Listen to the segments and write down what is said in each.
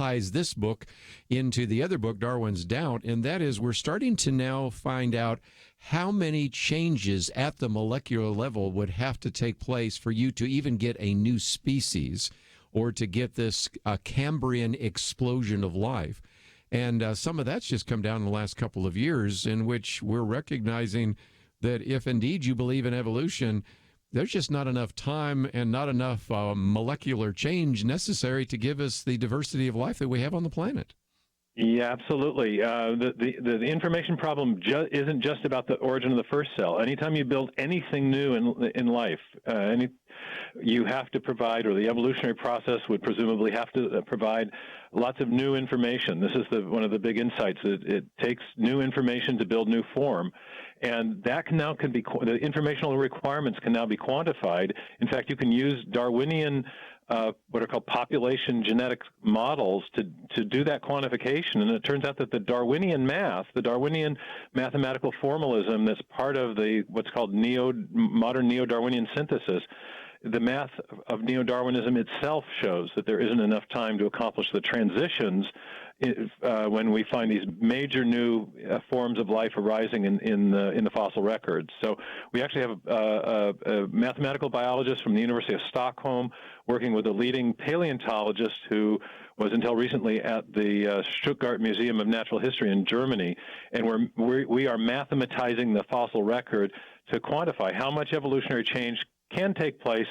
ties this book into the other book, Darwin's Doubt, and that is we're starting to now find out how many changes at the molecular level would have to take place for you to even get a new species or to get this Cambrian explosion of life. And some of that's just come down in the last couple of years, in which we're recognizing that if indeed you believe in evolution, there's just not enough time and not enough molecular change necessary to give us the diversity of life that we have on the planet. Yeah, absolutely. The information problem isn't just about the origin of the first cell. Anytime you build anything new in life, you have to provide, or the evolutionary process would presumably have to provide lots of new information. This is one of the big insights. It takes new information to build new form, and that the informational requirements can now be quantified. In fact, you can use Darwinian what are called population genetic models to do that quantification. And it turns out that the Darwinian mathematical formalism that's part of what's called modern neo-Darwinian synthesis, the math of neo-Darwinism itself shows that there isn't enough time to accomplish the transitions when we find these major new forms of life arising in the fossil records. So we actually have a mathematical biologist from the University of Stockholm working with a leading paleontologist who was until recently at the Stuttgart Museum of Natural History in Germany, and we are mathematizing the fossil record to quantify how much evolutionary change can take place,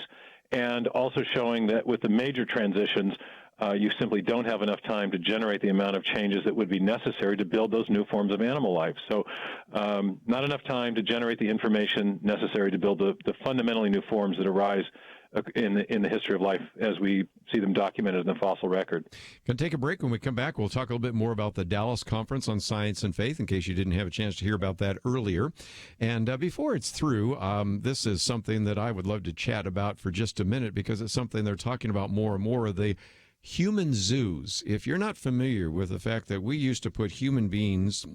and also showing that with the major transitions, you simply don't have enough time to generate the amount of changes that would be necessary to build those new forms of animal life. So not enough time to generate the information necessary to build the fundamentally new forms that arise in the history of life as we see them documented in the fossil record. Going to take a break. When we come back, we'll talk a little bit more about the Dallas Conference on Science and Faith, in case you didn't have a chance to hear about that earlier. And before it's through, this is something that I would love to chat about for just a minute, because it's something they're talking about more and more, the human zoos. If you're not familiar with the fact that we used to put human beings,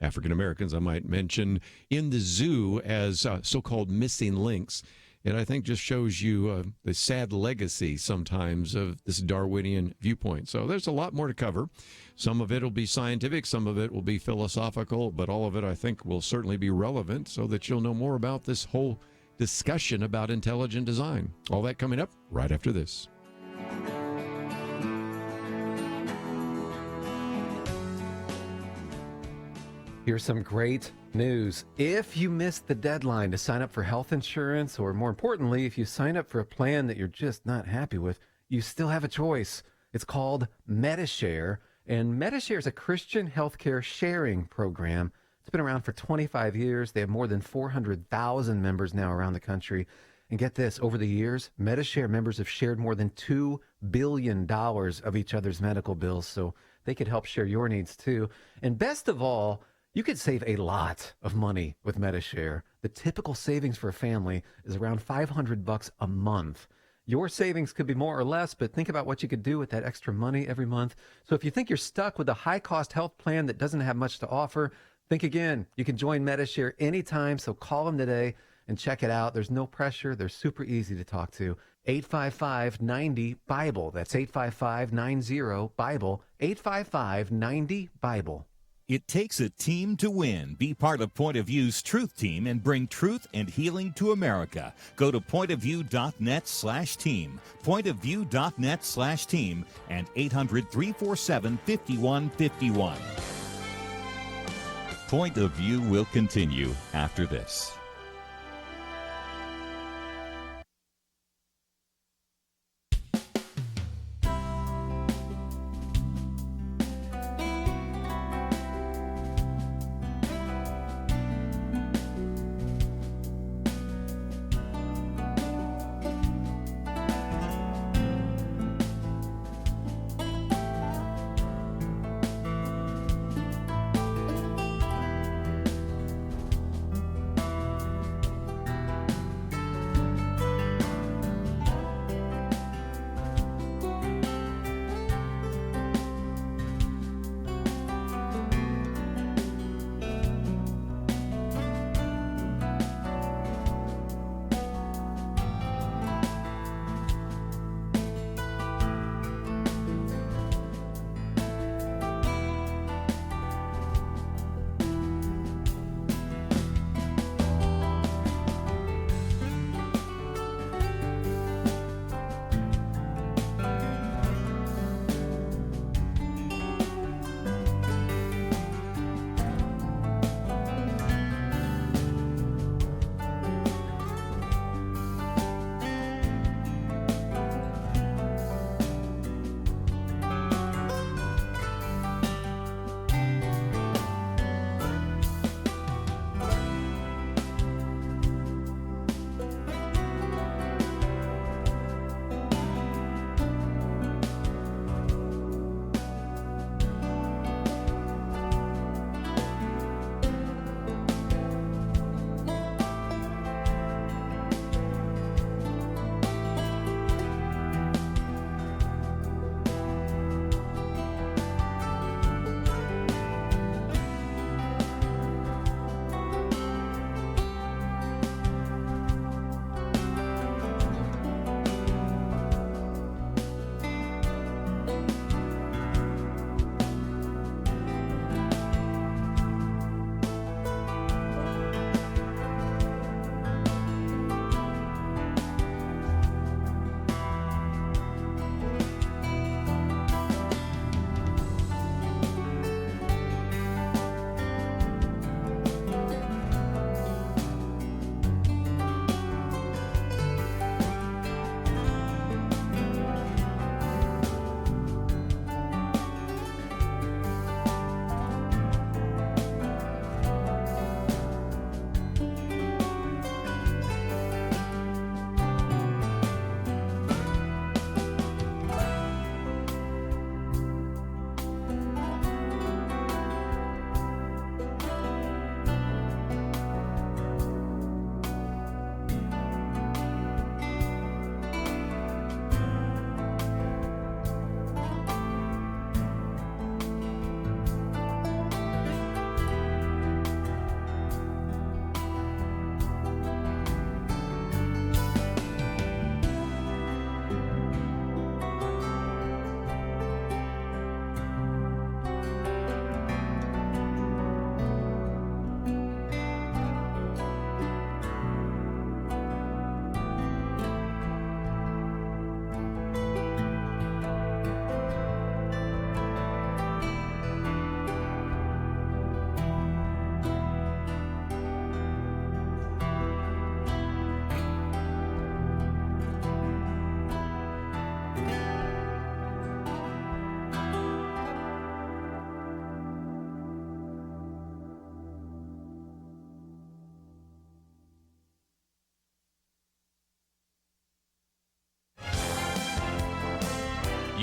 African Americans I might mention, in the zoo as so-called missing links, it I think just shows you the sad legacy sometimes of this Darwinian viewpoint. So there's a lot more to cover. Some of it will be scientific, some of it will be philosophical, but all of it I think will certainly be relevant so that you'll know more about this whole discussion about intelligent design. All that coming up right after this. Here's some great news. If you missed the deadline to sign up for health insurance, or more importantly, if you sign up for a plan that you're just not happy with, you still have a choice. It's called Medi-Share, and Medi-Share is a Christian healthcare sharing program. It's been around for 25 years. They have more than 400,000 members now around the country. And get this, over the years, Medi-Share members have shared more than $2 billion of each other's medical bills, so they could help share your needs too. And best of all, you could save a lot of money with Medi-Share. The typical savings for a family is around $500 a month. Your savings could be more or less, but think about what you could do with that extra money every month. So if you think you're stuck with a high-cost health plan that doesn't have much to offer, think again. You can join Medi-Share anytime, so call them today and check it out. There's no pressure. They're super easy to talk to. 855-90-BIBLE. That's 855-90-BIBLE. 855-90-BIBLE. It takes a team to win. Be part of Point of View's Truth Team and bring truth and healing to America. Go to pointofview.net/team, pointofview.net/team, and 800-347-5151. Point of View will continue after this.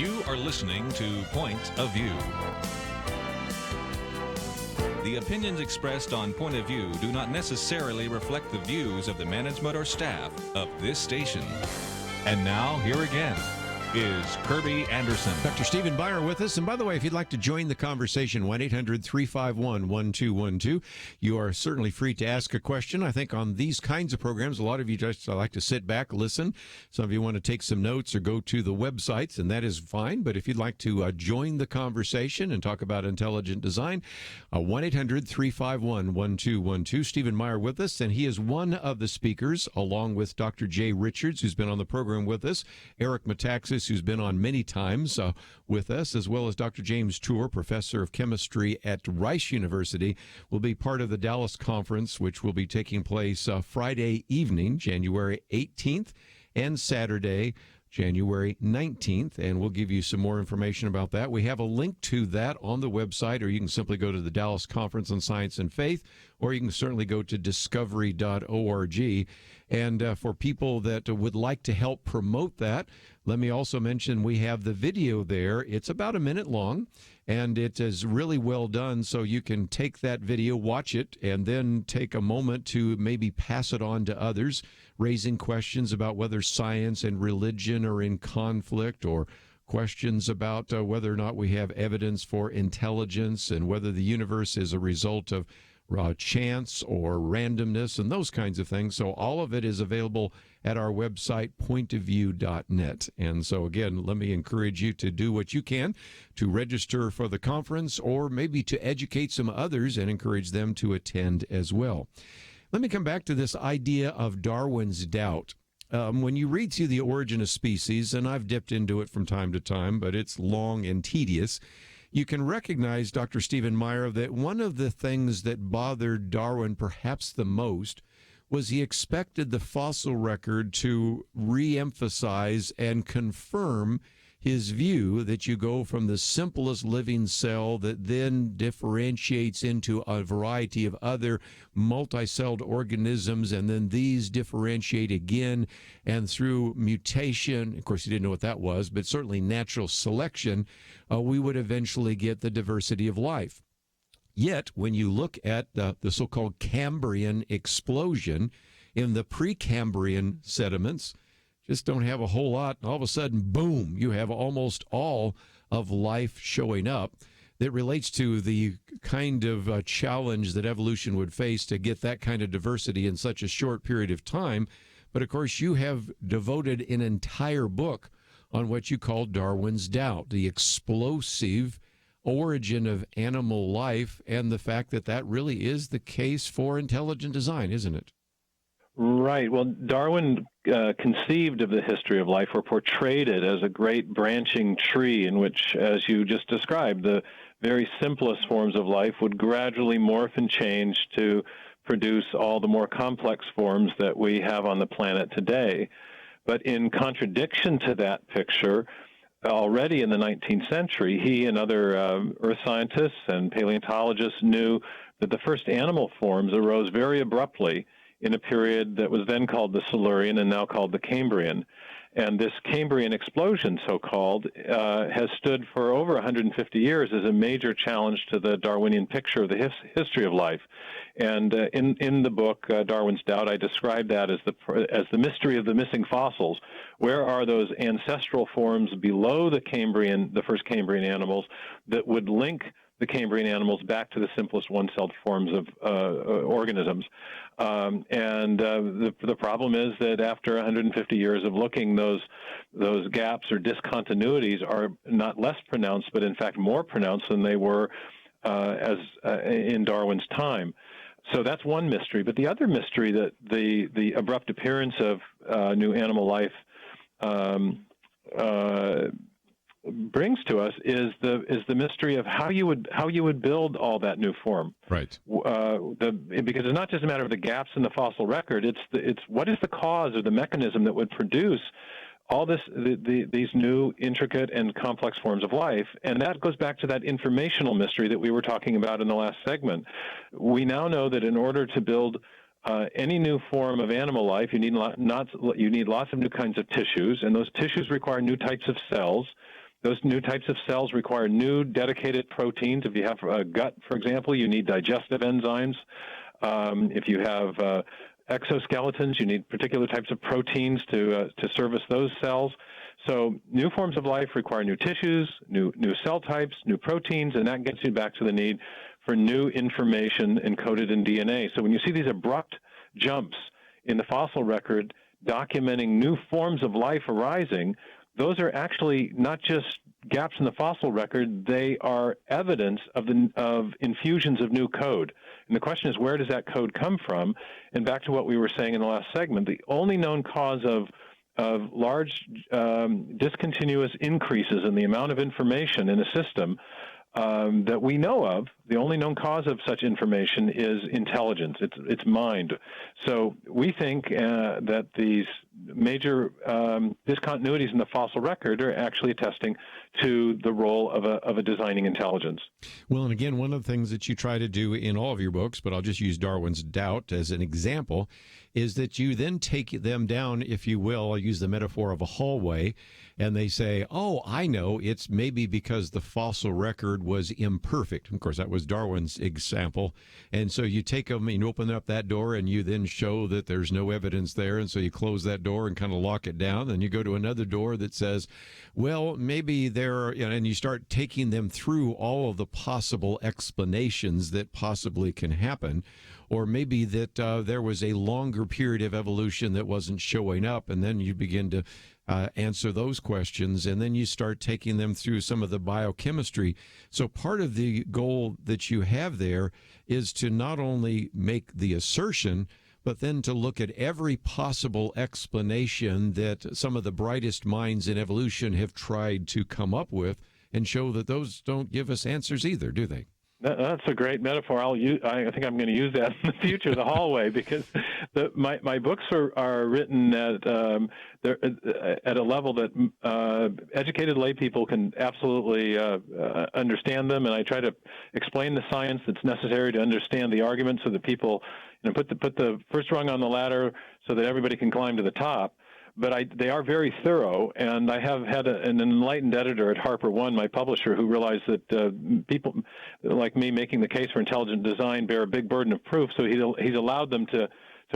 You are listening to Point of View. The opinions expressed on Point of View do not necessarily reflect the views of the management or staff of this station. And now, here again is Kerby Anderson. Dr. Stephen Meyer with us. And by the way, if you'd like to join the conversation, 1-800-351-1212. You are certainly free to ask a question. I think on these kinds of programs, a lot of you just like to sit back, listen. Some of you want to take some notes or go to the websites, and that is fine. But if you'd like to join the conversation and talk about intelligent design, 1-800-351-1212. Stephen Meyer with us, and he is one of the speakers, along with Dr. Jay Richards, who's been on the program with us, Eric Metaxas, who's been on many times with us, as well as Dr. James Tour, professor of chemistry at Rice University, will be part of the Dallas conference, which will be taking place Friday evening, January 18th, and Saturday, January 19th, and we'll give you some more information about that. We have a link to that on the website, or you can simply go to the Dallas Conference on Science and Faith, or you can certainly go to discovery.org. And for people that would like to help promote that, let me also mention we have the video there. It's about a minute long, and it is really well done, so you can take that video, watch it, and then take a moment to maybe pass it on to others, raising questions about whether science and religion are in conflict, or questions about whether or not we have evidence for intelligence and whether the universe is a result of chance or randomness and those kinds of things. So all of it is available at our website, pointofview.net. And so again, let me encourage you to do what you can to register for the conference, or maybe to educate some others and encourage them to attend as well. Let me come back to this idea of Darwin's doubt. When you read through The Origin of Species, and I've dipped into it from time to time, but it's long and tedious, you can recognize, Dr. Stephen Meyer, that one of the things that bothered Darwin perhaps the most was he expected the fossil record to re-emphasize and confirm his view that you go from the simplest living cell that then differentiates into a variety of other multicelled organisms, and then these differentiate again, and through mutation, of course he didn't know what that was, but certainly natural selection, we would eventually get the diversity of life. Yet, when you look at the so-called Cambrian explosion in the Precambrian sediments, just don't have a whole lot, and all of a sudden, boom, you have almost all of life showing up that relates to the kind of challenge that evolution would face to get that kind of diversity in such a short period of time. But of course, you have devoted an entire book on what you call Darwin's doubt, the explosive origin of animal life, and the fact that that really is the case for intelligent design, isn't it? Right. Well, Darwin conceived of the history of life, or portrayed it as a great branching tree in which, as you just described, the very simplest forms of life would gradually morph and change to produce all the more complex forms that we have on the planet today. But in contradiction to that picture, already in the 19th century, he and other earth scientists and paleontologists knew that the first animal forms arose very abruptly in a period that was then called the Silurian and now called the Cambrian. And this Cambrian explosion, so-called, has stood for over 150 years as a major challenge to the Darwinian picture of the history of life. And in the book, Darwin's Doubt, I describe that as the mystery of the missing fossils. Where are those ancestral forms below the first Cambrian animals that would link the Cambrian animals back to the simplest one-celled forms of organisms? The problem is that after 150 years of looking, those gaps or discontinuities are not less pronounced, but in fact more pronounced than they were in Darwin's time. So that's one mystery. But the other mystery that the abrupt appearance of new animal life brings to us is the mystery of how you would build all that new form. Right. Because it's not just a matter of the gaps in the fossil record. It's what is the cause or the mechanism that would produce all these new intricate and complex forms of life. And that goes back to that informational mystery that we were talking about in the last segment. We now know that in order to build any new form of animal life, you need lots of new kinds of tissues, and those tissues require new types of cells Those new types of cells require new dedicated proteins. If you have a gut, for example, you need digestive enzymes. If you have exoskeletons, you need particular types of proteins to service those cells. So new forms of life require new tissues, new cell types, new proteins, and that gets you back to the need for new information encoded in DNA. So when you see these abrupt jumps in the fossil record documenting new forms of life arising, those are actually not just gaps in the fossil record, they are evidence of infusions of new code. And the question is, where does that code come from? And back to what we were saying in the last segment, the only known cause of large discontinuous increases in the amount of information in a system that we know of, the only known cause of such information is intelligence. It's mind. So we think that these major discontinuities in the fossil record are actually attesting to the role of a designing intelligence. Well, and again, one of the things that you try to do in all of your books, but I'll just use Darwin's Doubt as an example, is that you then take them down, if you will, I'll use the metaphor of a hallway, and they say, oh, I know, it's maybe because the fossil record was imperfect. Of course, that was Darwin's example. And so you take them and you open up that door and you then show that there's no evidence there. And so you close that door and kind of lock it down. Then you go to another door that says, well, maybe there, and you start taking them through all of the possible explanations that possibly can happen. Or maybe that there was a longer period of evolution that wasn't showing up. And then you begin to answer those questions, and then you start taking them through some of the biochemistry. So part of the goal that you have there is to not only make the assertion, but then to look at every possible explanation that some of the brightest minds in evolution have tried to come up with, and show that those don't give us answers either, do they? That's a great metaphor. I think I'm going to use that in the future, the hallway, because my books are written at a level that educated lay people can absolutely understand them, and I try to explain the science that's necessary to understand the arguments so that people put the first rung on the ladder so that everybody can climb to the top. But they are very thorough, and I have had an enlightened editor at Harper One, my publisher, who realized that people like me making the case for intelligent design bear a big burden of proof, so he's allowed them to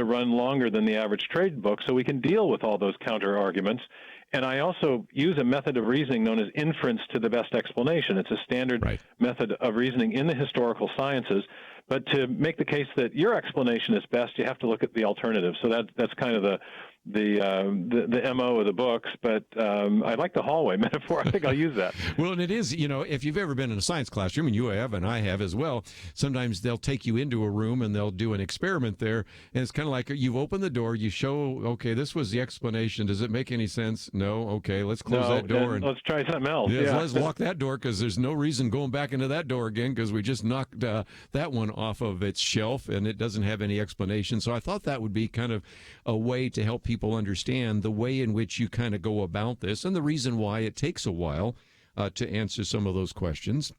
run longer than the average trade book, so we can deal with all those counter arguments. And I also use a method of reasoning known as inference to the best explanation. It's a standard method of reasoning in the historical sciences. But to make the case that your explanation is best, you have to look at the alternative. So that's kind of the MO of the books, but I like the hallway metaphor. I think I'll use that. Well, and it is, if you've ever been in a science classroom, and you have, and I have as well, sometimes they'll take you into a room and they'll do an experiment there, and it's kind of like you've opened the door, you show, okay, this was the explanation. Does it make any sense? No? Okay, let's close that door. And let's try something else. Yes, let's lock that door, because there's no reason going back into that door again, because we just knocked that one off of its shelf, and it doesn't have any explanation. So I thought that would be kind of a way to help people understand the way in which you kind of go about this, and the reason why it takes a while to answer some of those questions.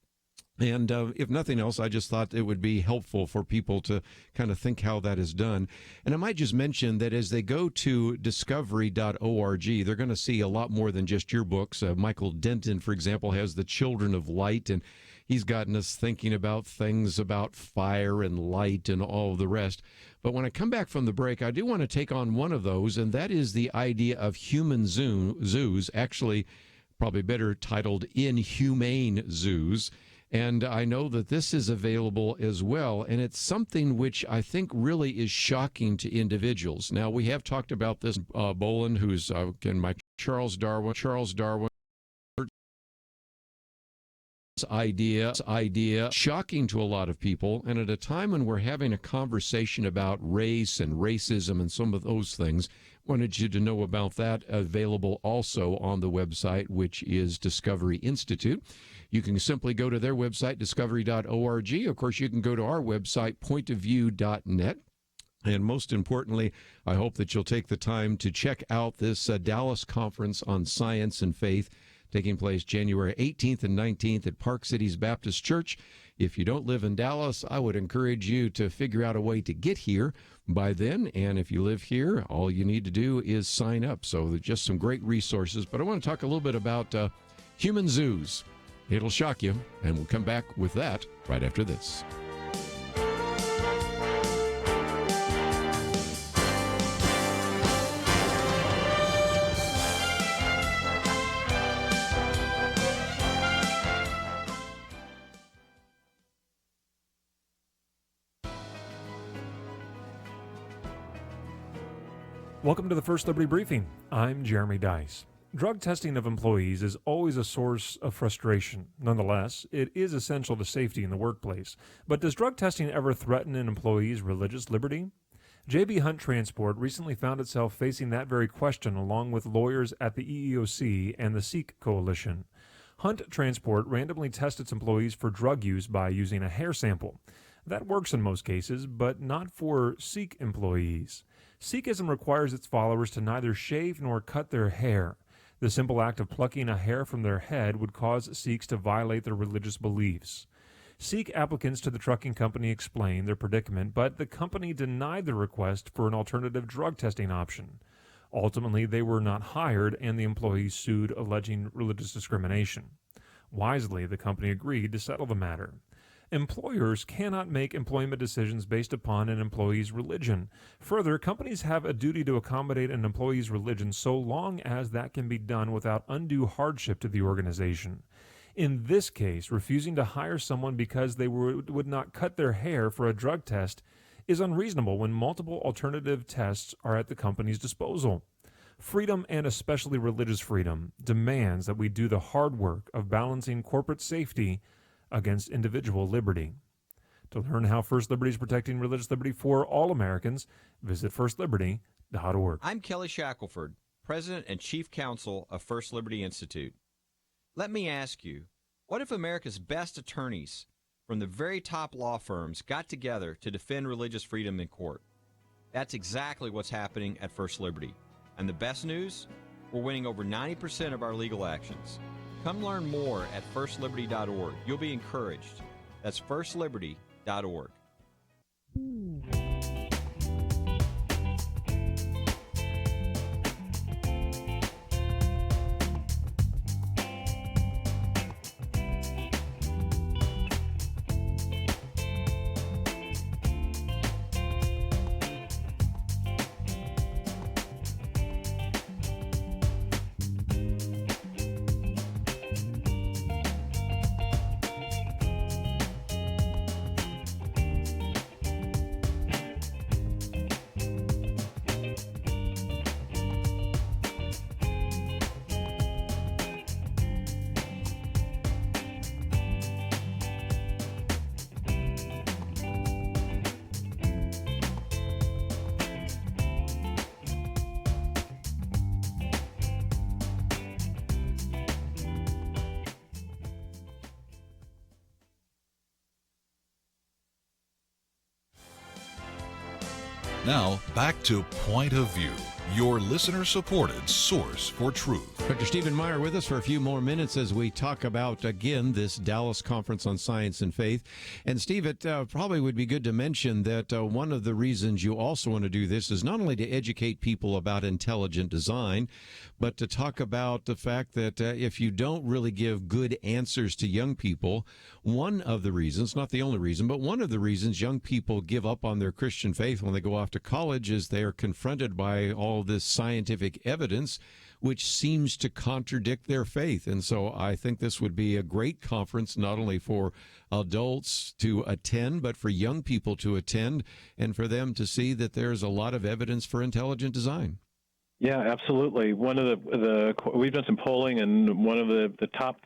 And if nothing else, I just thought it would be helpful for people to kind of think how that is done. And I might just mention that as they go to discovery.org, they're going to see a lot more than just your books. Michael Denton, for example, has The Children of Light, and he's gotten us thinking about things about fire and light and all of the rest. But when I come back from the break, I do want to take on one of those, and that is the idea of human zoos, actually probably better titled Inhumane Zoos. And I know that this is available as well, and it's something which I think really is shocking to individuals. Now, we have talked about this, Boland, who's, again, my Charles Darwin idea shocking to a lot of people, and at a time when we're having a conversation about race and racism and some of those things, wanted you to know about that. Available also on the website, which is Discovery Institute. You can simply go to their website, discovery.org. Of course, you can go to our website, pointofview.net. And most importantly, I hope that you'll take the time to check out this Dallas Conference on Science and Faith, taking place January 18th and 19th at Park Cities Baptist Church. If you don't live in Dallas, I would encourage you to figure out a way to get here by then. And if you live here, all you need to do is sign up. So there's just some great resources. But I want to talk a little bit about Human zoos. It'll shock you, and we'll come back with that right after this. Welcome to the First Liberty Briefing. I'm Jeremy Dice. Drug testing of employees is always a source of frustration. Nonetheless, it is essential to safety in the workplace. But does drug testing ever threaten an employee's religious liberty? J.B. Hunt Transport recently found itself facing that very question along with lawyers at the EEOC and the Sikh Coalition. Hunt Transport randomly tests its employees for drug use by using a hair sample. That works in most cases, but not for Sikh employees. Sikhism requires its followers to neither shave nor cut their hair. The simple act of plucking a hair from their head would cause Sikhs to violate their religious beliefs. Sikh applicants to the trucking company explained their predicament, but the company denied the request for an alternative drug testing option. Ultimately, they were not hired, and the employees sued, alleging religious discrimination. Wisely, the company agreed to settle the matter. Employers cannot make employment decisions based upon an employee's religion. Further, companies have a duty to accommodate an employee's religion so long as that can be done without undue hardship to the organization. In this case, refusing to hire someone because they would not cut their hair for a drug test is unreasonable when multiple alternative tests are at the company's disposal. Freedom, and especially religious freedom, demands that we do the hard work of balancing corporate safety against individual liberty. To learn how First Liberty is protecting religious liberty for all Americans, visit firstliberty.org. I'm Kelly Shackelford, President and Chief Counsel of First Liberty Institute. Let me ask you, what if America's best attorneys from the very top law firms got together to defend religious freedom in court? That's exactly what's happening at First Liberty. And the best news? We're winning over 90% of our legal actions. Come learn more at firstliberty.org. You'll be encouraged. That's firstliberty.org. Now, back to Point of View, your listener-supported source for truth. Dr. Stephen Meyer with us for a few more minutes as we talk about, again, this Dallas Conference on Science and Faith. And, Steve, it probably would be good to mention that one of the reasons you also want to do this is not only to educate people about intelligent design, but to talk about the fact that if you don't really give good answers to young people, one of the reasons, not the only reason, but one of the reasons young people give up on their Christian faith when they go off to college is they are confronted by all this scientific evidence which seems to contradict their faith. And so I think this would be a great conference, not only for adults to attend, but for young people to attend and for them to see that there's a lot of evidence for intelligent design. Yeah, absolutely. One of the we've done some polling, and one of the top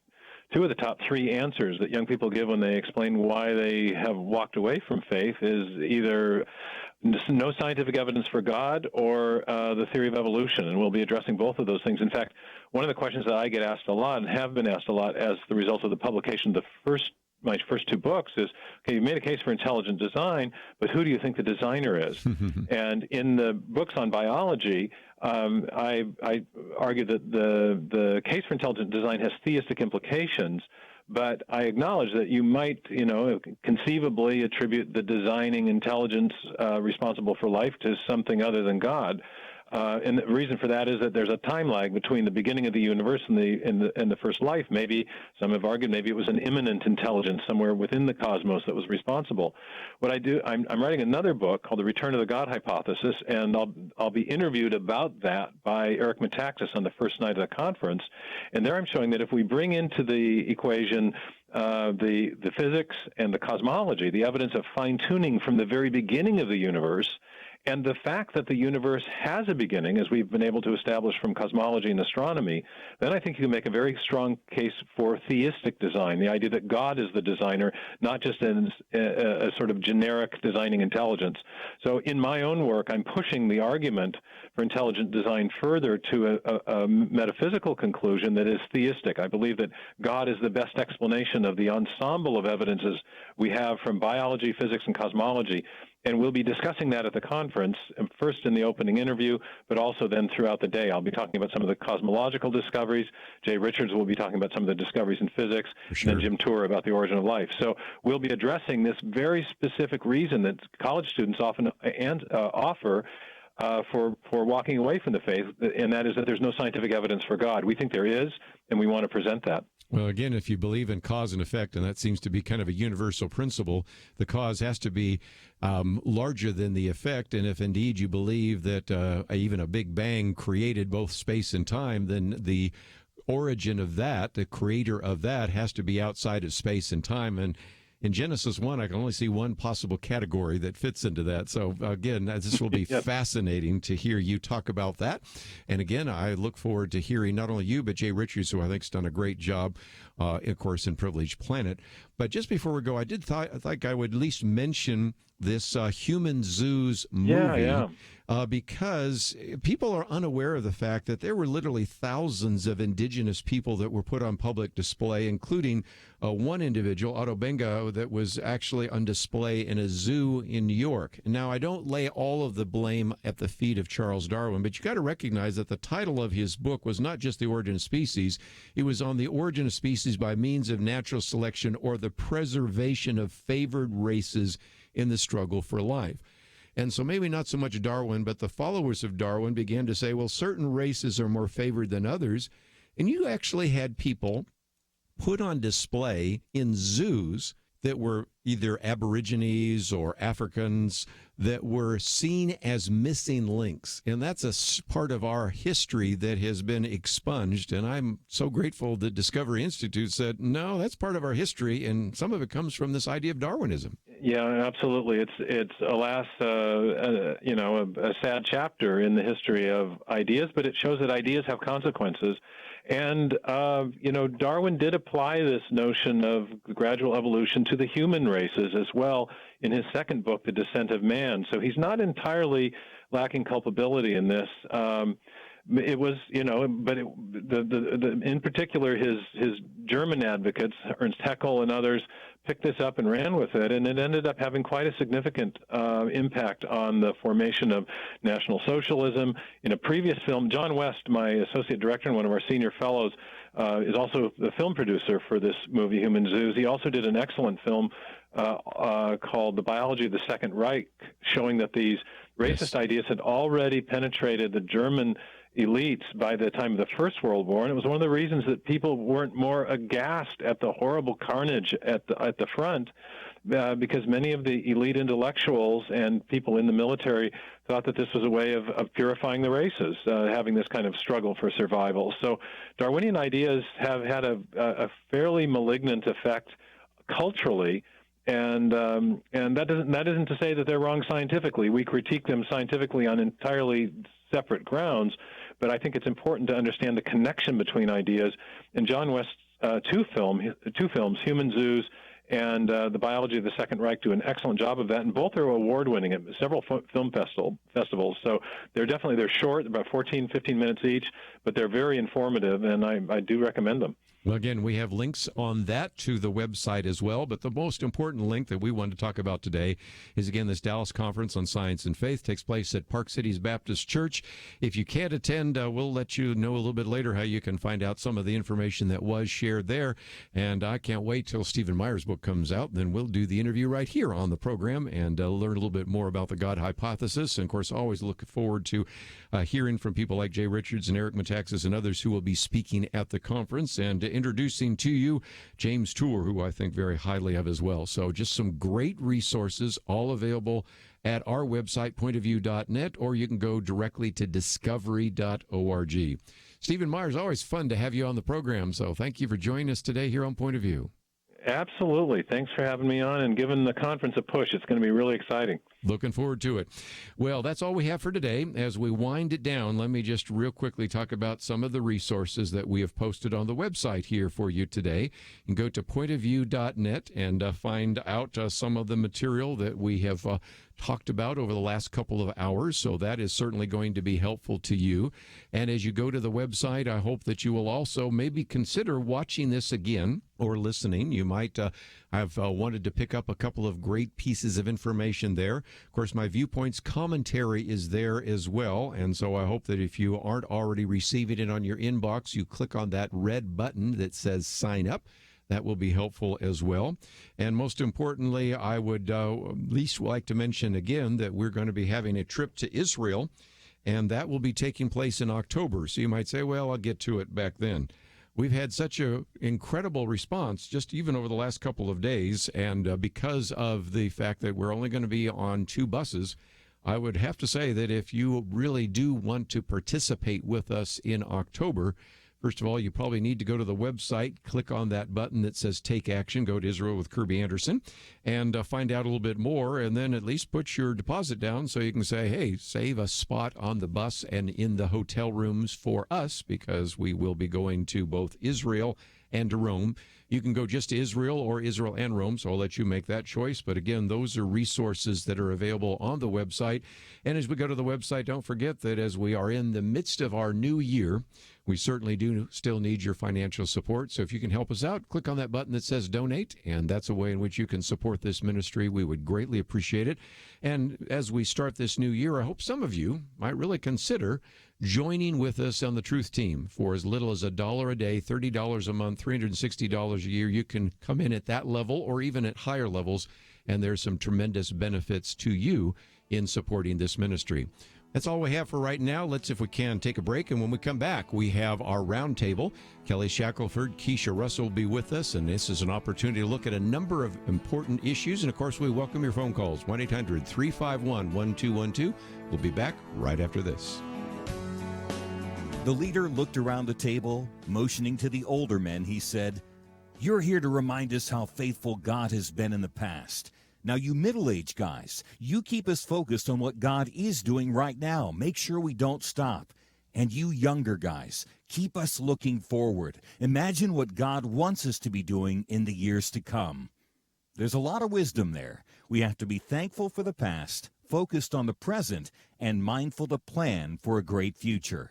two of the top three answers that young people give when they explain why they have walked away from faith is either no scientific evidence for God or the theory of evolution, and we'll be addressing both of those things. In fact, one of the questions that I get asked a lot and have been asked a lot as the result of the publication of my first two books is, okay, you made a case for intelligent design, but who do you think the designer is? And in the books on biology, I argue that the case for intelligent design has theistic implications, but I acknowledge that you might, conceivably attribute the designing intelligence responsible for life to something other than God. And the reason for that is that there's a time lag between the beginning of the universe and the first life. Maybe some have argued maybe it was an immanent intelligence somewhere within the cosmos that was responsible. What I do, I'm writing another book called The Return of the God Hypothesis, and I'll be interviewed about that by Eric Metaxas on the first night of the conference. And there I'm showing that if we bring into the equation the physics and the cosmology, the evidence of fine-tuning from the very beginning of the universe, and the fact that the universe has a beginning, as we've been able to establish from cosmology and astronomy, then I think you can make a very strong case for theistic design, the idea that God is the designer, not just a sort of generic designing intelligence. So in my own work, I'm pushing the argument for intelligent design further to a metaphysical conclusion that is theistic. I believe that God is the best explanation of the ensemble of evidences we have from biology, physics, and cosmology. And we'll be discussing that at the conference, first in the opening interview, but also then throughout the day. I'll be talking about some of the cosmological discoveries. Jay Richards will be talking about some of the discoveries in physics, Sure. and then Jim Tour about the origin of life. So we'll be addressing this very specific reason that college students often offer for walking away from the faith, and that is that there's no scientific evidence for God. We think there is, and we want to present that. Well, again, if you believe in cause and effect, and that seems to be kind of a universal principle, the cause has to be larger than the effect. And if indeed you believe that even a Big Bang created both space and time, then the origin of that, the creator of that, has to be outside of space and time. And in Genesis 1, I can only see one possible category that fits into that. So, again, this will be fascinating to hear you talk about that. And, again, I look forward to hearing not only you, but Jay Richards, who I think has done a great job, of course, in Privileged Planet. But just before we go, I think I would at least mention this Human Zoos movie. Because people are unaware of the fact that there were literally thousands of indigenous people that were put on public display, including one individual, Otto Benga, that was actually on display in a zoo in New York. Now, I don't lay all of the blame at the feet of Charles Darwin, but you got to recognize that the title of his book was not just The Origin of Species. It was on the origin of species by means of natural selection or the preservation of favored races in the struggle for life. And so maybe not so much Darwin, but the followers of Darwin began to say, well, certain races are more favored than others. And you actually had people put on display in zoos that were either Aborigines or Africans that were seen as missing links. And that's a part of our history that has been expunged. And I'm so grateful that Discovery Institute said, no, that's part of our history. And some of it comes from this idea of Darwinism. Yeah, absolutely. It's alas, a sad chapter in the history of ideas, but it shows that ideas have consequences. And, Darwin did apply this notion of gradual evolution to the human races as well in his second book, The Descent of Man. So he's not entirely lacking culpability in this. It was, but in particular, his German advocates, Ernst Haeckel and others, picked this up and ran with it, and it ended up having quite a significant impact on the formation of National Socialism. In a previous film, John West, my associate director and one of our senior fellows, is also the film producer for this movie, Human Zoos. He also did an excellent film called The Biology of the Second Reich, showing that these racist ideas had already penetrated the German elites by the time of the First World War, and it was one of the reasons that people weren't more aghast at the horrible carnage at the front, because many of the elite intellectuals and people in the military thought that this was a way of purifying the races, having this kind of struggle for survival. So Darwinian ideas have had a fairly malignant effect culturally. And that isn't to say that they're wrong scientifically. We critique them scientifically on entirely separate grounds, but I think it's important to understand the connection between ideas. And John West's two films, Human Zoos and The Biology of the Second Reich, do an excellent job of that, and both are award-winning at several film festivals. So they're short, about 14, 15 minutes each, but they're very informative, and I do recommend them. Well, again, we have links on that to the website as well. But the most important link that we want to talk about today is, again, this Dallas Conference on Science and Faith takes place at Park Cities Baptist Church. If you can't attend, we'll let you know a little bit later how you can find out some of the information that was shared there. And I can't wait till Stephen Meyer's book comes out. Then we'll do the interview right here on the program and learn a little bit more about the God hypothesis. And, of course, always look forward to hearing from people like Jay Richards and Eric Metaxas and others who will be speaking at the conference, and introducing to you James Tour, who I think very highly of as well. So just some great resources, all available at our website, pointofview.net, or you can go directly to discovery.org. Stephen Meyer's always fun to have you on the program, so thank you for joining us today here on Point of View. Absolutely. Thanks for having me on and giving the conference a push. It's going to be really exciting. Looking forward to it. Well, that's all we have for today. As we wind it down, let me just real quickly talk about some of the resources that we have posted on the website here for you today. You can go to pointofview.net and find out some of the material that we have talked about over the last couple of hours, so that is certainly going to be helpful to you. And as you go to the website, I hope that you will also maybe consider watching this again or listening. You might have wanted to pick up a couple of great pieces of information there. Of course, my Viewpoints commentary is there as well, and so I hope that if you aren't already receiving it on your inbox, you click on that red button that says sign up. That will be helpful as well. And most importantly, I would at least like to mention again that we're going to be having a trip to Israel, and that will be taking place in October. So you might say, well, I'll get to it back then. We've had such an incredible response just even over the last couple of days, and because of the fact that we're only going to be on 2 buses, I would have to say that if you really do want to participate with us in October, first of all, you probably need to go to the website, click on that button that says Take Action, go to Israel with Kerby Anderson, and find out a little bit more, and then at least put your deposit down so you can say, hey, save a spot on the bus and in the hotel rooms for us, because we will be going to both Israel and to Rome. You can go just to Israel or Israel and Rome, so I'll let you make that choice. But again, those are resources that are available on the website. And as we go to the website, don't forget that as we are in the midst of our new year, we certainly do still need your financial support. So if you can help us out, click on that button that says donate, and that's a way in which you can support this ministry. We would greatly appreciate it. And as we start this new year, I hope some of you might really consider joining with us on the Truth Team for as little as $1 a day, $30 a month, $360 a year. You can come in at that level or even at higher levels, and there's some tremendous benefits to you in supporting this ministry. That's all we have for right now. Let's, if we can, take a break. And when we come back, we have our roundtable. Kelly Shakelford, Keisha Russell will be with us. And this is an opportunity to look at a number of important issues. And, of course, we welcome your phone calls, 1-800-351-1212. We'll be back right after this. The leader looked around the table, motioning to the older men. He said, "You're here to remind us how faithful God has been in the past. Now, you middle-aged guys, you keep us focused on what God is doing right now. Make sure we don't stop. And you younger guys, keep us looking forward. Imagine what God wants us to be doing in the years to come." There's a lot of wisdom there. We have to be thankful for the past, focused on the present, and mindful to plan for a great future.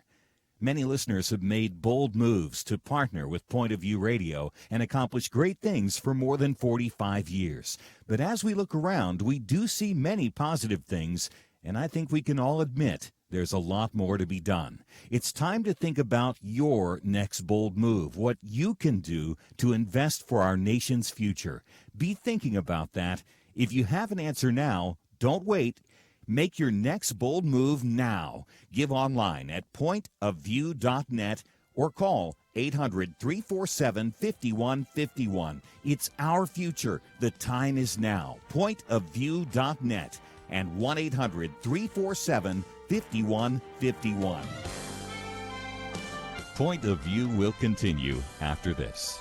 Many listeners have made bold moves to partner with Point of View Radio and accomplish great things for more than 45 years. But as we look around, we do see many positive things, and I think we can all admit there's a lot more to be done. It's time to think about your next bold move, what you can do to invest for our nation's future. Be thinking about that. If you have an answer now, don't wait. Make your next bold move now. Give online at pointofview.net or call 800-347-5151. It's our future. The time is now. Pointofview.net and 1-800-347-5151. Point of View will continue after this.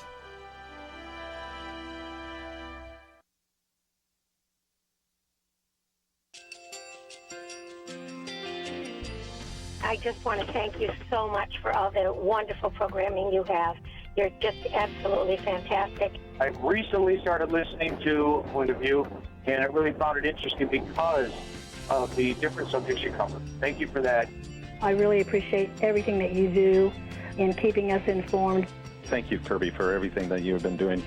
I just want to thank you so much for all the wonderful programming you have. You're just absolutely fantastic. I recently started listening to Point of View, and I really found it interesting because of the different subjects you cover. Thank you for that. I really appreciate everything that you do in keeping us informed. thank you, Kerby, for everything that you have been doing.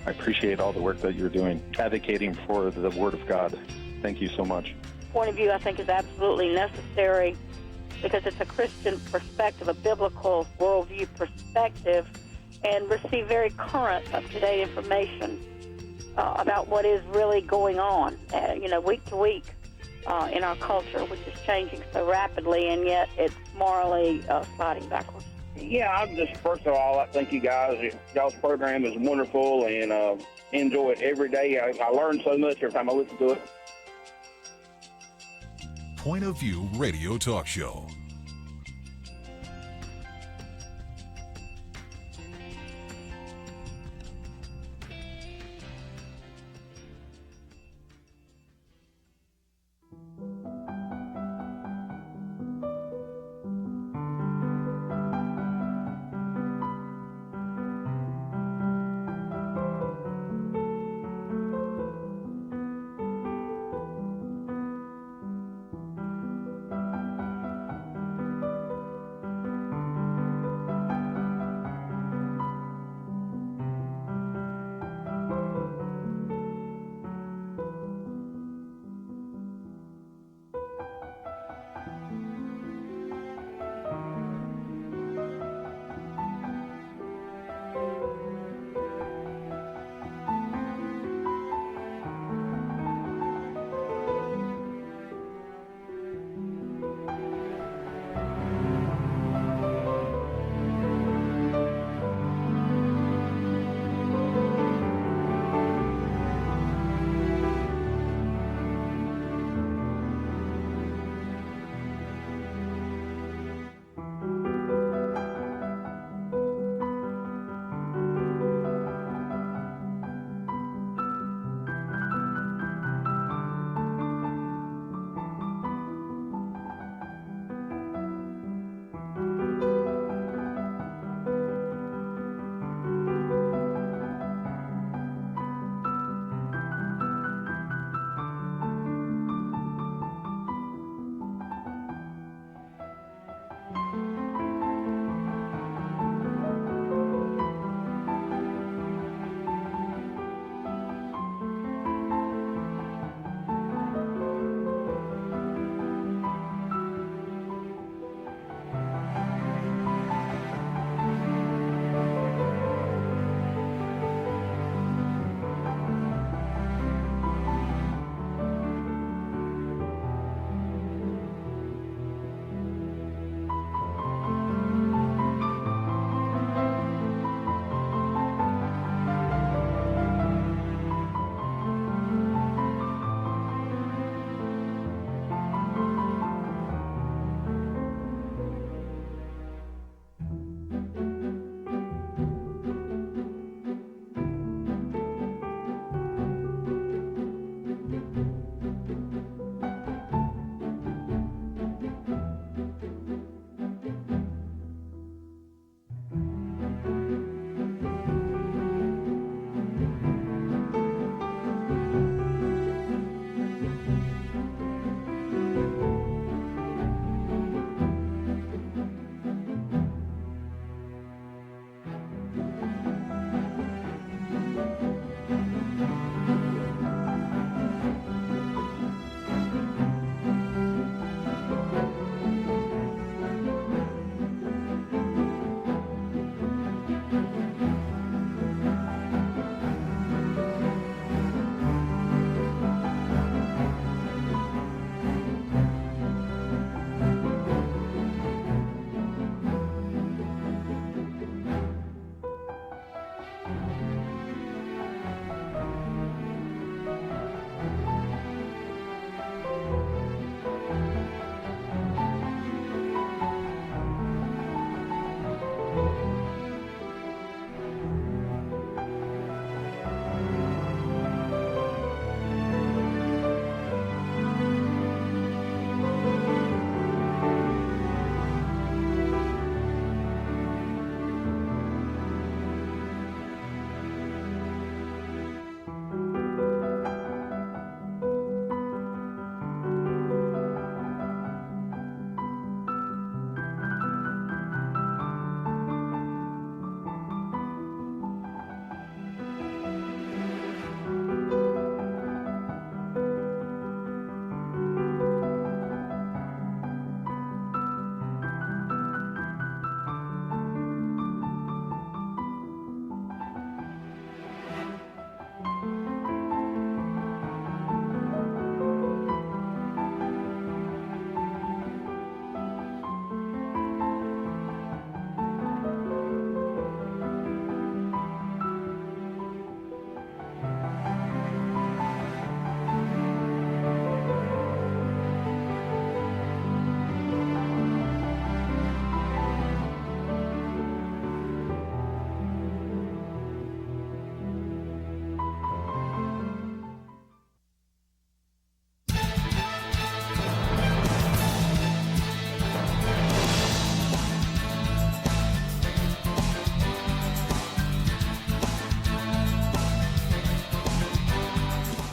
I appreciate all the work that you're doing, advocating for the Word of God. Thank you so much. Point of view, I think, is absolutely necessary because it's a Christian perspective, a biblical worldview perspective, and receive very current, up-to-date information about what is really going on, week to week in our culture, which is changing so rapidly, and yet it's morally sliding backwards. Yeah, I'm just, first of all, I thank you guys. Y'all's program is wonderful, and enjoy it every day. I learn so much every time I listen to it. Point of View Radio Talk Show.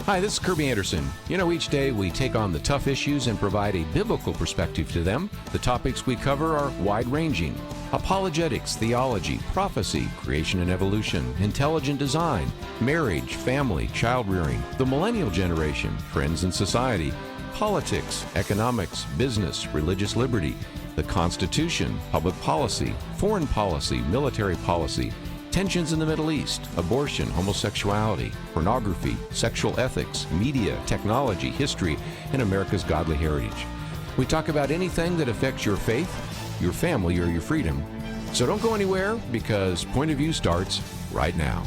Hi, this is Kerby Anderson. You know, each day we take on the tough issues and provide a biblical perspective to them. The topics we cover are wide-ranging: apologetics, theology, prophecy, creation and evolution, intelligent design, marriage, family, child-rearing, the millennial generation, trends in society, politics, economics, business, religious liberty, the Constitution, public policy, foreign policy, military policy, tensions in the Middle East, abortion, homosexuality, pornography, sexual ethics, media, technology, history, and America's godly heritage. We talk about anything that affects your faith, your family, or your freedom. So don't go anywhere, because Point of View starts right now.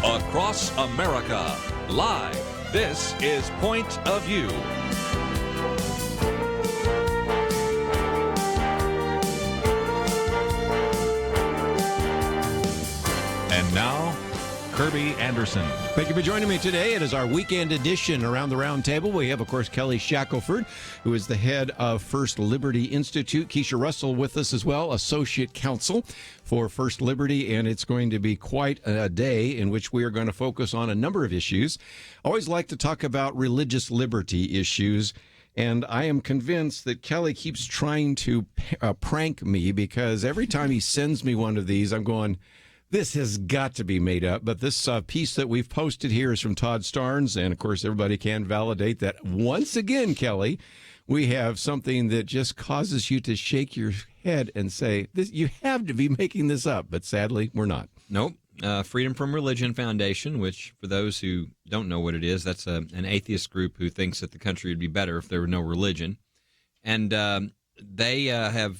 Across America, live. This is Point of View. And now, Kerby Anderson. Thank you for joining me today. It is our weekend edition Around the Round Table. We have, of course, Kelly Shakelford, who is the head of First Liberty Institute. Keisha Russell with us as well, Associate Counsel for First Liberty, and it's going to be quite a day in which we are going to focus on a number of issues. I always like to talk about religious liberty issues, and I am convinced that Kelly keeps trying to prank me, because every time he sends me one of these, I'm going, this has got to be made up. But this piece that we've posted here is from Todd Starnes, and of course everybody can validate that. Once again, Kelly, we have something that just causes you to shake your head and say, "This, you have to be making this up," but sadly we're not. Nope. Freedom from Religion Foundation, which, for those who don't know what it is, that's an atheist group who thinks that the country would be better if there were no religion. And they have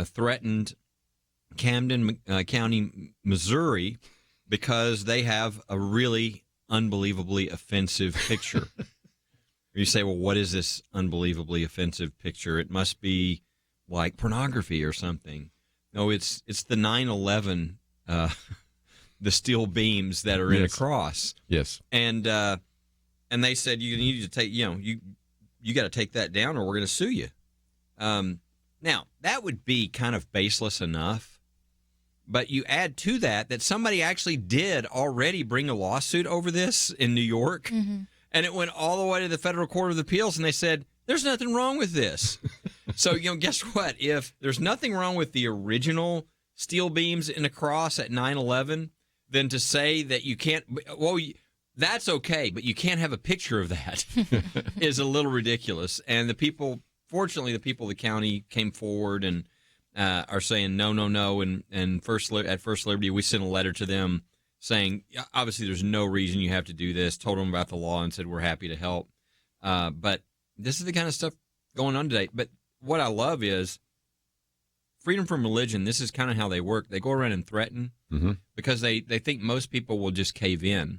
threatened Camden County, Missouri, because they have a really unbelievably offensive picture. You say, well, what is this unbelievably offensive picture? It must be like pornography or something. No, it's the 9/11, the steel beams that are in a cross. Yes. And they said, you need to take, you got to take that down, or we're going to sue you. Now, that would be kind of baseless enough. But you add to that somebody actually did already bring a lawsuit over this in New York, and it went all the way to the Federal Court of Appeals, and they said, there's nothing wrong with this. So, guess what? If there's nothing wrong with the original steel beams in a cross at 9/11, then to say that you can't, well, that's okay, but you can't have a picture of that is a little ridiculous. And fortunately, the people of the county came forward and are saying no, and at First Liberty, we sent a letter to them saying, obviously, there's no reason you have to do this. Told them about the law and said we're happy to help. But this is the kind of stuff going on today. But what I love is freedom from religion. This is kind of how they work. They go around and threaten because they think most people will just cave in,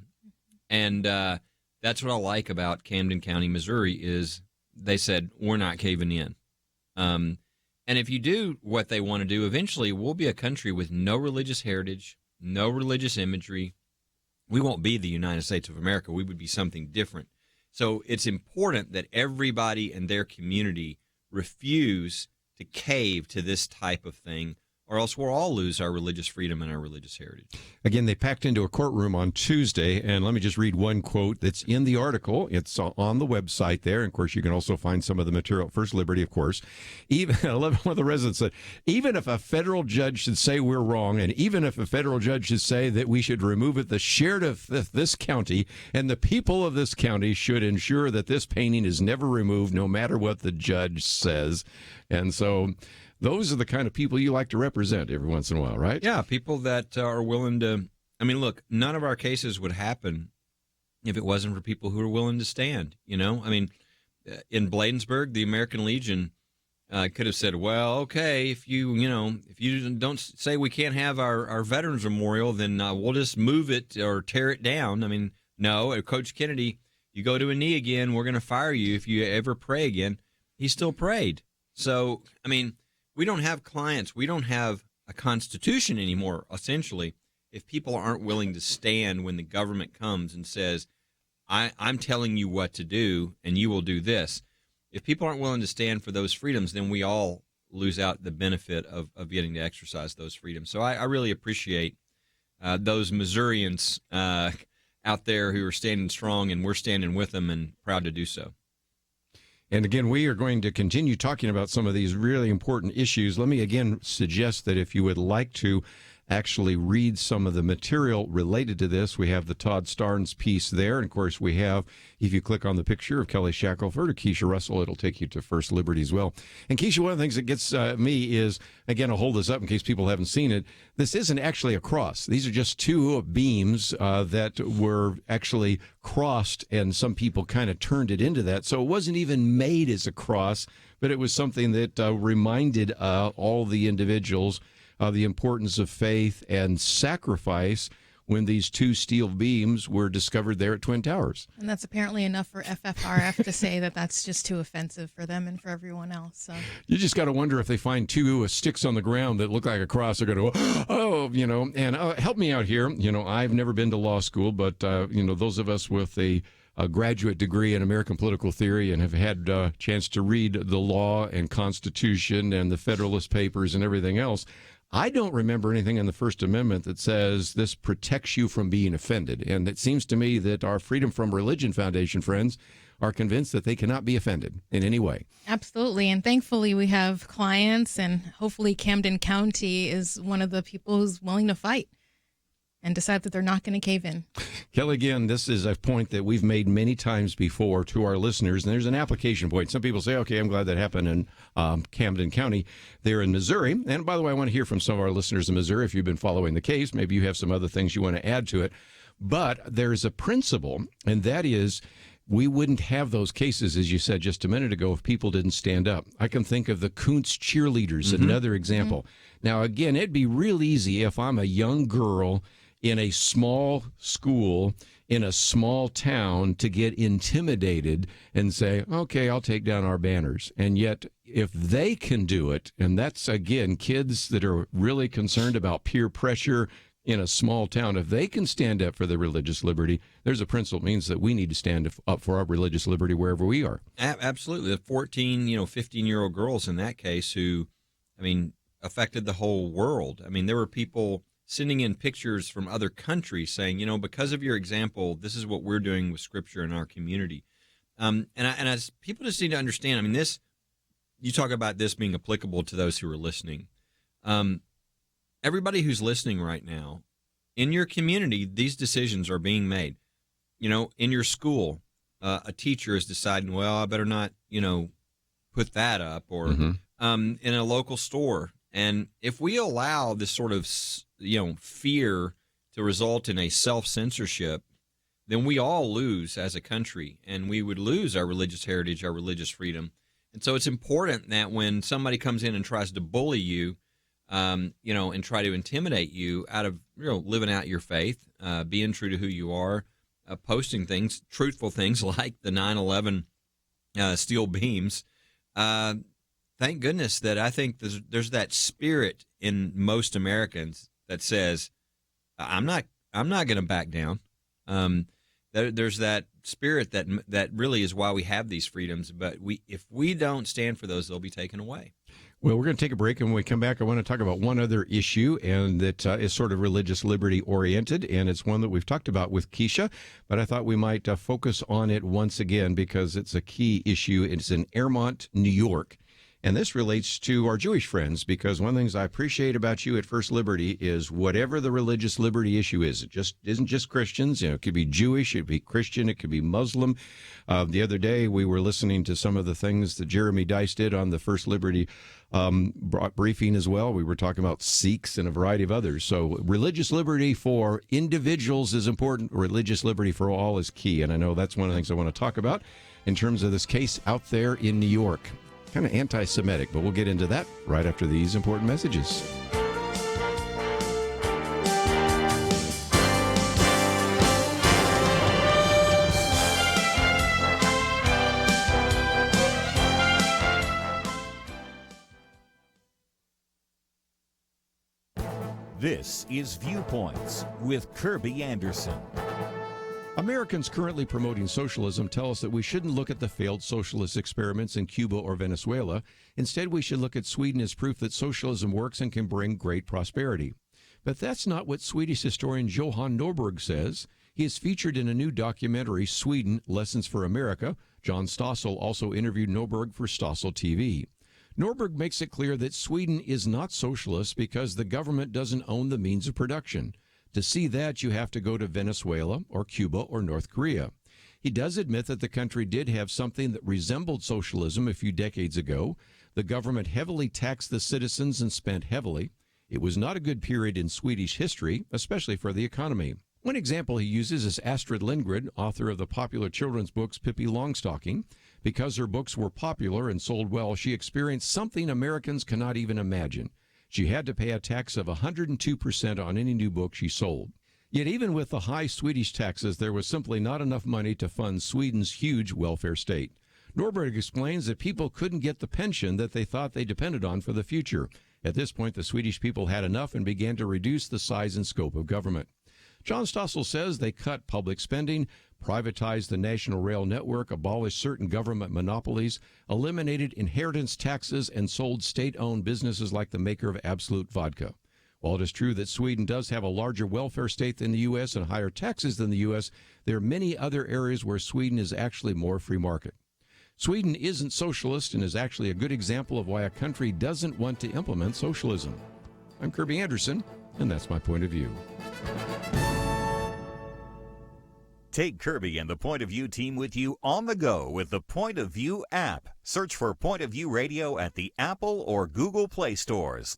and that's what I like about Camden County, Missouri, is they said we're not caving in. And if you do what they want to do, eventually we'll be a country with no religious heritage, no religious imagery. We won't be the United States of America. We would be something different. So it's important that everybody in their community refuse to cave to this type of thing, or else we'll all lose our religious freedom and our religious heritage. Again, they packed into a courtroom on Tuesday, and let me just read one quote that's in the article. It's on the website there, and of course, you can also find some of the material at First Liberty, of course. I love one of the residents said, even if a federal judge should say we're wrong, and even if a federal judge should say that we should remove it, the sheriff of this county and the people of this county should ensure that this painting is never removed, no matter what the judge says. And so those are the kind of people you like to represent every once in a while, right? Yeah, people that are willing to. I mean, look, none of our cases would happen if it wasn't for people who are willing to stand. I mean, in Bladensburg, the American Legion could have said, well, okay, if you don't say we can't have our Veterans Memorial, then we'll just move it or tear it down. I mean, no, Coach Kennedy, you go to a knee again, we're going to fire you if you ever pray again. He still prayed. So, I mean, we don't have clients. We don't have a constitution anymore, essentially, if people aren't willing to stand when the government comes and says, I'm telling you what to do, and you will do this. if people aren't willing to stand for those freedoms, then we all lose out the benefit of getting to exercise those freedoms. So I really appreciate those Missourians out there who are standing strong, and we're standing with them and proud to do so. And again, we are going to continue talking about some of these really important issues. Let me again suggest that if you would like to actually read some of the material related to this, we have the Todd Starnes piece there. And of course, we have, if you click on the picture of Kelly Shakelford or Keisha Russell, it'll take you to First Liberty as well. And Keisha, one of the things that gets me is, again, I'll hold this up in case people haven't seen it. This isn't actually a cross. These are just two beams that were actually crossed, and some people kind of turned it into that. So it wasn't even made as a cross, but it was something that reminded all the individuals the importance of faith and sacrifice when these two steel beams were discovered there at Twin Towers. And that's apparently enough for FFRF to say that that's just too offensive for them and for everyone else. So you just got to wonder if they find two sticks on the ground that look like a cross, they're going to go, oh, and help me out here. I've never been to law school, but, those of us with a graduate degree in American political theory and have had a chance to read the law and Constitution and the Federalist Papers and everything else, I don't remember anything in the First Amendment that says this protects you from being offended. And it seems to me that our Freedom from Religion Foundation friends are convinced that they cannot be offended in any way. Absolutely. And thankfully we have clients, and hopefully Camden County is one of the people who's willing to fight and decide that they're not going to cave in. Kelly, again, this is a point that we've made many times before to our listeners, and there's an application point. Some people say, okay, I'm glad that happened in Camden County there in Missouri. And by the way, I want to hear from some of our listeners in Missouri. If you've been following the case, maybe you have some other things you want to add to it. But there's a principle, and that is we wouldn't have those cases, as you said just a minute ago, if people didn't stand up. I can think of the Kuntz cheerleaders, another example. Now, again, it'd be real easy if I'm a young girl in a small school in a small town to get intimidated and say, okay, I'll take down our banners. And yet, if they can do it, and that's, again, kids that are really concerned about peer pressure in a small town, if they can stand up for their religious liberty, there's a principle that means that we need to stand up for our religious liberty wherever we are. Absolutely. The 14, 15-year-old girls in that case who, affected the whole world. There were people sending in pictures from other countries saying, because of your example, this is what we're doing with Scripture in our community. And as people just need to understand, this, you talk about this being applicable to those who are listening. Everybody who's listening right now, in your community, these decisions are being made. In your school, a teacher is deciding, well, I better not, put that up, or in a local store. And if we allow this sort of fear to result in a self-censorship, then we all lose as a country, and we would lose our religious heritage, our religious freedom. And so it's important that when somebody comes in and tries to bully you, and try to intimidate you out of, living out your faith, being true to who you are, posting things, truthful things like the 9/11 steel beams, thank goodness that I think there's that spirit in most Americans that says, I'm not going to back down. There's that spirit that really is why we have these freedoms. But if we don't stand for those, they'll be taken away. Well, we're going to take a break, and when we come back, I want to talk about one other issue, and that is sort of religious liberty oriented, and it's one that we've talked about with Keisha, but I thought we might focus on it once again because it's a key issue. It's in Airmont, New York. And this relates to our Jewish friends, because one of the things I appreciate about you at First Liberty is whatever the religious liberty issue is, it just isn't just Christians. It could be Jewish, it could be Christian, it could be Muslim. The other day, we were listening to some of the things that Jeremy Dice did on the First Liberty briefing as well. We were talking about Sikhs and a variety of others. So religious liberty for individuals is important. Religious liberty for all is key. And I know that's one of the things I want to talk about in terms of this case out there in New York. Kind of anti-Semitic, but we'll get into that right after these important messages. This is Viewpoints with Kerby Anderson. Americans currently promoting socialism tell us that we shouldn't look at the failed socialist experiments in Cuba or Venezuela. Instead, we should look at Sweden as proof that socialism works and can bring great prosperity. But that's not what Swedish historian Johan Norberg says. He is featured in a new documentary, Sweden, Lessons for America. John Stossel also interviewed Norberg for Stossel TV. Norberg makes it clear that Sweden is not socialist because the government doesn't own the means of production. To see that, you have to go to Venezuela or Cuba or North Korea. He does admit that the country did have something that resembled socialism a few decades ago. The government heavily taxed the citizens and spent heavily. It was not a good period in Swedish history, especially for the economy. One example he uses is Astrid Lindgren, author of the popular children's books Pippi Longstocking. Because her books were popular and sold well, she experienced something Americans cannot even imagine. She had to pay a tax of 102% on any new book she sold. Yet even with the high Swedish taxes, there was simply not enough money to fund Sweden's huge welfare state. Norberg explains that people couldn't get the pension that they thought they depended on for the future. At this point, the Swedish people had enough and began to reduce the size and scope of government. John Stossel says they cut public spending, privatized the national rail network, abolished certain government monopolies, eliminated inheritance taxes, and sold state-owned businesses like the maker of Absolute Vodka. While it is true that Sweden does have a larger welfare state than the U.S. and higher taxes than the U.S., there are many other areas where Sweden is actually more free market. Sweden isn't socialist and is actually a good example of why a country doesn't want to implement socialism. I'm Kerby Anderson, and that's my point of view. Take Kerby and the Point of View team with you on the go with the Point of View app. Search for Point of View Radio at the Apple or Google Play stores.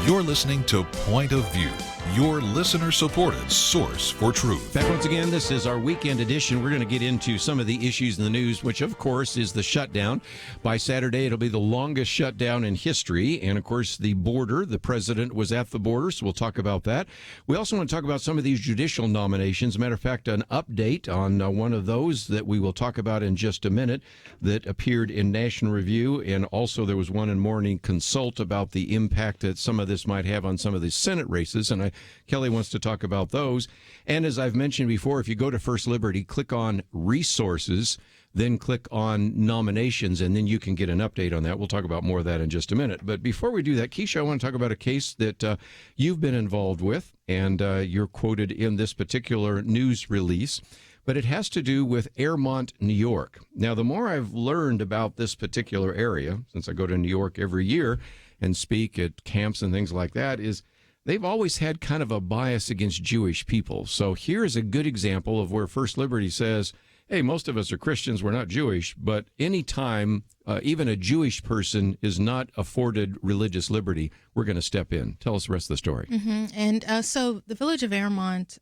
You're listening to Point of View, your listener-supported source for truth. Back once again, this is our weekend edition. We're going to get into some of the issues in the news, which, of course, is the shutdown. By Saturday, it'll be the longest shutdown in history. And, of course, the border. The president was at the border, so we'll talk about that. We also want to talk about some of these judicial nominations. Matter of fact, an update on one of those that we will talk about in just a minute that appeared in National Review. And also there was one in Morning Consult about the impact that some of this might have on some of the Senate races. And Kelly wants to talk about those. And as I've mentioned before, if you go to First Liberty, click on Resources, then click on Nominations, and then you can get an update on that. We'll talk about more of that in just a minute. But before we do that, Keisha, I want to talk about a case that you've been involved with, and you're quoted in this particular news release. But it has to do with Airmont, New York. Now, the more I've learned about this particular area, since I go to New York every year and speak at camps and things like that, is they've always had kind of a bias against Jewish people. So here's a good example of where First Liberty says, hey, most of us are Christians, we're not Jewish, but anytime even a Jewish person is not afforded religious liberty, we're going to step in. Tell us the rest of the story. Mm-hmm. And so the village of Airmont,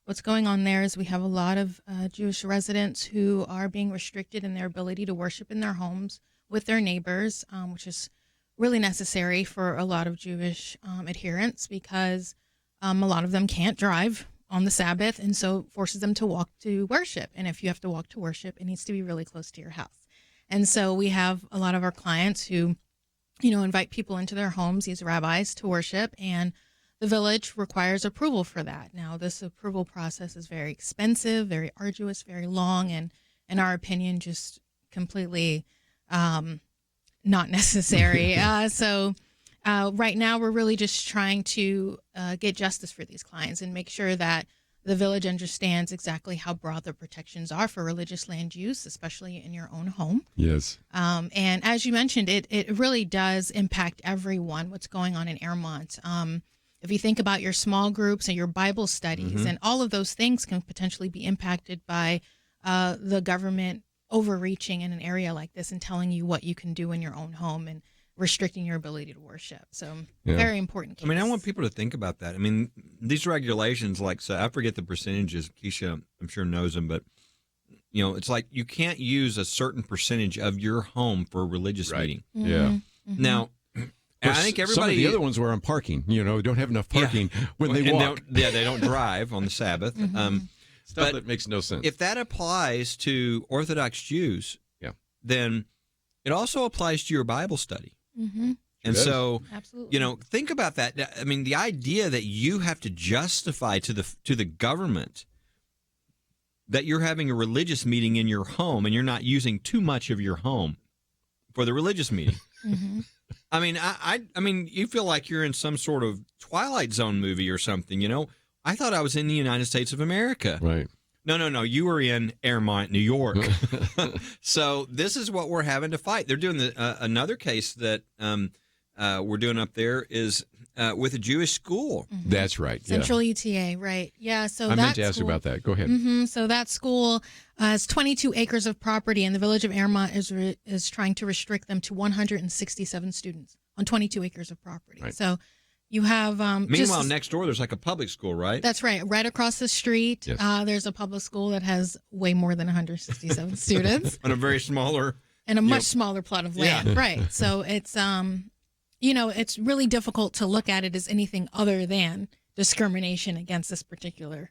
what's going on there is we have a lot of Jewish residents who are being restricted in their ability to worship in their homes with their neighbors, which is really necessary for a lot of Jewish adherents because a lot of them can't drive on the Sabbath, and so forces them to walk to worship. And if you have to walk to worship, it needs to be really close to your house. And so we have a lot of our clients who, invite people into their homes, these rabbis, to worship, and the village requires approval for that. Now, this approval process is very expensive, very arduous, very long, and in our opinion, just completely not necessary. So Right now, we're really just trying to get justice for these clients and make sure that the village understands exactly how broad the protections are for religious land use, especially in your own home. Yes. And as you mentioned, it really does impact everyone, what's going on in Airmont. If you think about your small groups and your Bible studies, and all of those things can potentially be impacted by the government overreaching in an area like this and telling you what you can do in your own home and restricting your ability to worship. So very important case. I mean, I want people to think about that. I mean, these regulations, like, so I forget the percentages. Keisha, I'm sure, knows them, but, you know, it's like you can't use a certain percentage of your home for a religious meeting. Yeah. Now, I think everybody. Some of the other ones were on parking, don't have enough parking when they walk. They don't drive on the Sabbath. Stuff that makes no sense. If that applies to Orthodox Jews, then it also applies to your Bible study. And so, absolutely, think about that. I mean, the idea that you have to justify to the government that you're having a religious meeting in your home and you're not using too much of your home for the religious meeting. I mean, I mean, you feel like you're in some sort of Twilight Zone movie or something. I thought I was in the United States of America. Right. No. You were in Airmont, New York. So this is what we're having to fight. They're doing another case that we're doing up there is with a Jewish school. That's right. Central ETA, right. Yeah, so I meant to ask you about that. Go ahead. So that school has 22 acres of property, and the village of Airmont is trying to restrict them to 167 students on 22 acres of property. Right. So you have meanwhile, next door there's like a public school, right? That's right. Right across the street, there's a public school that has way more than 167 students on a very smaller and a much smaller plot of land. Right. So it's it's really difficult to look at it as anything other than discrimination against this particular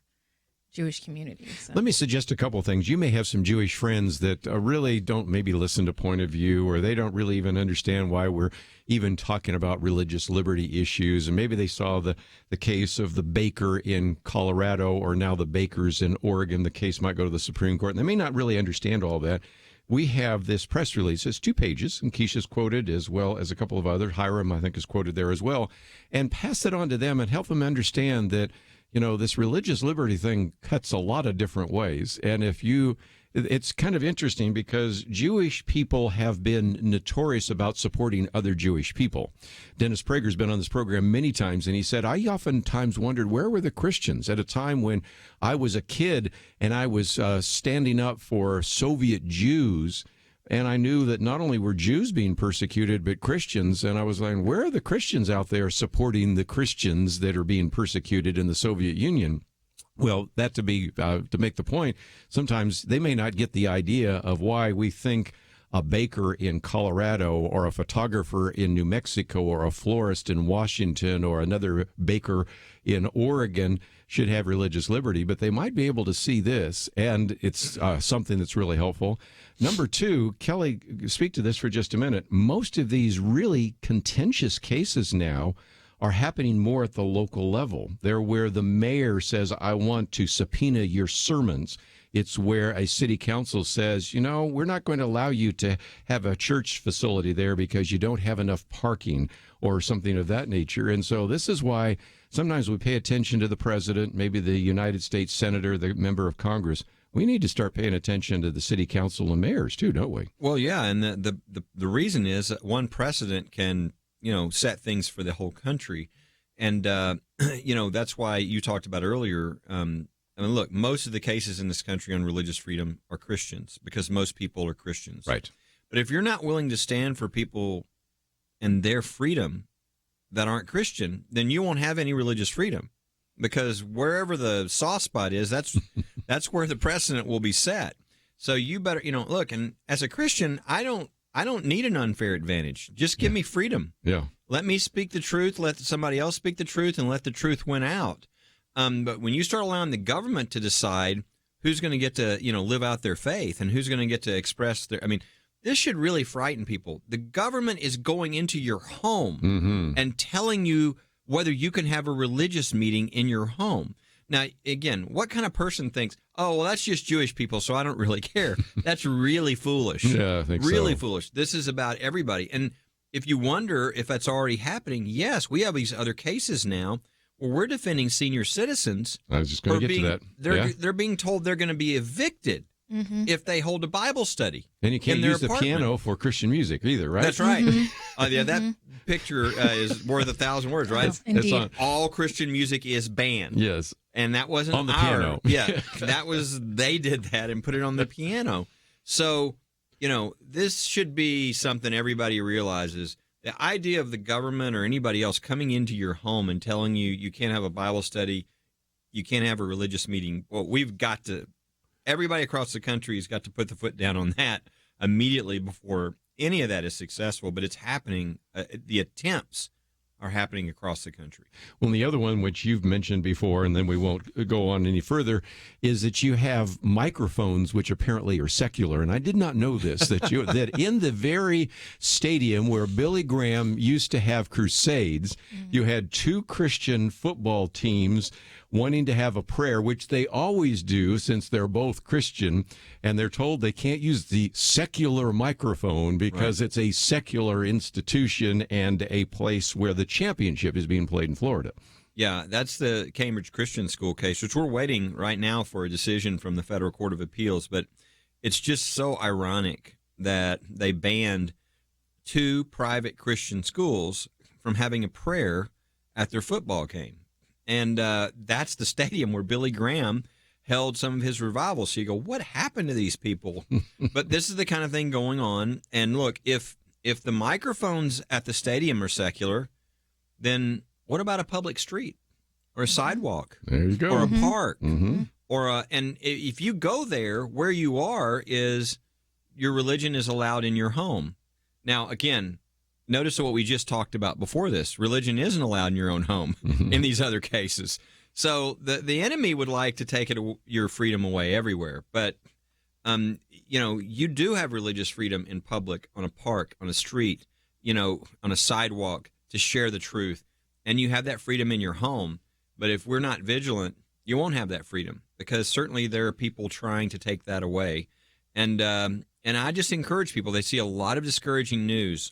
Jewish community. So. Let me suggest a couple of things. You may have some Jewish friends that really don't maybe listen to Point of View, or they don't really even understand why we're even talking about religious liberty issues. And maybe they saw the case of the baker in Colorado, or now the bakers in Oregon. The case might go to the Supreme Court, and they may not really understand all that. We have this press release. It's 2 pages, and Keisha's quoted as well as a couple of others. Hiram, I think, is quoted there as well. And pass it on to them and help them understand that this religious liberty thing cuts a lot of different ways. And it's kind of interesting because Jewish people have been notorious about supporting other Jewish people. Dennis Prager's been on this program many times, and he said, I oftentimes wondered, where were the Christians at a time when I was a kid and I was standing up for Soviet Jews, and I knew that not only were Jews being persecuted, but Christians. And I was like, where are the Christians out there supporting the Christians that are being persecuted in the Soviet Union? Well, that to make the point, sometimes they may not get the idea of why we think a baker in Colorado or a photographer in New Mexico or a florist in Washington or another baker in Oregon should have religious liberty, but they might be able to see this, and it's something that's really helpful. Number 2, Kelly, speak to this for just a minute. Most of these really contentious cases now are happening more at the local level. They're where the mayor says, I want to subpoena your sermons. It's where a city council says, we're not going to allow you to have a church facility there because you don't have enough parking or something of that nature. And so this is why sometimes we pay attention to the president, maybe the United States senator, the member of Congress. We need to start paying attention to the city council and mayors too, don't we? Well, yeah, and the reason is that one precedent can set things for the whole country, and that's why you talked about earlier. Look, most of the cases in this country on religious freedom are Christians because most people are Christians, right? But if you're not willing to stand for people and their freedom that aren't Christian, then you won't have any religious freedom. Because wherever the soft spot is, that's where the precedent will be set. So you better, look. And as a Christian, I don't need an unfair advantage. Just give me freedom. Yeah. Let me speak the truth. Let somebody else speak the truth, and let the truth win out. But when you start allowing the government to decide who's going to get to, live out their faith and who's going to get to express their, this should really frighten people. The government is going into your home and telling you whether you can have a religious meeting in your home. Now, again, what kind of person thinks, oh, well, that's just Jewish people, so I don't really care? That's really foolish. Yeah, I think really so. Foolish. This is about everybody. And if you wonder if that's already happening, yes, we have these other cases now where we're defending senior citizens. I was just going to get to that. They're being told they're going to be evicted if they hold a Bible study. And you can't use the piano for Christian music either, right? That's right. That picture is worth 1,000 words, right? Yes, indeed. All Christian music is banned. Yes. And that wasn't on the piano. Yeah, they did that and put it on the piano. So, this should be something everybody realizes. The idea of the government or anybody else coming into your home and telling you you can't have a Bible study, you can't have a religious meeting. Well, everybody across the country has got to put the foot down on that immediately before any of that is successful. But it's happening. The attempts are happening across the country. Well, the other one, which you've mentioned before, and then we won't go on any further, is that you have microphones which apparently are secular. And I did not know this, that in the very stadium where Billy Graham used to have crusades, you had two Christian football teams wanting to have a prayer, which they always do since they're both Christian, and they're told they can't use the secular microphone because it's a secular institution and a place where the championship is being played in Florida. Yeah, that's the Cambridge Christian School case, which we're waiting right now for a decision from the Federal Court of Appeals. But it's just so ironic that they banned two private Christian schools from having a prayer at their football game. And that's the stadium where Billy Graham held some of his revivals. So you go, what happened to these people? But this is the kind of thing going on. And look, if the microphones at the stadium are secular, then what about a public street or a sidewalk? There you go. Or a park? Mm-hmm. And if you go there, where you are is your religion is allowed in your home. Now, again, notice what we just talked about before this. Religion isn't allowed in your own home in these other cases. So the enemy would like to take your freedom away everywhere. But, you do have religious freedom in public, on a park, on a street, on a sidewalk to share the truth. And you have that freedom in your home. But if we're not vigilant, you won't have that freedom, because certainly there are people trying to take that away. And I just encourage people. They see a lot of discouraging news.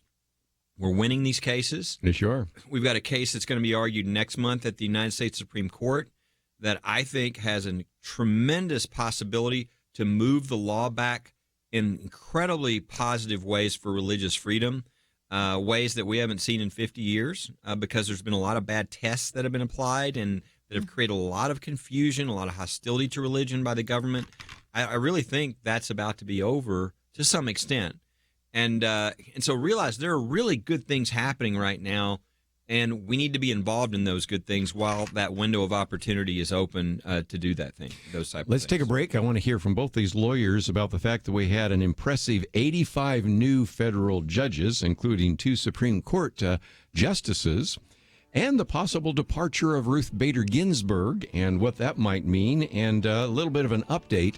We're winning these cases. They sure are. We've got a case that's going to be argued next month at the United States Supreme Court that I think has a tremendous possibility to move the law back in incredibly positive ways for religious freedom, ways that we haven't seen in 50 years because there's been a lot of bad tests that have been applied and that have created a lot of confusion, a lot of hostility to religion by the government. I really think that's about to be over to some extent. And so realize there are really good things happening right now, and we need to be involved in those good things while that window of opportunity is open to do that thing, those type of things. Let's take a break. I want to hear from both these lawyers about the fact that we had an impressive 85 new federal judges, including 2 Supreme Court justices, and the possible departure of Ruth Bader Ginsburg and what that might mean, and a little bit of an update.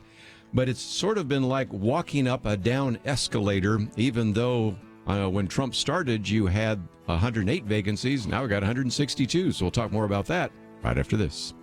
But it's sort of been like walking up a down escalator, even though when Trump started, you had 108 vacancies. Now we got 162. So we'll talk more about that right after this.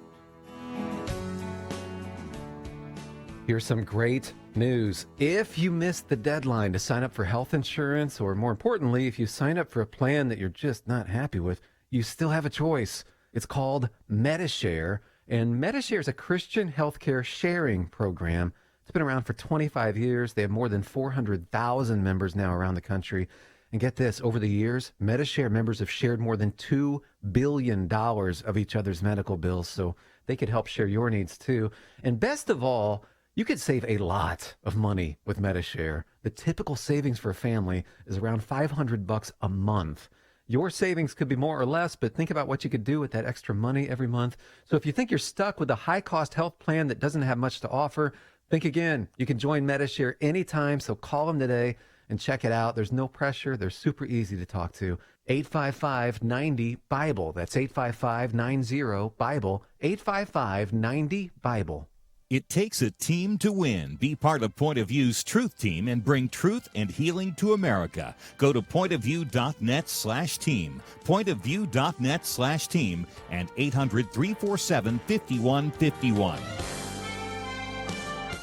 Here's some great news. If you missed the deadline to sign up for health insurance, or more importantly, if you sign up for a plan that you're just not happy with, you still have a choice. It's called MediShare, and MediShare is a Christian healthcare sharing program. It's been around for 25 years. They have more than 400,000 members now around the country. And get this, over the years, MediShare members have shared more than $2 billion of each other's medical bills, so they could help share your needs too. And best of all, you could save a lot of money with MediShare. The typical savings for a family is around $500 a month. Your savings could be more or less, but think about what you could do with that extra money every month. So if you think you're stuck with a high-cost health plan that doesn't have much to offer, think again. You can join MediShare anytime, so call them today and check it out. There's no pressure. They're super easy to talk to. 855-90-BIBLE. That's 855-90-BIBLE. 855-90-BIBLE. It takes a team to win. Be part of Point of View's Truth Team and bring truth and healing to America. Go to pointofview.net/team, pointofview.net/team, and 800-347-5151.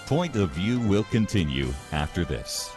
Point of View will continue after this.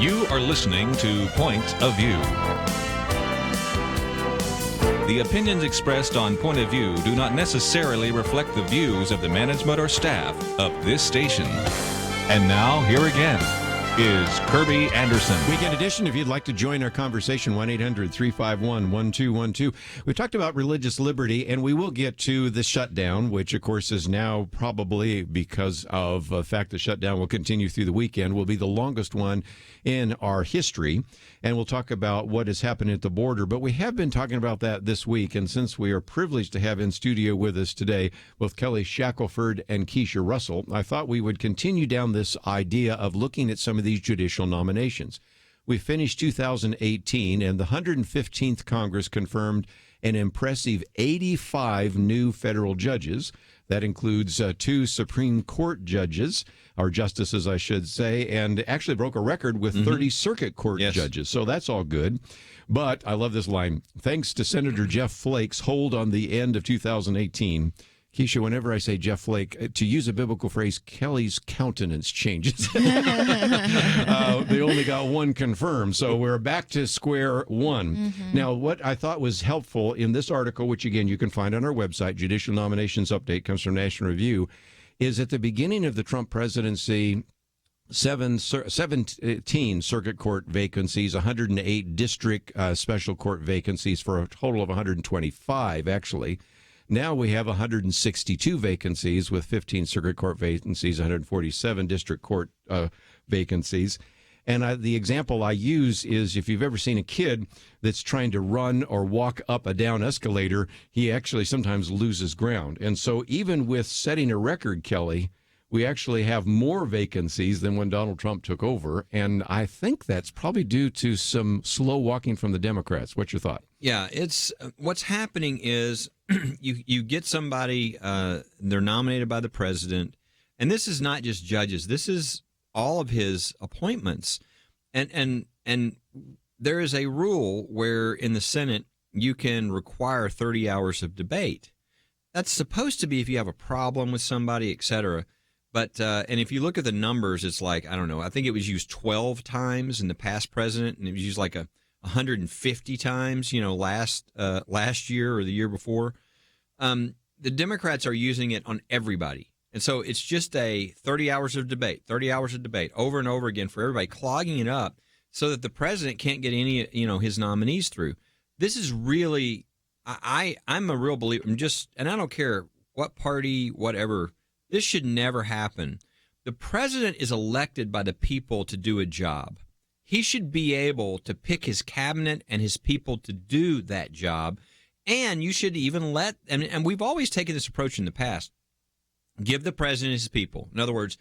You are listening to Point of View. The opinions expressed on Point of View do not necessarily reflect the views of the management or staff of this station. And now, here again is Kerby Anderson. Weekend edition. If you'd like to join our conversation, 1-800-351-1212. We've talked about religious liberty, and we will get to the shutdown, which, of course, is now probably, because of the fact the shutdown will continue through the weekend, will be the longest one in our history. And we'll talk about what has happened at the border. But we have been talking about that this week, and since we are privileged to have in studio with us today both Kelly Shakelford and Keisha Russell, I thought we would continue down this idea of looking at some of these judicial nominations. We finished 2018, and the 115th Congress confirmed an impressive 85 new federal judges. That includes 2 Supreme Court judges, or justices, I should say, and actually broke a record with 30 Circuit Court judges. So that's all good. But I love this line. Thanks to Senator Jeff Flake's hold on the end of 2018. Keisha, whenever I say Jeff Flake, to use a biblical phrase, Kelly's countenance changes. They only got 1 confirmed, so we're back to square one. Now, what I thought was helpful in this article, which, again, you can find on our website, Judicial Nominations Update, comes from National Review, is at the beginning of the Trump presidency, 17 circuit court vacancies, 108 district special court vacancies for a total of 125, actually. Now we have 162 vacancies with 15 circuit court vacancies, 147 district court vacancies. And the example I use is if you've ever seen a kid that's trying to run or walk up a down escalator, he actually sometimes loses ground. And so even with setting a record, Kelly, we actually have more vacancies than when Donald Trump took over. And I think that's probably due to some slow walking from the Democrats. What's your thought? Yeah, it's what's happening is you get somebody, they're nominated by the president, and this is not just judges. This is all of his appointments. And there is a rule where in the Senate you can require 30 hours of debate. That's supposed to be if you have a problem with somebody, et cetera. But and if you look at the numbers, it's like, I don't know, I think it was used 12 times in the past president, and it was used like 150 times, last year or the year before. The Democrats are using it on everybody. And so it's just a 30 hours of debate over and over again for everybody, clogging it up so that the president can't get any, his nominees through. This is really, I'm a real believer. And I don't care what party, whatever, this should never happen. The president is elected by the people to do a job. He should be able to pick his cabinet and his people to do that job. And you should even and we've always taken this approach in the past, give the president his people. In other words,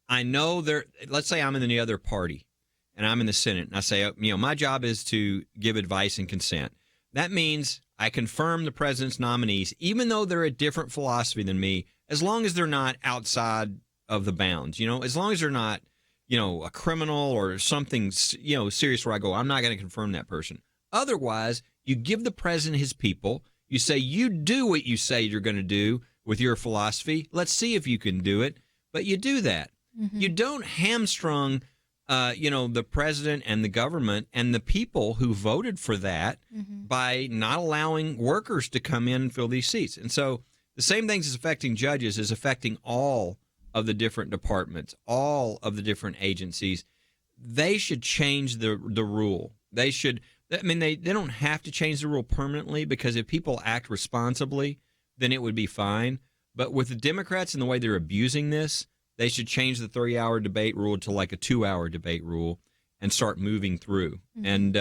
I know let's say I'm in the other party and I'm in the Senate, and I say, my job is to give advice and consent. That means I confirm the president's nominees, even though they're a different philosophy than me, as long as they're not outside of the bounds, as long as they're not, a criminal or something, serious where I go, I'm not going to confirm that person. Otherwise, you give the president his people. You say, you do what you say you're going to do with your philosophy. Let's see if you can do it. But you do that. Mm-hmm. You don't hamstrung, the president and the government and the people who voted for that by not allowing workers to come in and fill these seats. And so the same things as affecting judges is affecting all of the different departments, all of the different agencies. They should change the rule. They should. They don't have to change the rule permanently, because if people act responsibly, then it would be fine. But with the Democrats and the way they're abusing this, they should change the 30-hour debate rule to like a 2-hour debate rule and start moving through. And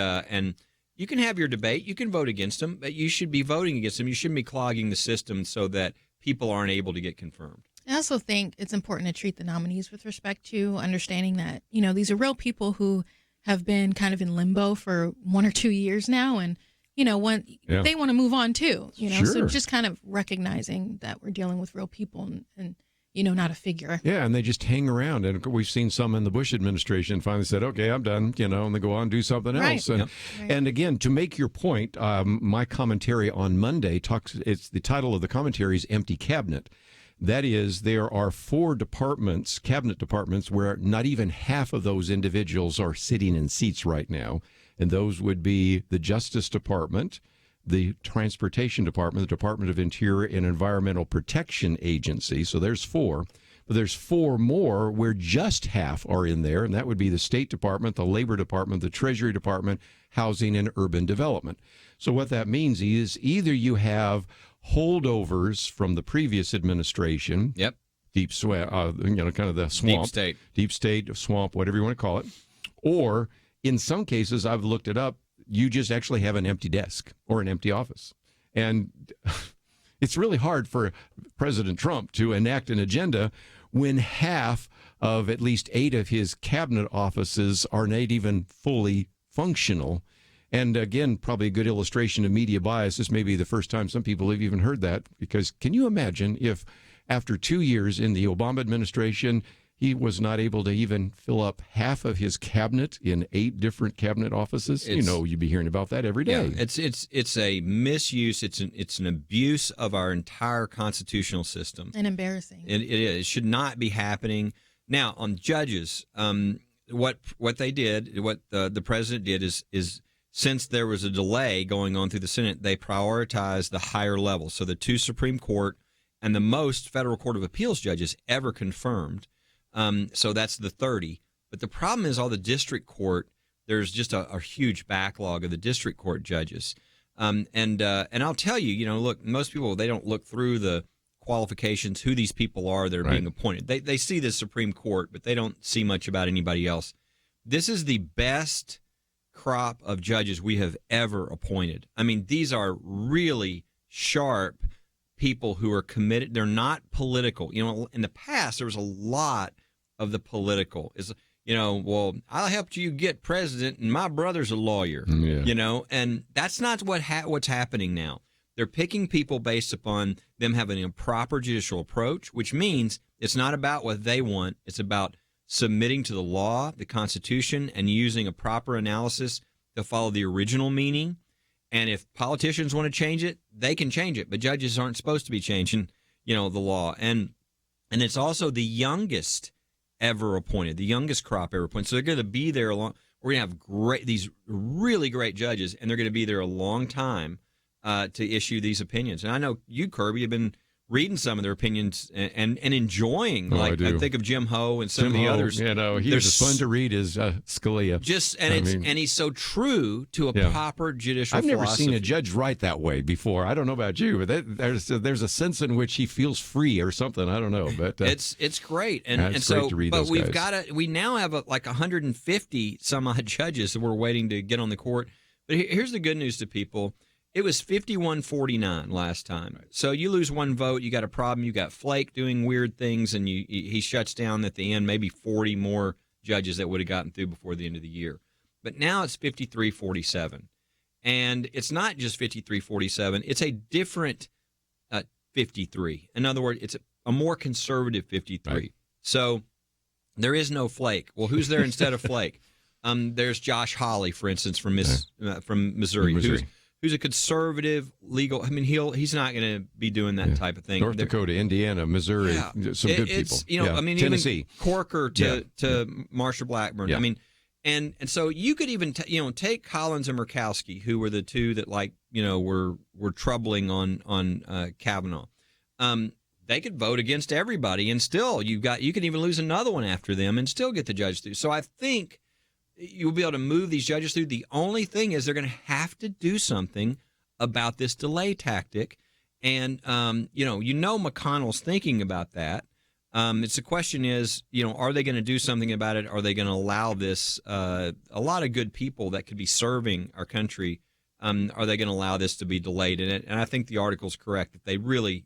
you can have your debate, you can vote against them, but you should be voting against them. You shouldn't be clogging the system so that people aren't able to get confirmed. I also think it's important to treat the nominees with respect to understanding that, these are real people who have been kind of in limbo for 1 or 2 years now. And, they want to move on too, so just kind of recognizing that we're dealing with real people and not a figure. Yeah, and they just hang around. And we've seen some in the Bush administration finally said, okay, I'm done, and they go on and do something else. Right. And, and again, to make your point, my commentary on Monday the title of the commentary is Empty Cabinet. That is, there are 4 departments, cabinet departments, where not even half of those individuals are sitting in seats right now. And those would be the Justice Department, the Transportation Department, the Department of Interior and Environmental Protection Agency. So there's 4. But there's 4 more where just half are in there, and that would be the State Department, the Labor Department, the Treasury Department, Housing and Urban Development. So what that means is either you have holdovers from the previous administration, deep sweat, kind of the swamp, deep state, swamp, whatever you want to call it, or in some cases, I've looked it up, you just actually have an empty desk or an empty office, and it's really hard for President Trump to enact an agenda when half of at least 8 of his cabinet offices are not even fully functional. And again, probably a good illustration of media bias. This may be the first time some people have even heard that, because can you imagine if after 2 years in the Obama administration, he was not able to even fill up half of his cabinet in 8 different cabinet offices? You'd be hearing about that every day. Yeah, it's a misuse. It's an abuse of our entire constitutional system. And embarrassing. It is. It should not be happening. Now, on judges, what they did, what the president did is since there was a delay going on through the Senate, they prioritized the higher levels. So the 2 Supreme Court and the most Federal Court of Appeals judges ever confirmed. So that's the 30. But the problem is all the district court, there's just a huge backlog of the district court judges. And I'll tell you, look, most people, they don't look through the qualifications, who these people are that are being appointed. They see the Supreme Court, but they don't see much about anybody else. This is the best crop of judges we have ever appointed. I mean, these are really sharp people who are committed. They're not political. In the past, there was a lot of the political. Well, I helped you get president, and my brother's a lawyer. And that's not what's happening now. They're picking people based upon them having a proper judicial approach, which means it's not about what they want. It's about submitting to the law, the Constitution, and using a proper analysis to follow the original meaning. And if politicians want to change it, they can change it. But judges aren't supposed to be changing, the law. And it's also the youngest ever appointed, the youngest crop ever appointed. So they're going to be there we're going to have these really great judges, and they're going to be there a long time to issue these opinions. And I know you, Kerby, have been reading some of their opinions and enjoying. I think of Jim Ho and some of the others. He's as fun to read as Scalia. And he's so true to a proper judicial I've never philosophy. seen a judge write that way before. I don't know about you, but there's a sense in which he feels free or something. I don't know, but it's great. And so, great to read but those we've guys. we now have like 150 some odd judges that we're waiting to get on the court. But here's the good news to people. It was 51-49 last time. So you lose 1 vote, you got a problem. You got Flake doing weird things, and he shuts down at the end maybe 40 more judges that would have gotten through before the end of the year. But now it's 53-47. And it's not just 53-47. It's a different 53. In other words, it's a more conservative 53. Right. So there is no Flake. Well, who's there instead of Flake? There's Josh Hawley, for instance, from Missouri. Who's a conservative legal. I mean, he's not going to be doing that type of thing. North Dakota, Indiana, Missouri, some good people. I mean, Tennessee, even Corker to Marsha Blackburn. I mean, and so you could even take Collins and Murkowski, who were the 2 that were troubling on Kavanaugh. They could vote against everybody, and still you can even lose another one after them, and still get the judge through. So I think you'll be able to move these judges through. The only thing is they're going to have to do something about this delay tactic. And, McConnell's thinking about that. The question is, are they going to do something about it? Are they going to allow this, a lot of good people that could be serving our country, are they going to allow this to be delayed? And I think the article's correct that they really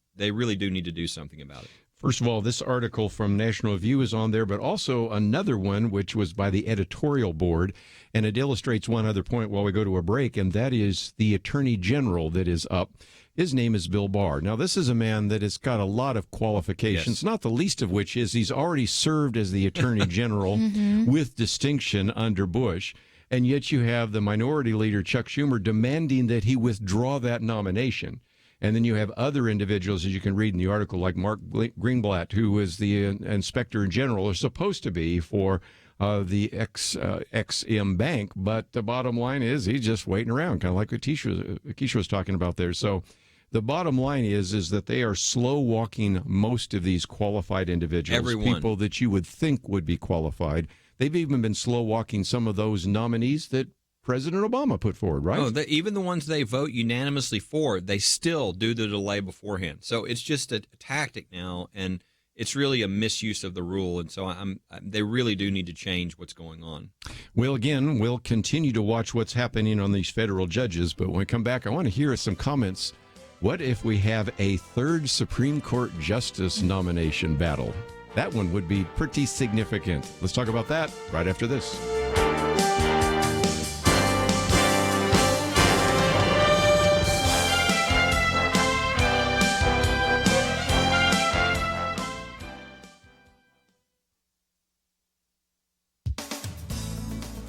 do need to do something about it. First of all, this article from National Review is on there, but also another one which was by the editorial board, and it illustrates one other point while we go to a break, and that is the Attorney General that is up. His name is Bill Barr. Now, this is a man that has got a lot of qualifications, not the least of which is he's already served as the Attorney General with distinction under Bush, and yet you have the Minority Leader, Chuck Schumer, demanding that he withdraw that nomination. And then you have other individuals, as you can read in the article, like Mark Greenblatt, who is the inspector general, or supposed to be for the XM Bank. But the bottom line is he's just waiting around, kind of like what Keisha was talking about there. So the bottom line is that they are slow walking most of these qualified individuals, Everyone. people that you would think would be qualified. They've even been slow walking some of those nominees that President Obama put forward, right? No, even the ones they vote unanimously for, they still do the delay beforehand. So it's just a tactic now, and it's really a misuse of the rule. And so they really do need to change what's going on. Well, again, we'll continue to watch what's happening on these federal judges. But when we come back, I want to hear some comments. What if we have a third Supreme Court justice nomination battle? That one would be pretty significant. Let's talk about that right after this.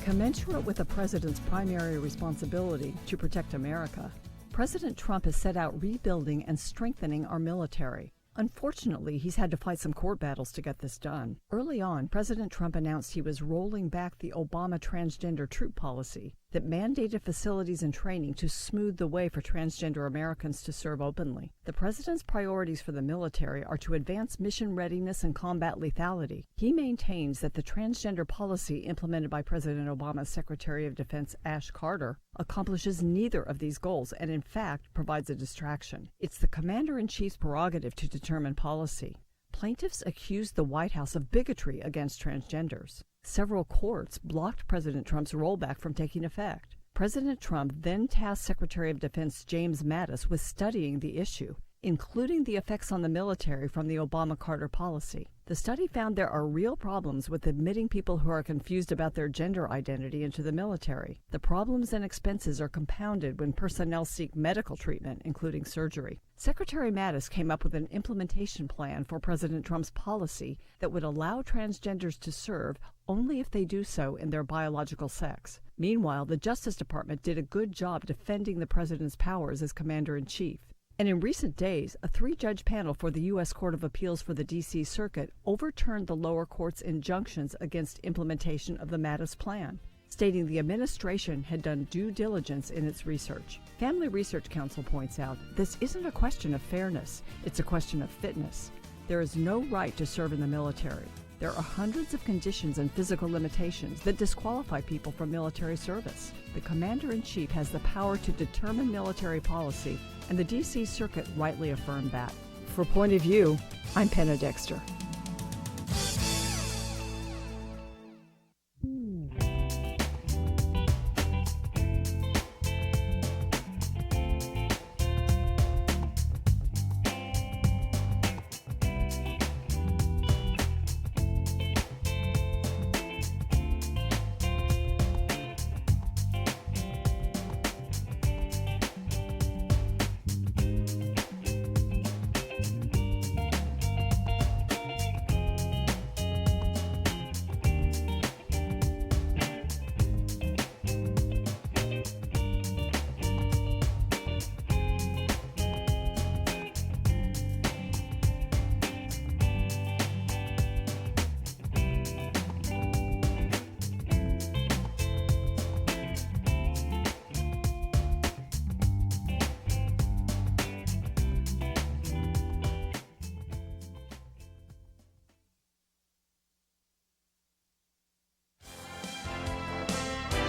Commensurate with the president's primary responsibility to protect America, President Trump has set out rebuilding and strengthening our military. Unfortunately, he's had to fight some court battles to get this done. Early on, President Trump announced he was rolling back the Obama transgender troop policy that mandated facilities and training to smooth the way for transgender Americans to serve openly. The president's priorities for the military are to advance mission readiness and combat lethality. He maintains that the transgender policy implemented by President Obama's Secretary of Defense Ash Carter accomplishes neither of these goals and, in fact, provides a distraction. It's the commander-in-chief's prerogative to determine policy. Plaintiffs accused the White House of bigotry against transgenders. Several courts blocked President Trump's rollback from taking effect. President Trump then tasked Secretary of Defense James Mattis with studying the issue, including the effects on the military from the Obama-Carter policy. The study found there are real problems with admitting people who are confused about their gender identity into the military. The problems and expenses are compounded when personnel seek medical treatment, including surgery. Secretary Mattis came up with an implementation plan for President Trump's policy that would allow transgenders to serve only if they do so in their biological sex. Meanwhile, the Justice Department did a good job defending the president's powers as commander-in-chief. And in recent days, a 3-judge panel for the U.S. Court of Appeals for the D.C. Circuit overturned the lower court's injunctions against implementation of the Mattis plan, stating the administration had done due diligence in its research. Family Research Council points out this isn't a question of fairness, it's a question of fitness. There is no right to serve in the military. There are hundreds of conditions and physical limitations that disqualify people from military service. The Commander-in-Chief has the power to determine military policy, and the D.C. Circuit rightly affirmed that. For Point of View, I'm Penna Dexter.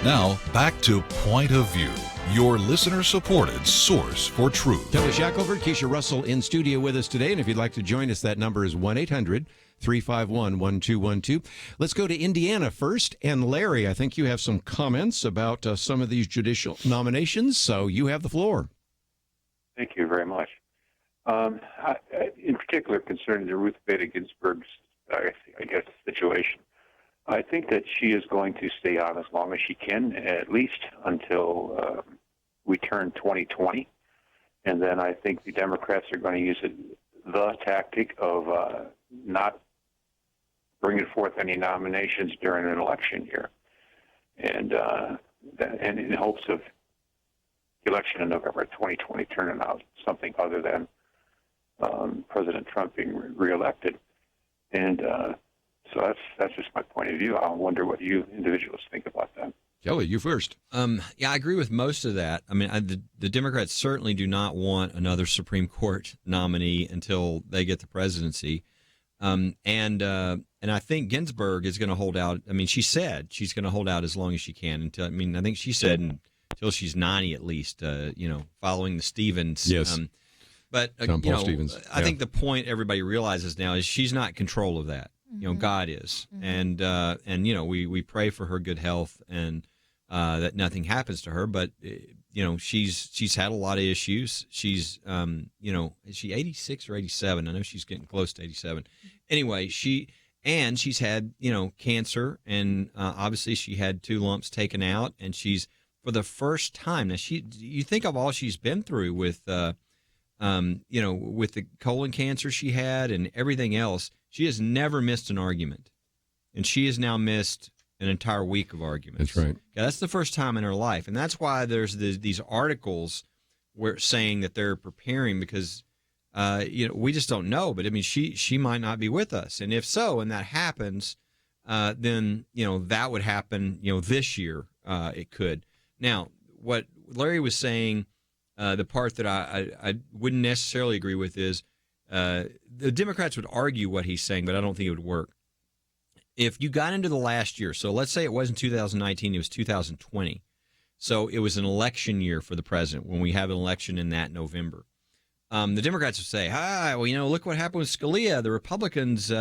Now, back to Point of View, your listener-supported source for truth. Tony Shakelford, Keisha Russell in studio with us today, and if you'd like to join us, that number is 1-800-351-1212. Let's go to Indiana first, and Larry, I think you have some comments about some of these judicial nominations, so you have the floor. Thank you very much. In particular, concerning the Ruth Bader Ginsburg's, I guess, situation, I think that she is going to stay on as long as she can, at least until we turn 2020. And then I think the Democrats are going to use the tactic of not bringing forth any nominations during an election year. And in hopes of election in November 2020 turning out something other than President Trump being reelected. And so that's just my point of view. I wonder what you individuals think about that. Kelly, you first. Yeah, I agree with most of that. I mean, the Democrats certainly do not want another Supreme Court nominee until they get the presidency. And I think Ginsburg is going to hold out. I mean, she said she's going to hold out as long as she can until. I mean, I think she said until she's 90 at least. Following the Stevens. Yes. But Paul Stevens. I think the point everybody realizes now is she's not in control of that. God is, and we pray for her good health and that nothing happens to her. But she's had a lot of issues. She's is she 86 or 87? I know she's getting close to 87. Anyway, she's had cancer, and obviously she had 2 lumps taken out, and she's for the first time now. You think of all she's been through with with the colon cancer she had and everything else. She has never missed an argument, and she has now missed an entire week of arguments. That's right. Yeah, that's the first time in her life, and that's why there's these articles where saying that they're preparing because we just don't know. But I mean, she might not be with us, and if so, and that happens, then that would happen. This year it could. Now, what Larry was saying, the part that I wouldn't necessarily agree with is. The Democrats would argue what he's saying, but I don't think it would work. If you got into the last year, so let's say it wasn't 2019, it was 2020. So it was an election year for the president when we have an election in that November. The Democrats would say, look what happened with Scalia. The Republicans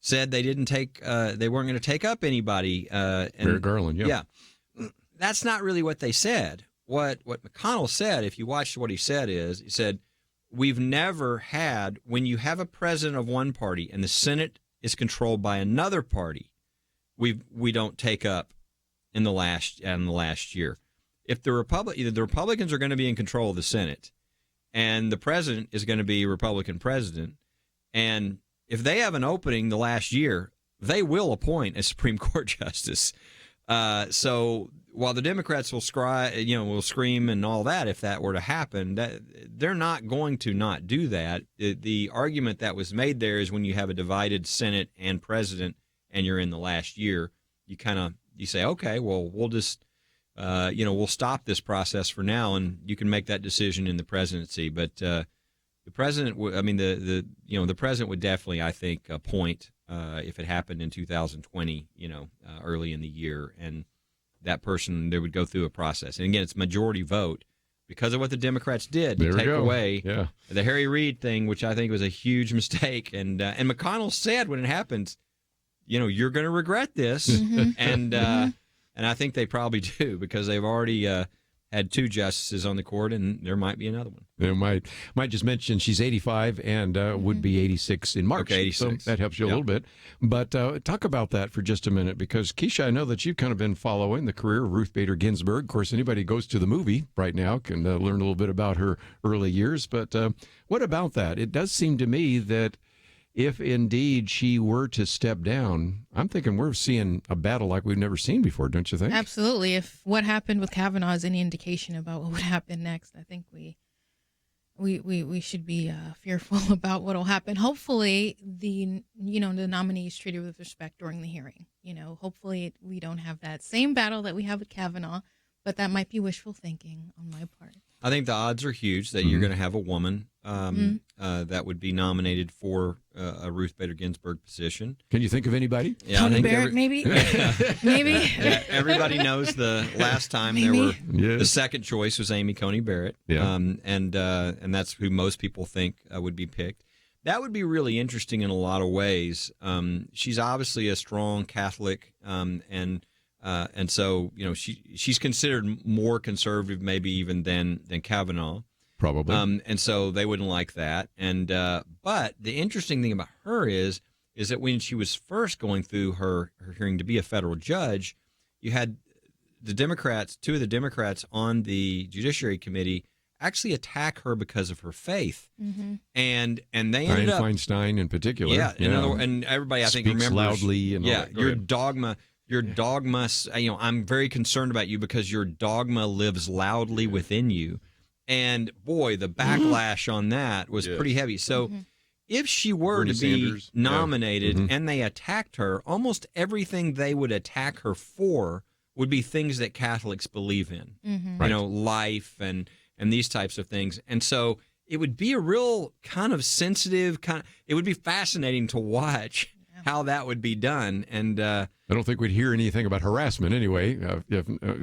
said they weren't going to take up anybody. Merrick Garland, yeah. That's not really what they said. What McConnell said, if you watched what he said, he said, we've never had, when you have a president of one party and the Senate is controlled by another party, we don't take up in the last year. If the Republicans are going to be in control of the Senate, and the president is going to be Republican president, and if they have an opening the last year, they will appoint a Supreme Court justice. So while the Democrats will scream and all that if that were to happen, they're not going to not do that. The argument that was made there is when you have a divided Senate and president and you're in the last year, you say, okay, well, we'll just we'll stop this process for now, and you can make that decision in the presidency. But the president, the president would definitely, I think, appoint if it happened in 2020, early in the year, and that person, they would go through a process. And again, it's majority vote because of what the Democrats did to take away the Harry Reid thing, which I think was a huge mistake. And McConnell said when it happens, you're going to regret this. And I think they probably do because they've already had 2 justices on the court, and there might be another one. They might just mention she's 85 and would be 86 in March. Okay, 86. So that helps you a little bit. But talk about that for just a minute, because Keisha, I know that you've kind of been following the career of Ruth Bader Ginsburg. Of course, anybody who goes to the movie right now can learn a little bit about her early years. But what about that? It does seem to me that if indeed she were to step down, I'm thinking we're seeing a battle like we've never seen before, don't you think? Absolutely. If what happened with Kavanaugh is any indication about what would happen next, I think we should be fearful about what will happen. Hopefully, the nominee is treated with respect during the hearing. Hopefully we don't have that same battle that we have with Kavanaugh, but that might be wishful thinking on my part. I think the odds are huge that you're going to have a woman that would be nominated for a Ruth Bader Ginsburg position. Can you think of anybody? Yeah, Tony Barrett, maybe? Maybe. Everybody knows the last time the second choice was Amy Coney Barrett. Yeah. And that's who most people think would be picked. That would be really interesting in a lot of ways. She's obviously a strong Catholic, and so she's considered more conservative, maybe even than Kavanaugh. Probably. And so they wouldn't like that. And but the interesting thing about her is that when she was first going through her hearing to be a federal judge, you had the Democrats, 2 of the Democrats on the Judiciary Committee actually attack her because of her faith. And they ended up Feinstein in particular. Yeah. And everybody, I think, speaks remembers loudly and all that. your dogma. Your dogma, I'm very concerned about you because your dogma lives loudly within you. And boy, the backlash on that was pretty heavy. So if she were Bernie to be Sanders. nominated and they attacked her, almost everything they would attack her for would be things that Catholics believe in, life and these types of things. And so it would be a real kind of sensitive it would be fascinating to watch how that would be done. And I don't think we'd hear anything about harassment anyway.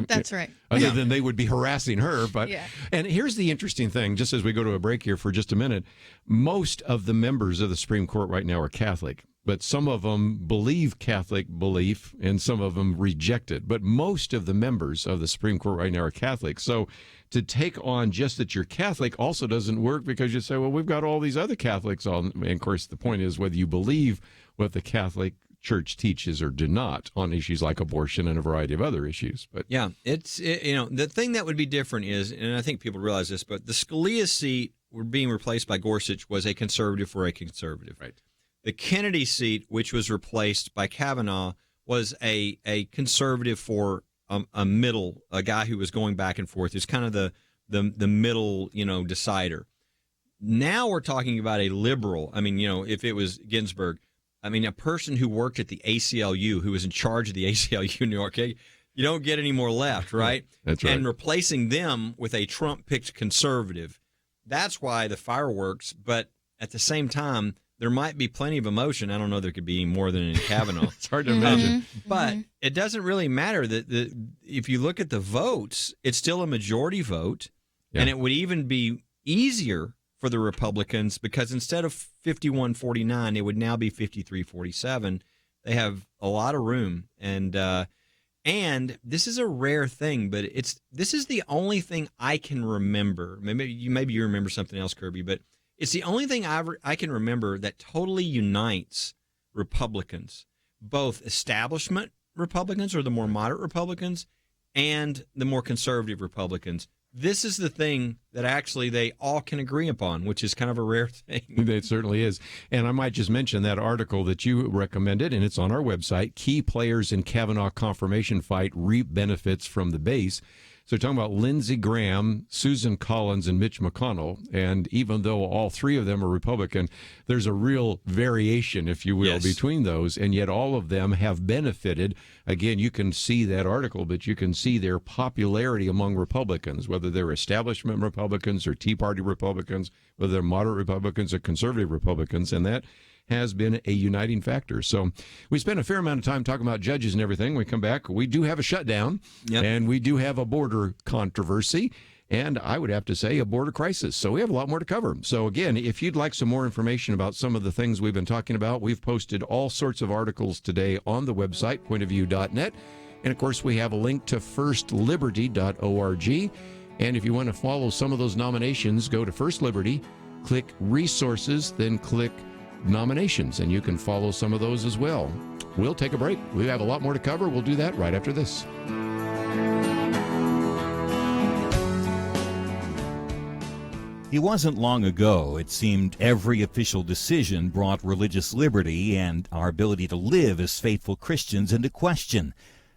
That's right. Other than they would be harassing her. But And here's the interesting thing, just as we go to a break here for just a minute, most of the members of the Supreme Court right now are Catholic, but some of them believe Catholic belief and some of them reject it. But most of the members of the Supreme Court right now are Catholic. So to take on just that you're Catholic also doesn't work, because you say, well, we've got all these other Catholics on. And of course, the point is whether you believe what the Catholic Church teaches or do not on issues like abortion and a variety of other issues. But the thing that would be different is, and I think people realize this, but the Scalia seat being replaced by Gorsuch was a conservative for a conservative. Right. The Kennedy seat, which was replaced by Kavanaugh, was a conservative for a guy who was going back and forth. It's kind of the middle, decider. Now we're talking about a liberal. I mean, if it was Ginsburg, a person who worked at the ACLU, who was in charge of the ACLU in New York, you don't get any more left, right? That's right. And replacing them with a Trump-picked conservative, that's why the fireworks. But at the same time, there might be plenty of emotion. I don't know there could be more than in Kavanaugh. It's hard to imagine. But it doesn't really matter that if you look at the votes, it's still a majority vote, and it would even be easier for the Republicans, because instead of 51-49, it would now be 53-47. They have a lot of room, and this is a rare thing, but this is the only thing I can remember. Maybe you remember something else, Kerby, but it's the only thing I can remember that totally unites Republicans, both establishment Republicans, or the more moderate Republicans, and the more conservative Republicans. This is the thing that actually they all can agree upon, which is kind of a rare thing. It certainly is. And I might just mention that article that you recommended, and it's on our website, Key Players in Kavanaugh Confirmation Fight Reap Benefits from the Base. So talking about Lindsey Graham, Susan Collins, and Mitch McConnell, and even though all three of them are Republican, there's a real variation, if you will, between those, and yet all of them have benefited. Again, you can see that article, but you can see their popularity among Republicans, whether they're establishment Republicans or Tea Party Republicans, whether they're moderate Republicans or conservative Republicans, and that has been a uniting factor. So we spent a fair amount of time talking about judges and everything. We come back, we do have a shutdown, and we do have a border controversy, and I would have to say a border crisis. So we have a lot more to cover. So again, if you'd like some more information about some of the things we've been talking about, we've posted all sorts of articles today on the website, pointofview.net. And of course, we have a link to firstliberty.org. And if you want to follow some of those nominations, go to First Liberty, click Resources, then click Nominations, and you can follow some of those as well. We'll take a break. We have a lot more to cover. We'll do that right after this. It wasn't long ago, it seemed, every official decision brought religious liberty and our ability to live as faithful Christians into question.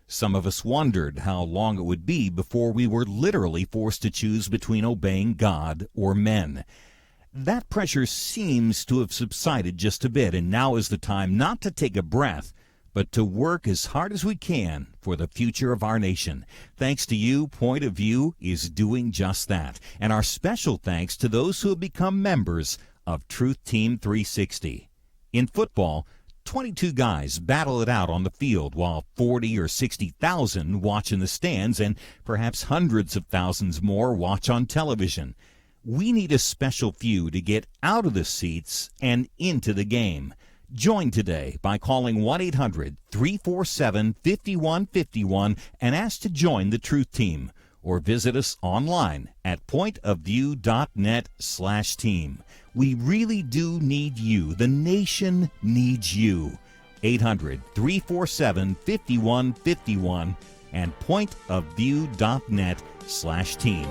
Some of us wondered how long it would be before we were literally forced to choose between obeying God or men. That pressure seems to have subsided just a bit, and now is the time not to take a breath, but to work as hard as we can for the future of our nation. Thanks to you, Point of View is doing just that. And our special thanks to those who have become members of Truth Team 360. In football, 22 guys battle it out on the field while 40 or 60,000 watch in the stands, and perhaps hundreds of thousands more watch on television. We need a special few to get out of the seats and into the game. Join today by calling 1-800-347-5151 and ask to join the Truth Team, or visit us online at pointofview.net/team. We really do need you. The nation needs you. 800-347-5151 and pointofview.net/team.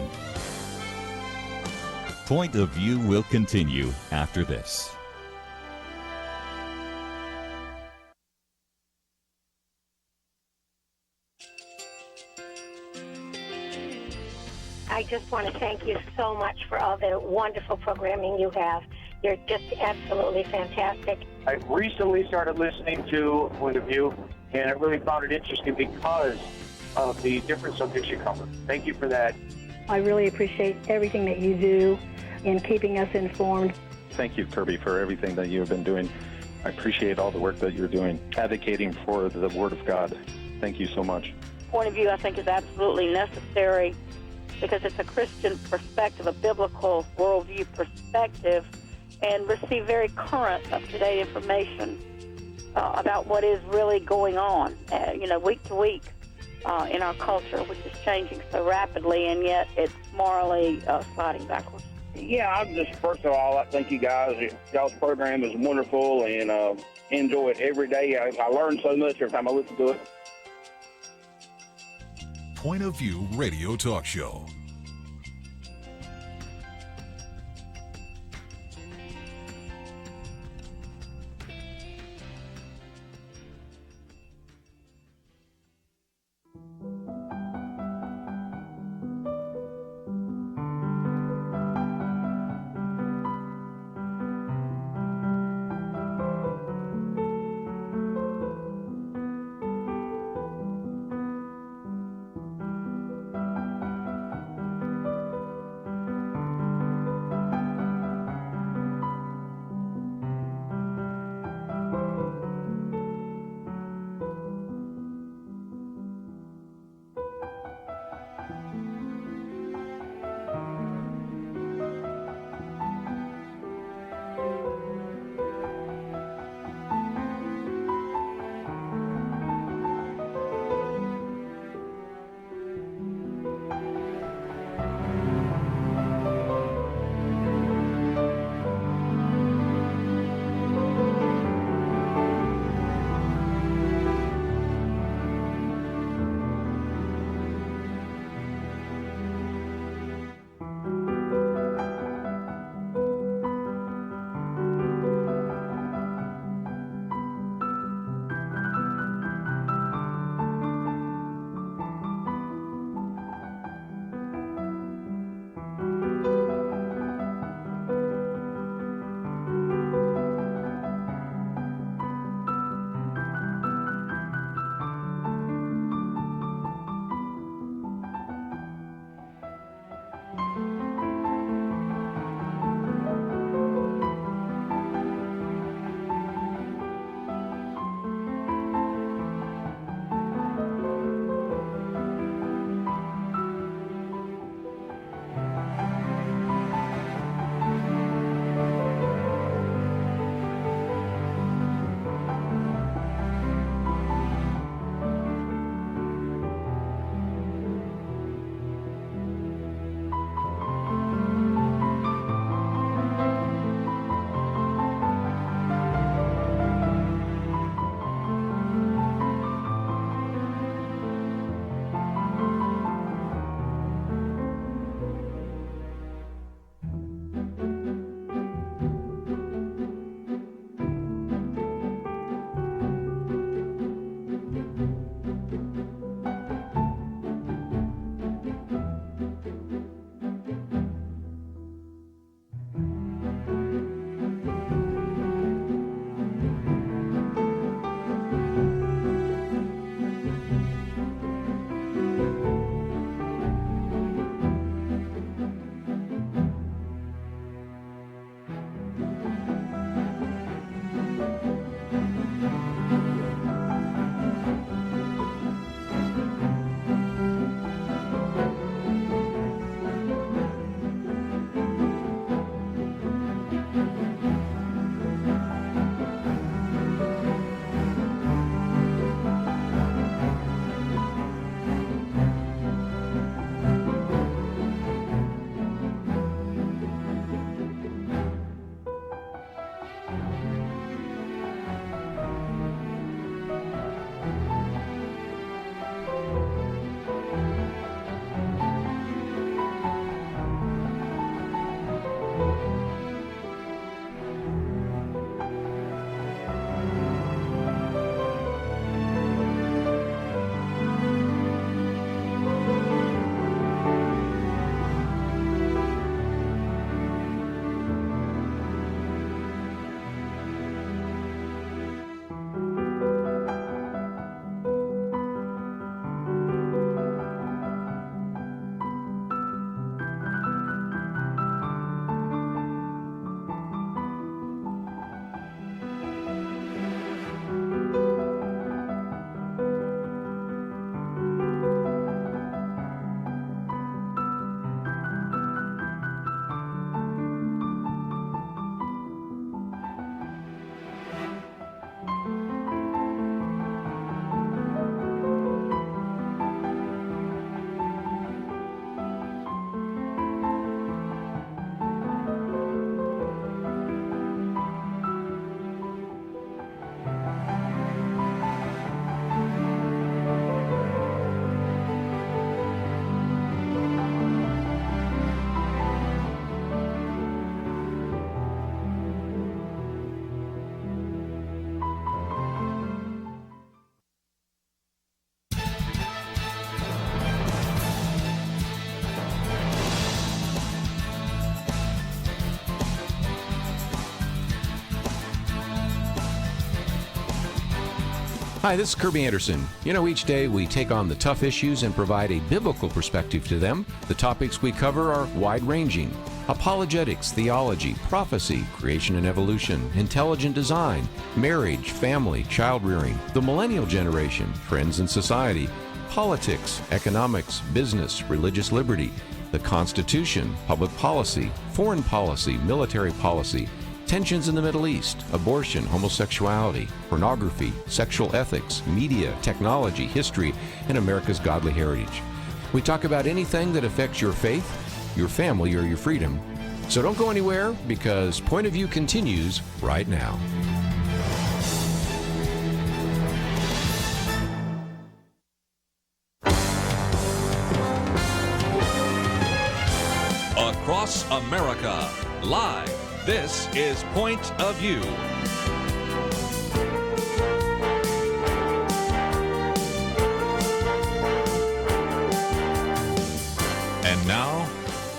Point of View will continue after this. I just want to thank you so much for all the wonderful programming you have. You're just absolutely fantastic. I recently started listening to Point of View, and I really found it interesting because of the different subjects you cover. Thank you for that. I really appreciate everything that you do in keeping us informed. Thank you, Kerby, for everything that you have been doing. I appreciate all the work that you're doing, advocating for the Word of God. Thank you so much. Point of view, I think, is absolutely necessary because it's a Christian perspective, a biblical worldview perspective, and receive very current, up-to-date information about what is really going on, week to week in our culture, which is changing so rapidly, and yet it's morally sliding backwards. Yeah, I'm just, first of all, I thank you guys. Y'all's program is wonderful, and enjoy it every day. I learn so much every time I listen to it. Point of View Radio Talk Show. Hi, this is Kerby Anderson. You know, each day we take on the tough issues and provide a biblical perspective to them. The topics we cover are wide-ranging. Apologetics, theology, prophecy, creation and evolution, intelligent design, marriage, family, child-rearing, the millennial generation, trends in society, politics, economics, business, religious liberty, the Constitution, public policy, foreign policy, military policy, tensions in the Middle East, abortion, homosexuality, pornography, sexual ethics, media, technology, history, and America's godly heritage. We talk about anything that affects your faith, your family, or your freedom. So don't go anywhere, because Point of View continues right now. Across America, live. This is Point of View. And now,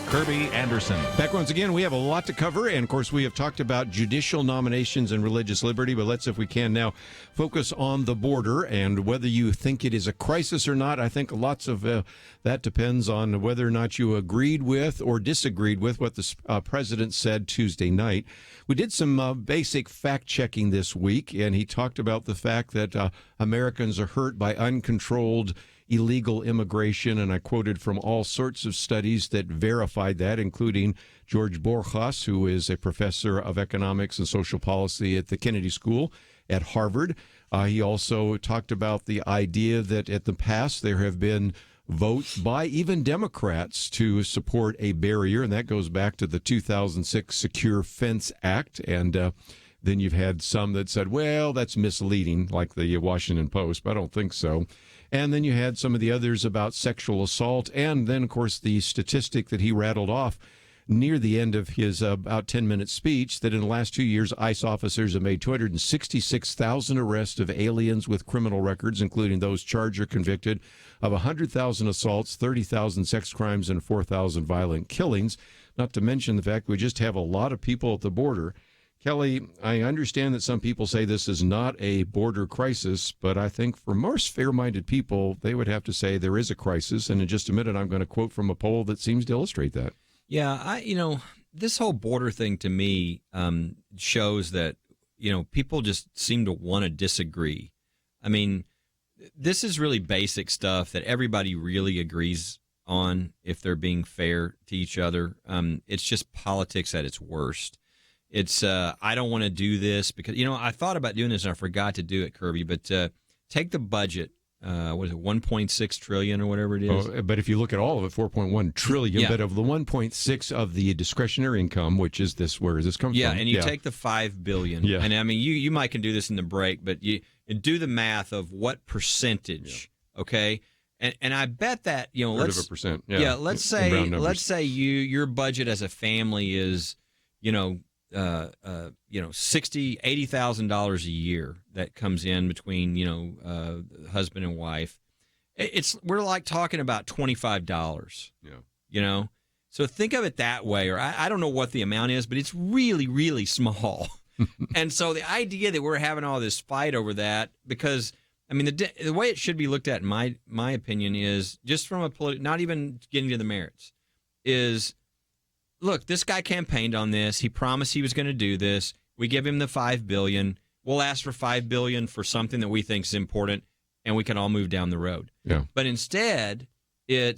Kerby Anderson. Back once again, we have a lot to cover, and of course we have talked about judicial nominations and religious liberty, but let's, if we can now, focus on the border and whether you think it is a crisis or not. I think lots of that depends on whether or not you agreed with or disagreed with what the president said Tuesday night. We did some basic fact-checking this week, and he talked about the fact that Americans are hurt by uncontrolled illegal immigration, and I quoted from all sorts of studies that verified that, including George Borjas, who is a professor of economics and social policy at the Kennedy School at Harvard. He also talked about the idea that at the past there have been votes by even Democrats to support a barrier, and that goes back to the 2006 Secure Fence Act. And then you've had some that said, well, that's misleading, like the Washington Post, but I don't think so. And then you had some of the others about sexual assault. And then, of course, the statistic that he rattled off near the end of his about 10-minute speech, that in the last 2 years, ICE officers have made 266,000 arrests of aliens with criminal records, including those charged or convicted of 100,000 assaults, 30,000 sex crimes, and 4,000 violent killings. Not to mention the fact we just have a lot of people at the border. Kelly, I understand that some people say this is not a border crisis, but I think for most fair-minded people, they would have to say there is a crisis. And in just a minute, I'm going to quote from a poll that seems to illustrate that. Yeah, this whole border thing to me shows that, people just seem to want to disagree. I mean, this is really basic stuff that everybody really agrees on if they're being fair to each other. It's just politics at its worst. It's I don't want to do this because, I thought about doing this and I forgot to do it, Kerby, but take the budget. What is it, 1.6 trillion or whatever it is? Oh, but if you look at all of it, 4.1 trillion, yeah. But of the 1.6 of the discretionary income, which is this, where does this come from? Yeah, and you take the $5 billion. Yeah. And I mean, you might can do this in the break, but you do the math of what percentage, okay? And I bet that, Third of a percent. Yeah, let's say your budget as a family is, $80,000 a year that comes in between, husband and wife. We're like talking about $25. Yeah. So think of it that way, or I don't know what the amount is, but it's really, really small. And so the idea that we're having all this fight over that, because I mean, the way it should be looked at, in my opinion, is just from not even getting to the merits, is, look, this guy campaigned on this. He promised he was going to do this. We give him the $5 billion. We'll ask for $5 billion for something that we think is important, and we can all move down the road. Yeah. But instead, we're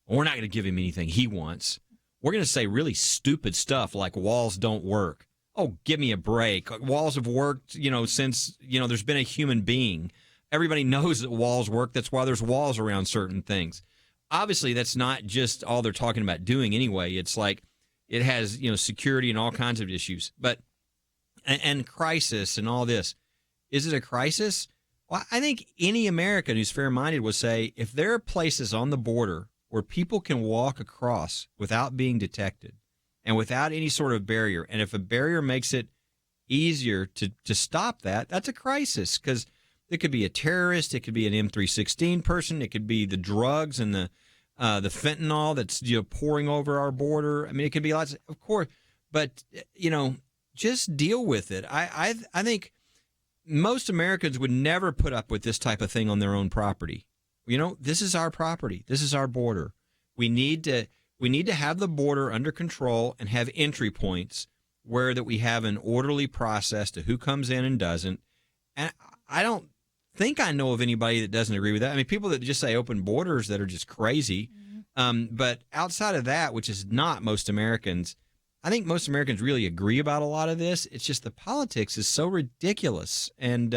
not going to give him anything he wants. We're going to say really stupid stuff like walls don't work. Oh, give me a break. Walls have worked, since, there's been a human being. Everybody knows that walls work. That's why there's walls around certain things. Obviously, that's not just all they're talking about doing anyway. It's like, it has, security and all kinds of issues, and crisis and all this. Is it a crisis? Well, I think any American who's fair-minded would say if there are places on the border where people can walk across without being detected and without any sort of barrier, and if a barrier makes it easier to stop that, that's a crisis, because it could be a terrorist, it could be an M316 person, it could be the drugs and the fentanyl that's pouring over our border. I mean, it could be lots, of course, but just deal with it. I think most Americans would never put up with this type of thing on their own property. This is our property. This is our border. We need to have the border under control and have entry points where that we have an orderly process to who comes in and doesn't. And I don't think I know of anybody that doesn't agree with that. I mean, people that just say open borders that are just crazy. But outside of that, which is not most Americans, I think most Americans really agree about a lot of this. It's just the politics is so ridiculous. And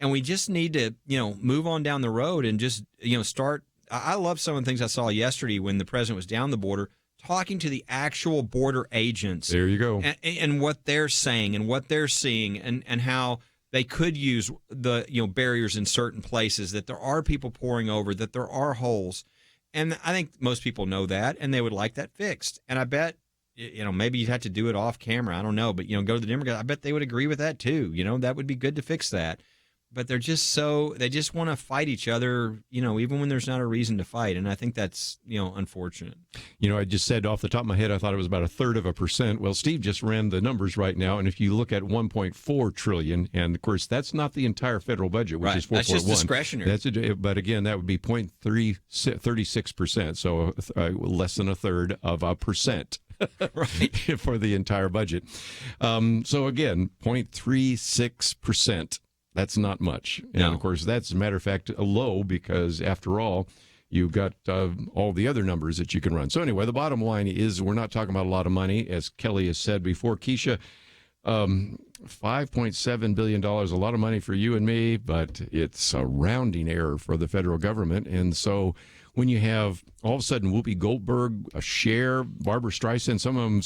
we just need to, move on down the road and just, start. I love some of the things I saw yesterday when the president was down the border talking to the actual border agents. There you go. And what they're saying and what they're seeing and how they could use the, barriers in certain places, that there are people pouring over, that there are holes. And I think most people know that, and they would like that fixed. And I bet, maybe you'd have to do it off camera. I don't know. But, go to the Democrats. I bet they would agree with that, too. That would be good to fix that. But they're just they just want to fight each other, even when there's not a reason to fight. And I think that's, unfortunate. I just said off the top of my head, I thought it was about 1/3%. Well, Steve just ran the numbers right now. And if you look at $1.4 trillion, and of course, that's not the entire federal budget, which is 4.1. That's just discretionary. But again, that would be 0.36%. So less than 1/3 of a percent. Right. For the entire budget. So again, 0.36%. That's not much. And, of course, that's, as a matter of fact, low because, after all, you've got all the other numbers that you can run. So, anyway, the bottom line is we're not talking about a lot of money, as Kelly has said before. Keisha, $5.7 billion, a lot of money for you and me, but it's a rounding error for the federal government. And so when you have all of a sudden Whoopi Goldberg, a Cher, Barbara Streisand, some of them,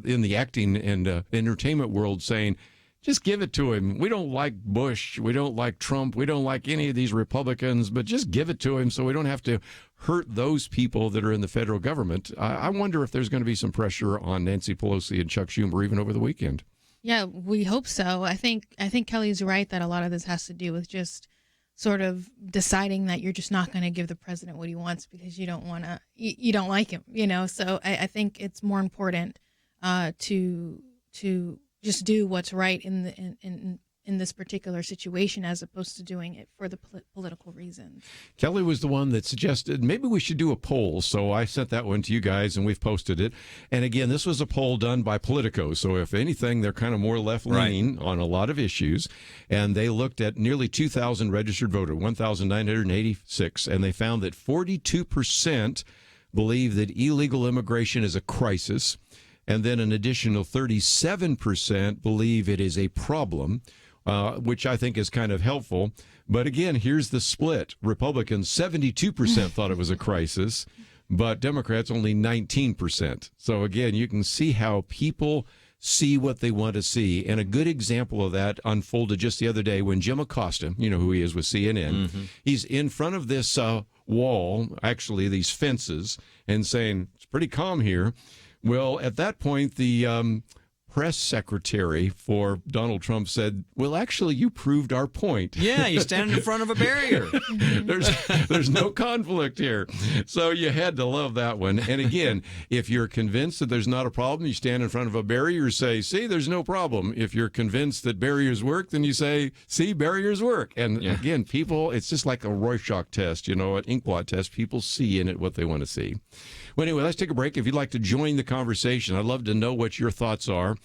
in the acting and entertainment world saying, just give it to him. We don't like Bush. We don't like Trump. We don't like any of these Republicans, but just give it to him so we don't have to hurt those people that are in the federal government. I wonder if there's going to be some pressure on Nancy Pelosi and Chuck Schumer even over the weekend. Yeah, we hope so. I think Kelly's right that a lot of this has to do with just sort of deciding that you're just not going to give the president what he wants because you don't like him, So I think it's more important to just do what's right in this particular situation as opposed to doing it for the political reasons. Kelly was the one that suggested maybe we should do a poll. So I sent that one to you guys and we've posted it. And again, this was a poll done by Politico. So if anything, they're kind of more left-leaning on a lot of issues. And they looked at nearly 2,000 registered voters, 1,986, and they found that 42% believe that illegal immigration is a crisis. And then an additional 37% believe it is a problem, which I think is kind of helpful. But again, here's the split. Republicans, 72% thought it was a crisis, but Democrats only 19%. So again, you can see how people see what they want to see. And a good example of that unfolded just the other day when Jim Acosta, you know who he is with CNN, he's in front of this wall, actually these fences, and saying, it's pretty calm here. Well, at that point, the press secretary for Donald Trump said, well, actually, you proved our point. Yeah, you stand in front of a barrier. There's no conflict here. So you had to love that one. And again, if you're convinced that there's not a problem, you stand in front of a barrier, say, see, there's no problem. If you're convinced that barriers work, then you say, see, barriers work. And again, people, it's just like a Rorschach test, an inkblot test. People see in it what they want to see. Well, anyway, let's take a break. If you'd like to join the conversation, I'd love to know what your thoughts are.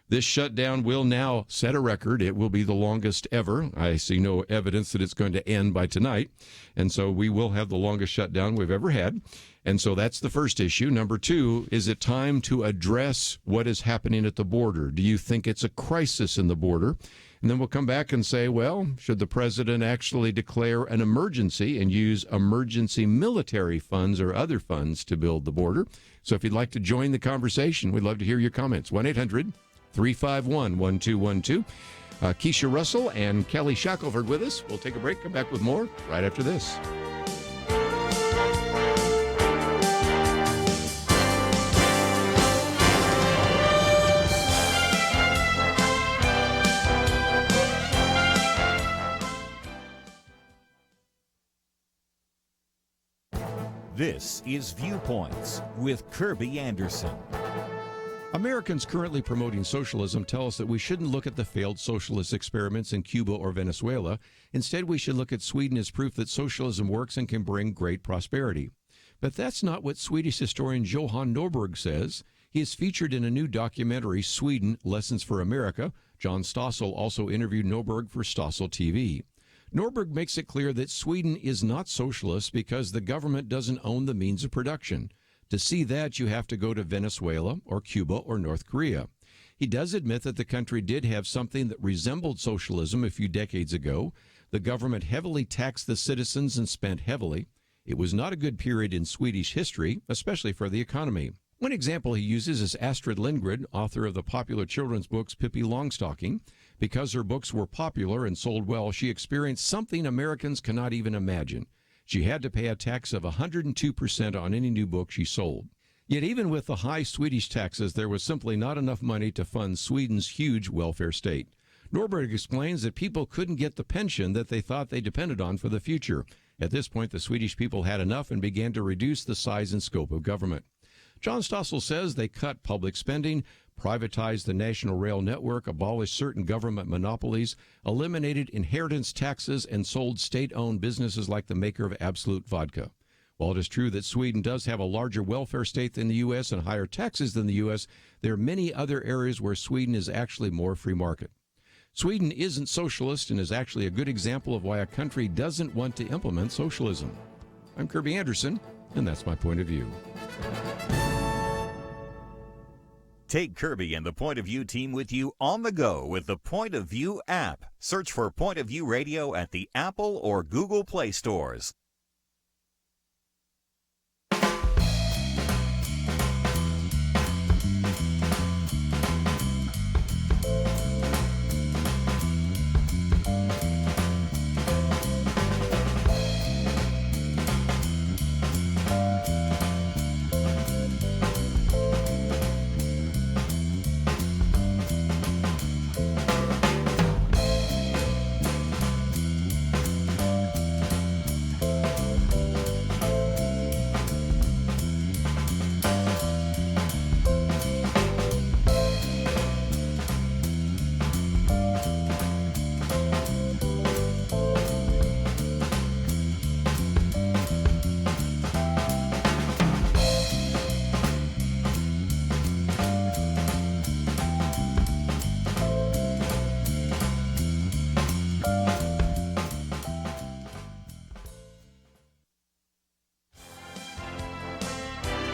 This shutdown will now set a record. It will be the longest ever. I see no evidence that it's going to end by tonight. And so we will have the longest shutdown we've ever had. And so that's the first issue. Number two, is it time to address what is happening at the border? Do you think it's a crisis in the border? And then we'll come back and say, well, should the president actually declare an emergency and use emergency military funds or other funds to build the border? So if you'd like to join the conversation, we'd love to hear your comments. 1-800-351-1212. Keisha Russell and Kelly Shakelford with us. We'll take a break, come back with more right after this. This is Viewpoints with Kerby Anderson. Americans currently promoting socialism tell us that we shouldn't look at the failed socialist experiments in Cuba or Venezuela. Instead, we should look at Sweden as proof that socialism works and can bring great prosperity. But that's not what Swedish historian Johan Norberg says. He is featured in a new documentary, Sweden, Lessons for America. John Stossel also interviewed Norberg for Stossel TV. Norberg makes it clear that Sweden is not socialist because the government doesn't own the means of production. To see that, you have to go to Venezuela or Cuba or North Korea. He does admit that the country did have something that resembled socialism a few decades ago. The government heavily taxed the citizens and spent heavily. It was not a good period in Swedish history, especially for the economy. One example he uses is Astrid Lindgren, author of the popular children's books Pippi Longstocking. Because her books were popular and sold well, she experienced something Americans cannot even imagine. She had to pay a tax of 102% on any new book she sold. Yet even with the high Swedish taxes, there was simply not enough money to fund Sweden's huge welfare state. Norberg explains that people couldn't get the pension that they thought they depended on for the future. At this point, the Swedish people had enough and began to reduce the size and scope of government. John Stossel says they cut public spending, privatized the national rail network, abolished certain government monopolies, eliminated inheritance taxes, and sold state-owned businesses like the maker of Absolute Vodka. While it is true that Sweden does have a larger welfare state than the U.S. and higher taxes than the U.S., there are many other areas where Sweden is actually more free market. Sweden isn't socialist and is actually a good example of why a country doesn't want to implement socialism. I'm Kerby Anderson, and that's my point of view. Take Kerby and the Point of View team with you on the go with the Point of View app. Search for Point of View Radio at the Apple or Google Play stores.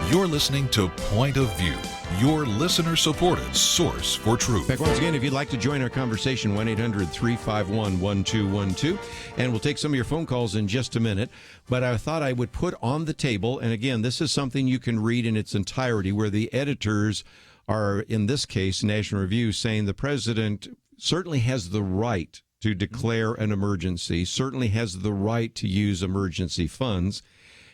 You're listening to Point of View, your listener-supported source for truth. Back once again, if you'd like to join our conversation, 1-800-351-1212. And we'll take some of your phone calls in just a minute. But I thought I would put on the table, and again, this is something you can read in its entirety, where the editors are, in this case, National Review, saying the president certainly has the right to declare an emergency, certainly has the right to use emergency funds.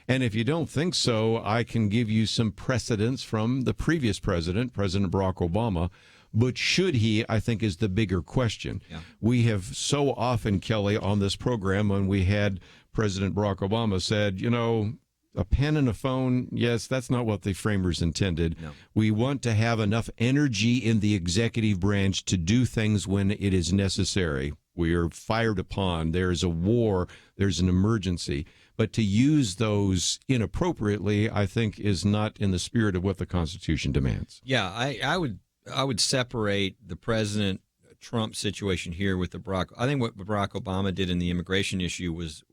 And if you don't think so, I can give you some precedents from the previous president, President Barack Obama. But should he, I think, is the bigger question. Yeah. We have so often, Kelly, on this program, when we had President Barack Obama said, you know, a pen and a phone, yes, that's not what the framers intended. No. We want to have enough energy in the executive branch to do things when it is necessary. We are fired upon. There's a war. There's an emergency. But to use those inappropriately, I think, is not in the spirit of what the Constitution demands. Yeah, I would separate the President Trump situation here with the Barack. I think what Barack Obama did in the immigration issue was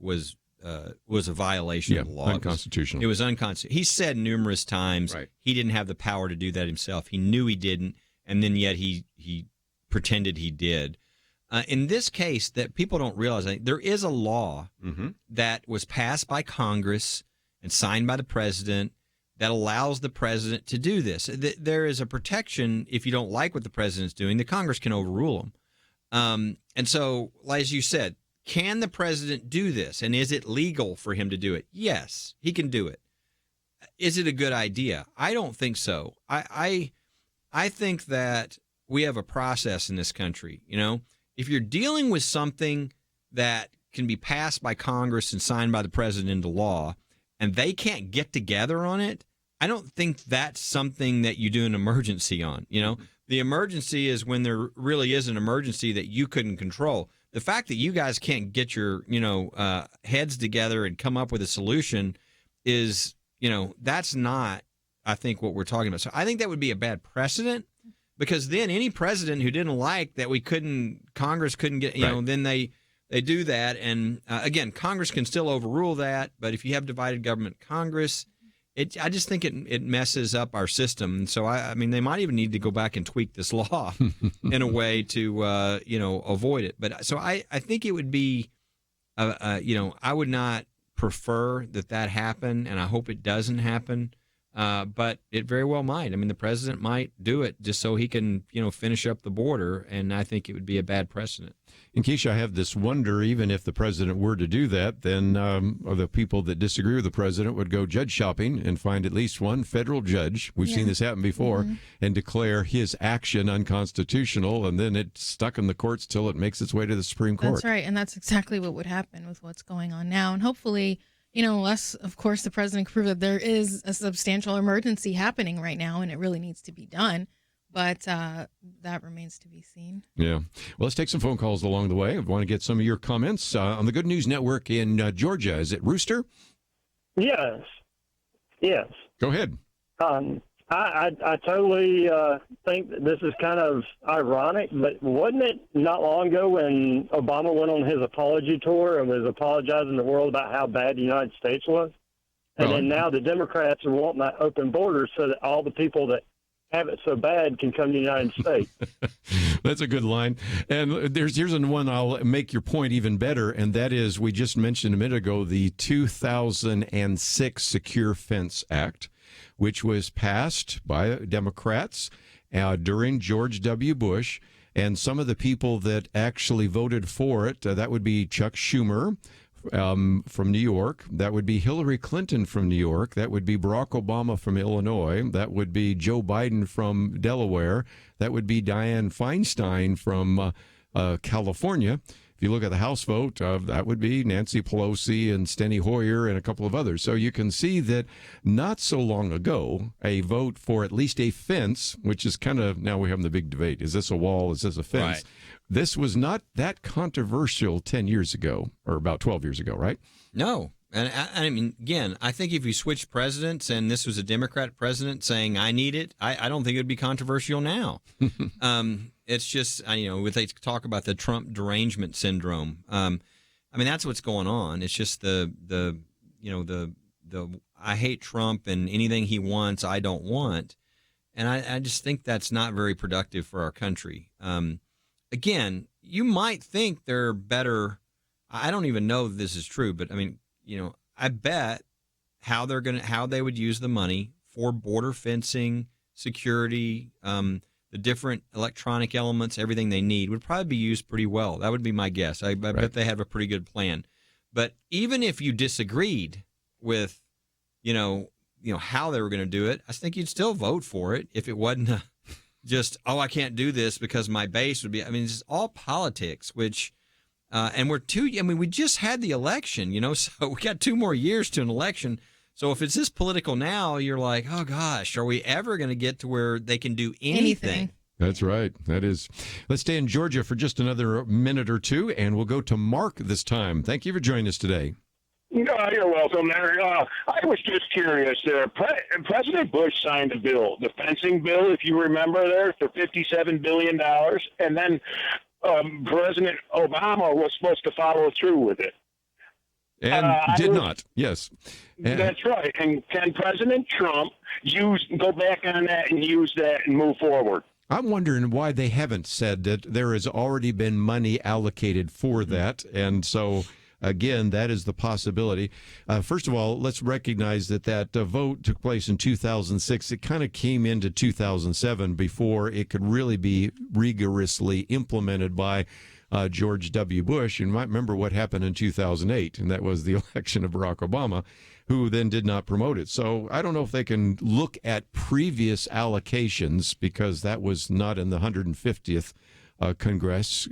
a violation of the law. Unconstitutional. It was unconstitutional. He said numerous times he didn't have the power to do that himself. He knew he didn't, and then yet he pretended he did. In this case, that people don't realize, there is a law that was passed by Congress and signed by the president that allows the president to do this. There is a protection if you don't like what the president's doing, the Congress can overrule him. And so, as you said, can the president do this? And is it legal for him to do it? Yes, he can do it. Is it a good idea? I don't think so. I think that we have a process in this country, you know. If you're dealing with something that can be passed by Congress and signed by the president into law, and they can't get together on it, I don't think that's something that you do an emergency on. The emergency is when there really is an emergency that you couldn't control. The fact that you guys can't get your, heads together and come up with a solution is, that's not, I think, what we're talking about. So I think that would be a bad precedent, because then any president who didn't like that Congress couldn't get, then they do that. And again, Congress can still overrule that. But if you have divided government Congress, I just think it messes up our system. So I mean, they might even need to go back and tweak this law in a way to avoid it. But so I think it would be, I would not prefer that happen, and I hope it doesn't happen. But it very well might. I mean, the president might do it just so he can finish up the border, and I think it would be a bad precedent. And Keisha, I have this wonder, even if the president were to do that, then the people that disagree with the president would go judge shopping and find at least one federal judge, we've seen this happen before, and declare his action unconstitutional, and then it's stuck in the courts till it makes its way to the Supreme Court. That's right, and that's exactly what would happen with what's going on now. And hopefully, unless, of course, the president can prove that there is a substantial emergency happening right now and it really needs to be done. But that remains to be seen. Yeah. Well, let's take some phone calls along the way. I want to get some of your comments on the Good News Network in Georgia. Is it Rooster? Yes. Go ahead. I totally think that this is kind of ironic, but wasn't it not long ago when Obama went on his apology tour and was apologizing to the world about how bad the United States was? And then now the Democrats are wanting that open border so that all the people that have it so bad can come to the United States. That's a good line. And here's one I'll make your point even better, and that is, we just mentioned a minute ago the 2006 Secure Fence Act, which was passed by Democrats during George W. Bush. And some of the people that actually voted for it, that would be Chuck Schumer from New York. That would be Hillary Clinton from New York. That would be Barack Obama from Illinois. That would be Joe Biden from Delaware. That would be Dianne Feinstein from California. If you look at the House vote, that would be Nancy Pelosi and Steny Hoyer and a couple of others. So you can see that not so long ago, a vote for at least a fence, which is kind of, now we're having the big debate. Is this a wall? Is this a fence? Right. This was not that controversial 10 years ago, or about 12 years ago, right? No. And I mean, again, I think if you switch presidents and this was a Democrat president saying, I need it, I don't think it would be controversial now. It's just, they talk about the Trump derangement syndrome. I mean, that's what's going on. It's just the I hate Trump and anything he wants, I don't want. And I just think that's not very productive for our country. Again, you might think they're better. I don't even know if this is true, but I mean, I bet how they would use the money for border fencing, security, the different electronic elements, everything they need would probably be used pretty well. That would be my guess. I bet they have a pretty good plan. But even if you disagreed with, how they were going to do it, I think you'd still vote for it if it wasn't just, I can't do this because my base would be. I mean, it's all politics, which. And we just had the election, so we got 2 more years to an election. So if it's this political now, you're like, oh gosh, are we ever going to get to where they can do anything? That's right. That is. Let's stay in Georgia for just another minute or two, and we'll go to Mark this time. Thank you for joining us today. You're welcome, Larry. I was just curious. President Bush signed a bill, the fencing bill, if you remember there, for $57 billion. And then President Obama was supposed to follow through with it. And did not, yes. That's right. And can President Trump go back on that and use that and move forward? I'm wondering why they haven't said that there has already been money allocated for that. And so, again, that is the possibility. First of all, let's recognize that vote took place in 2006. It kind of came into 2007 before it could really be rigorously implemented by George W. Bush. You might remember what happened in 2008, and that was the election of Barack Obama, who then did not promote it. So I don't know if they can look at previous allocations, because that was not in the 150th Congress.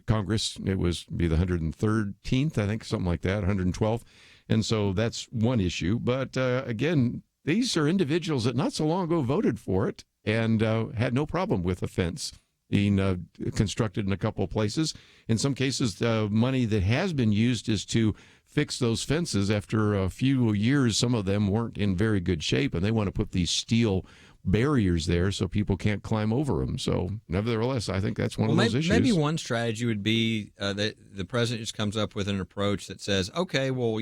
It was be the 113th, I think, something like that, 112th. And so that's one issue. But again, these are individuals that not so long ago voted for it and had no problem with a fence being constructed in a couple of places. In some cases, the money that has been used is to fix those fences. After a few years, some of them weren't in very good shape, and they want to put these steel barriers there so people can't climb over them. So nevertheless, I think that's one of those issues. Maybe one strategy would be that the president just comes up with an approach that says, okay, well,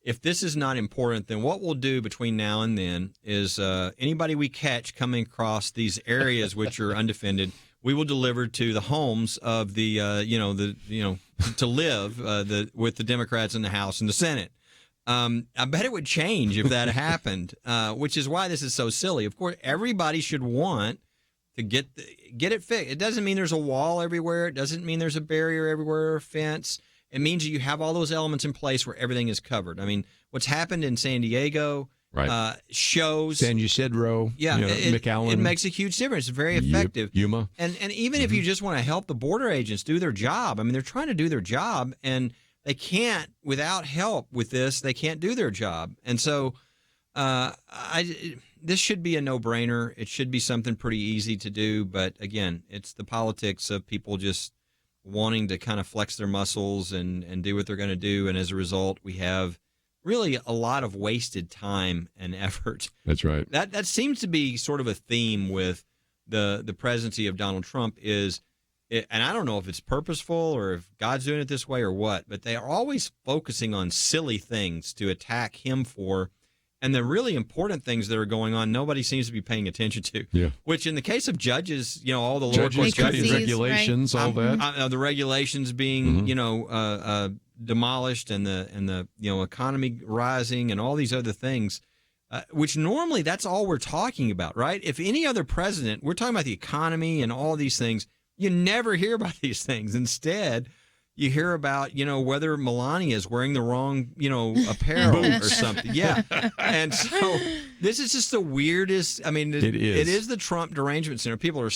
if this is not important, then what we'll do between now and then is anybody we catch coming across these areas which are undefended, we will deliver to the homes of the to live with the Democrats in the House and the Senate. I bet it would change if that happened, which is why this is so silly. Of course, everybody should want to get it fixed. It doesn't mean there's a wall everywhere. It doesn't mean there's a barrier everywhere or a fence. It means that you have all those elements in place where everything is covered. I mean, what's happened in San Diego shows. San Ysidro, McAllen. It makes a huge difference. It's very effective. Yuma. And even if you just want to help the border agents do their job, I mean, they're trying to do their job, and they can't, without help with this, they can't do their job. And so this should be a no-brainer. It should be something pretty easy to do. But, again, it's the politics of people just wanting to kind of flex their muscles and do what they're going to do. And as a result, we have really a lot of wasted time and effort. That's right. That seems to be sort of a theme with the presidency of Donald Trump is, and I don't know if it's purposeful or if God's doing it this way or what, but they are always focusing on silly things to attack him for. And the really important things that are going on, nobody seems to be paying attention to. Yeah. Which, in the case of judges, all the lower court judges, regulations, all that, the regulations being, demolished, and the economy rising, and all these other things, which normally that's all we're talking about, right? If any other president, we're talking about the economy and all these things, you never hear about these things. Instead, you hear about, whether Melania is wearing the wrong, apparel or something. Yeah. And so this is just the weirdest. I mean, it is the Trump derangement center. People are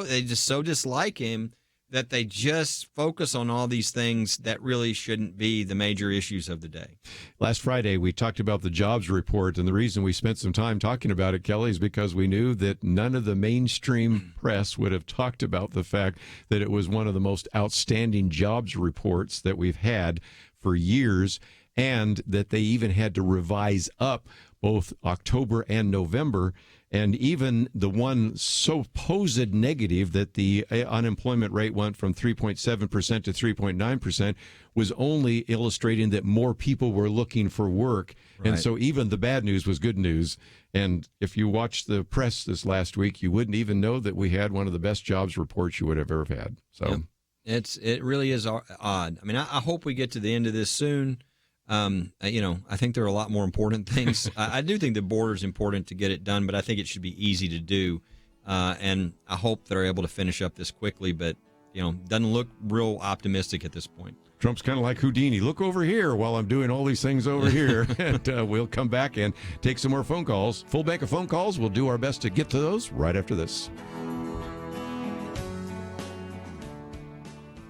they just so dislike him that they just focus on all these things that really shouldn't be the major issues of the day. Last Friday, we talked about the jobs report, and the reason we spent some time talking about it, Kelly, is because we knew that none of the mainstream press would have talked about the fact that it was one of the most outstanding jobs reports that we've had for years, and that they even had to revise up both October and November. And even the one supposed negative that the unemployment rate went from 3.7% to 3.9% was only illustrating that more people were looking for work. Right. And so even the bad news was good news. And if you watched the press this last week, you wouldn't even know that we had one of the best jobs reports you would have ever had. So it really is odd. I mean, I hope we get to the end of this soon. I think there are a lot more important things. I do think the border is important to get it done, but I think it should be easy to do. And I hope they're able to finish up this quickly, but, doesn't look real optimistic at this point. Trump's kind of like Houdini. Look over here while I'm doing all these things over here. And we'll come back and take some more phone calls. Full bank of phone calls. We'll do our best to get to those right after this.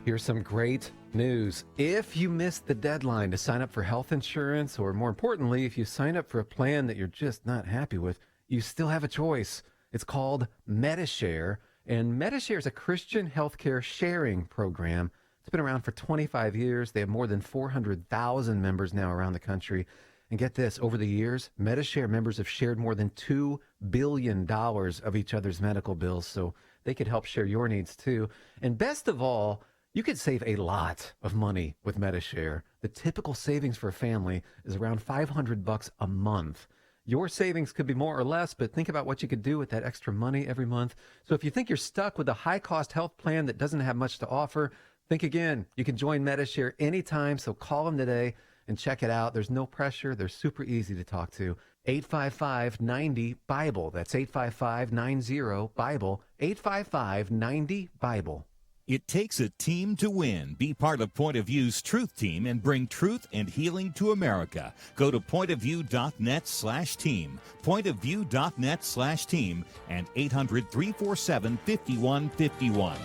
Here's some great news. If you missed the deadline to sign up for health insurance, or more importantly, if you sign up for a plan that you're just not happy with, you still have a choice. It's called MediShare, and MediShare is a Christian healthcare sharing program. It's been around for 25 years. They have more than 400,000 members now around the country. And get this, over the years, MediShare members have shared more than $2 billion of each other's medical bills, so they could help share your needs too. And best of all, you could save a lot of money with MediShare. The typical savings for a family is around $500 a month. Your savings could be more or less, but think about what you could do with that extra money every month. So if you think you're stuck with a high-cost health plan that doesn't have much to offer, think again. You can join MediShare anytime, so call them today and check it out. There's no pressure. They're super easy to talk to. 855-90-BIBLE. That's 855-90-BIBLE. 855-90-BIBLE. It takes a team to win. Be part of Point of View's Truth Team and bring truth and healing to America. Go to pointofview.net/team, pointofview.net/team, and 800-347-5151.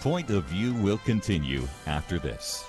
Point of View will continue after this.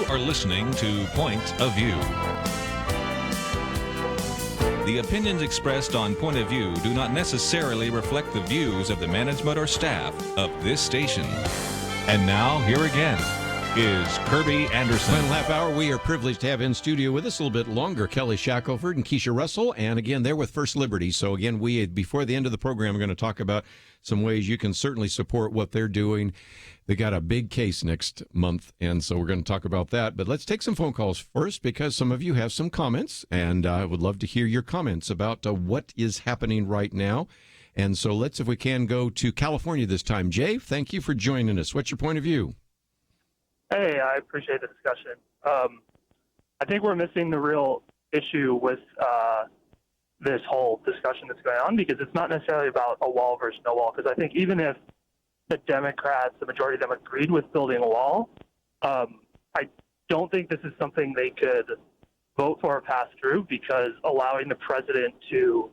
are listening to Point of View. The opinions expressed on Point of View do not necessarily reflect the views of the management or staff of this station. And now, here again is Kerby Anderson. Final half hour, we are privileged to have in studio with us a little bit longer Kelly Shakelford and Keisha Russell, and again, they're with First Liberty. So again, we, before the end of the program, are going to talk about some ways you can certainly support what they're doing. They got a big case next month, and so we're going to talk about that. But let's take some phone calls first, because some of you have some comments, and I would love to hear your comments about what is happening right now. And so let's, if we can, go to California this time. Jay, thank you for joining us. What's your point of view? Hey, I appreciate the discussion. I think we're missing the real issue with this whole discussion that's going on, because it's not necessarily about a wall versus no wall. Because I think even if the Democrats, the majority of them, agreed with building a wall, I don't think this is something they could vote for or pass through, because allowing the president to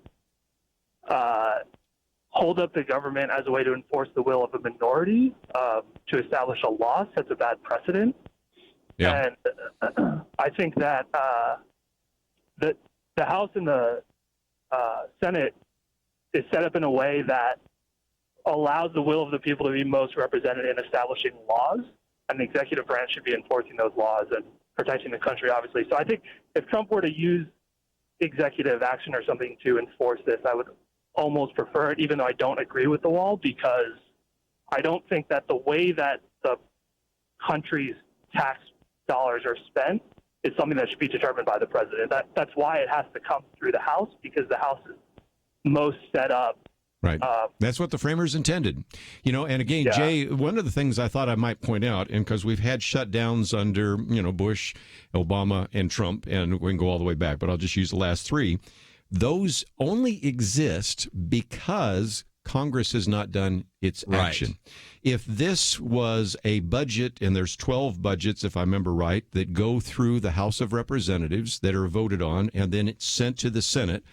hold up the government as a way to enforce the will of a minority to establish a law sets a bad precedent. Yeah. And I think that the House and the Senate is set up in a way that allows the will of the people to be most represented in establishing laws, and the executive branch should be enforcing those laws and protecting the country, obviously. So I think if Trump were to use executive action or something to enforce this, I would almost prefer it, even though I don't agree with the wall, because I don't think that the way that the country's tax dollars are spent is something that should be determined by the president. That's why it has to come through the House, because the House is most set up. Right. That's what the framers intended. You know, and again, Yeah. Jay, one of the things I thought I might point out, and because we've had shutdowns under, Bush, Obama, and Trump, and we can go all the way back, but I'll just use the last three. Those only exist because Congress has not done its action. If this was a budget, and there's 12 budgets, if I remember right, that go through the House of Representatives that are voted on, and then it's sent to the Senate.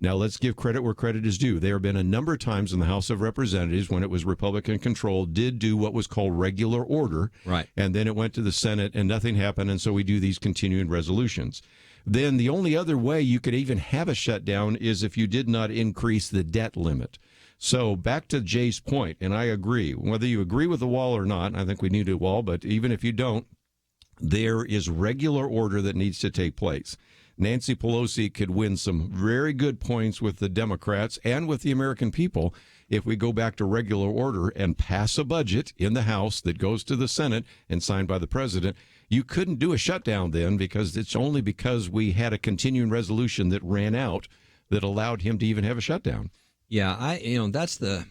Now, let's give credit where credit is due. There have been a number of times in the House of Representatives, when it was Republican controlled, did do what was called regular order. Right. And then it went to the Senate and nothing happened. And so we do these continuing resolutions. Then the only other way you could even have a shutdown is if you did not increase the debt limit. So back to Jay's point, and I agree, whether you agree with the wall or not, I think we need a wall, but even if you don't, there is regular order that needs to take place. Nancy Pelosi could win some very good points with the Democrats and with the American people if we go back to regular order and pass a budget in the House that goes to the Senate and signed by the president. You couldn't do a shutdown then, because it's only because we had a continuing resolution that ran out that allowed him to even have a shutdown. Yeah, that's the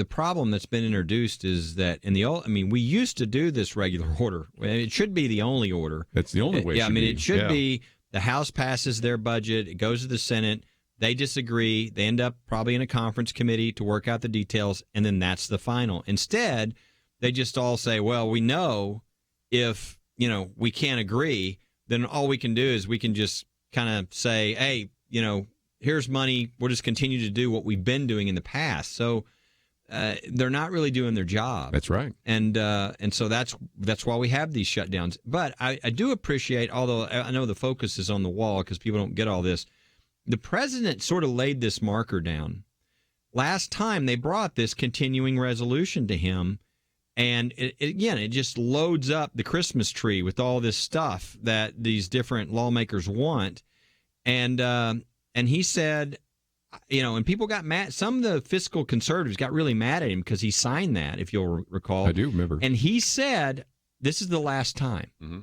problem that's been introduced, is that we used to do this regular order. It should be the only order. That's the only way. It should be. The House passes their budget, it goes to the Senate, they disagree, they end up probably in a conference committee to work out the details, and then that's the final. Instead, they just all say, well, we know if, we can't agree, then all we can do is we can just kind of say, hey, here's money, we'll just continue to do what we've been doing in the past. So they're not really doing their job. That's right. And so that's why we have these shutdowns. But I do appreciate, although I know the focus is on the wall because people don't get all this, the president sort of laid this marker down. Last time they brought this continuing resolution to him, and it just loads up the Christmas tree with all this stuff that these different lawmakers want. And he said, and people got mad. Some of the fiscal conservatives got really mad at him because he signed that, if you'll recall. I do remember. And he said, this is the last time. Mm-hmm.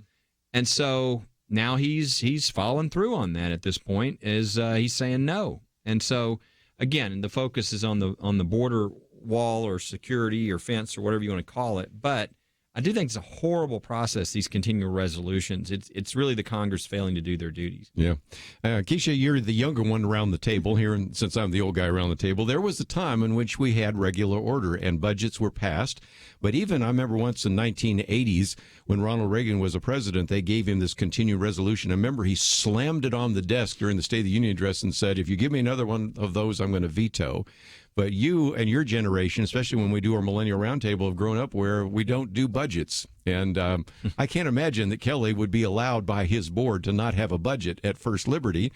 And so now he's following through on that at this point, is he's saying no. And so, again, the focus is on the border wall or security or fence or whatever you want to call it. But I do think it's a horrible process, these continual resolutions. It's really the Congress failing to do their duties. Yeah. Keisha, you're the younger one around the table here, and since I'm the old guy around the table, there was a time in which we had regular order and budgets were passed. But even, I remember once in the 1980s, when Ronald Reagan was a president, they gave him this continued resolution. I remember he slammed it on the desk during the State of the Union address and said, if you give me another one of those, I'm going to veto. But you and your generation, especially when we do our Millennial Roundtable, have grown up where we don't do budgets. And I can't imagine that Kelly would be allowed by his board to not have a budget at First Liberty.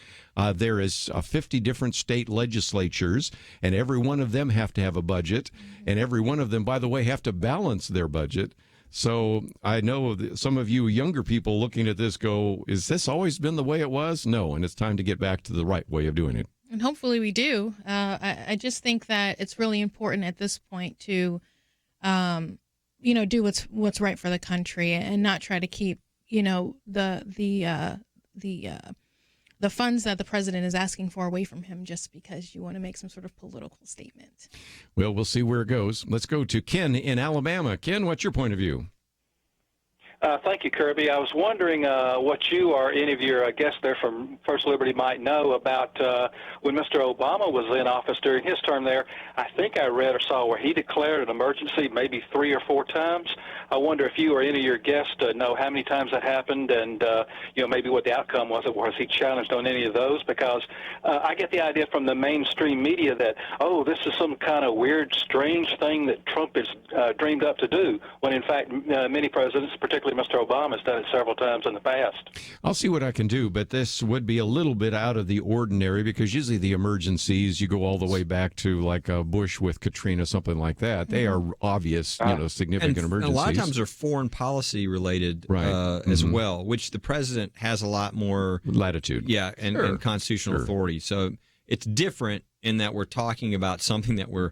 There is 50 different state legislatures, and every one of them have to have a budget. And every one of them, by the way, have to balance their budget. So I know that some of you younger people looking at this go, is this always been the way it was? No, and it's time to get back to the right way of doing it. And hopefully we do. I just think that it's really important at this point to, do what's right for the country and not try to keep, the funds that the president is asking for away from him just because you want to make some sort of political statement. Well, we'll see where it goes. Let's go to Ken in Alabama. Ken, what's your point of view? Thank you, Kirby. I was wondering what you or any of your guests there from First Liberty might know about when Mr. Obama was in office during his term there. I think I read or saw where he declared an emergency maybe 3 or 4 times. I wonder if you or any of your guests know how many times that happened and, maybe what the outcome was. Was he challenged on any of those? Because I get the idea from the mainstream media that, this is some kind of weird, strange thing that Trump has dreamed up to do, when in fact many presidents, particularly Mr. Obama, has done it several times in the past. I'll see what I can do, but this would be a little bit out of the ordinary because usually the emergencies, you go all the way back to like Bush with Katrina, something like that. They are obvious, significant emergencies. A lot of times they're foreign policy related as well, which the president has a lot more latitude. Yeah, and constitutional authority. So it's different in that we're talking about something that we're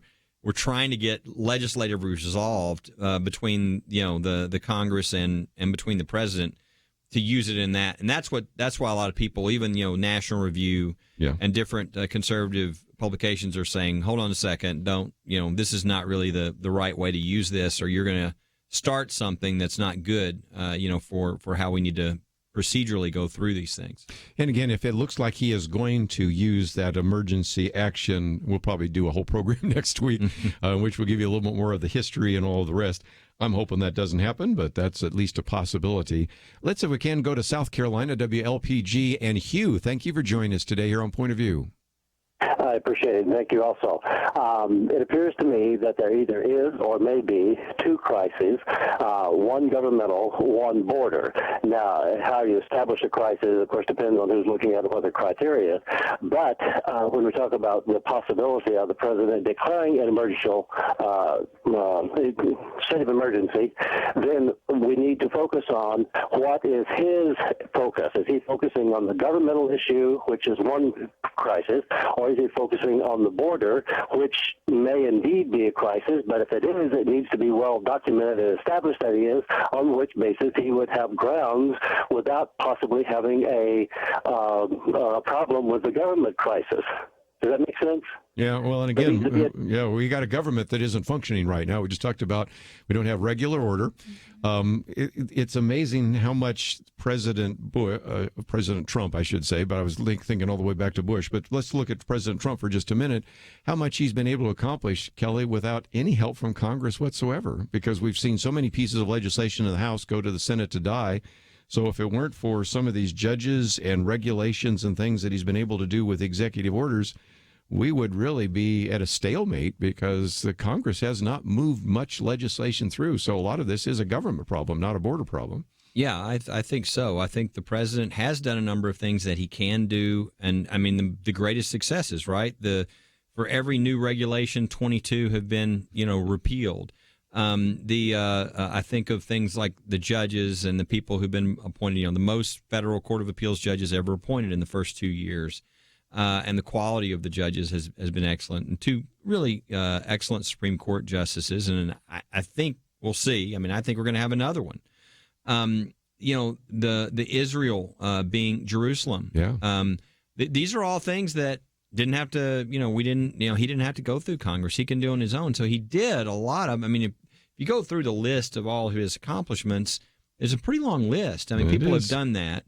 trying to get legislative resolved between the Congress and between the president to use it in that, and that's why a lot of people, even National Review and different conservative publications are saying, hold on a second, don't this is not really the right way to use this, or you're going to start something that's not good, for how we need to procedurally go through these things. And again, if it looks like he is going to use that emergency action, we'll probably do a whole program next week, in which we'll give you a little bit more of the history and all of the rest. I'm hoping that doesn't happen, but that's at least a possibility. Let's, if we can, go to South Carolina, WLPG, and Hugh. Thank you for joining us today here on Point of View. I appreciate it. Thank you also. It appears to me that there either is or may be 2 crises, one governmental, one border. Now, how you establish a crisis, of course, depends on who's looking at what the criteria is. But when we talk about the possibility of the president declaring an state of emergency, then we need to focus on what is his focus. Is he focusing on the governmental issue, which is one crisis, or is he focusing on the border, which may indeed be a crisis, but if it is, it needs to be well documented and established that he is, on which basis he would have grounds without possibly having a problem with the government crisis. Does that make sense? Yeah, well, and again, we got a government that isn't functioning right now. We just talked about we don't have regular order. It's amazing how much President Trump, I should say, but I was thinking all the way back to Bush. But let's look at President Trump for just a minute, how much he's been able to accomplish, Kelly, without any help from Congress whatsoever, because we've seen so many pieces of legislation in the House go to the Senate to die. So if it weren't for some of these judges and regulations and things that he's been able to do with executive orders, we would really be at a stalemate because the Congress has not moved much legislation through. So a lot of this is a government problem, not a border problem. Yeah, I think so. I think the president has done a number of things that he can do. And I mean, the greatest successes, right? For every new regulation, 22 have been, repealed. I think of things like the judges and the people who've been appointed, the most federal Court of Appeals judges ever appointed in the first 2 years. And the quality of the judges has been excellent, and 2 really excellent Supreme Court justices. And I think we'll see. I mean, I think we're going to have another one. The Israel being Jerusalem. Yeah. These are all things that didn't have to, he didn't have to go through Congress. He can do on his own. So he did a lot of. I mean, if you go through the list of all of his accomplishments, there's a pretty long list. I mean, people have done that.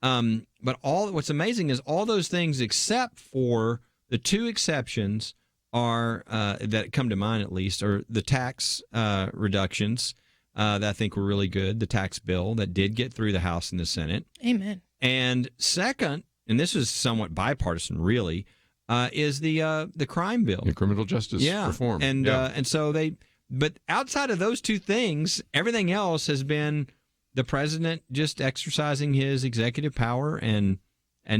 But what's amazing is all those things, except for the 2 exceptions, are that come to mind at least, are the tax reductions that I think were really good. The tax bill that did get through the House and the Senate. Amen. And second, and this is somewhat bipartisan, really, is the crime bill, the criminal justice reform, and so but outside of those two things, everything else has been the president just exercising his executive power and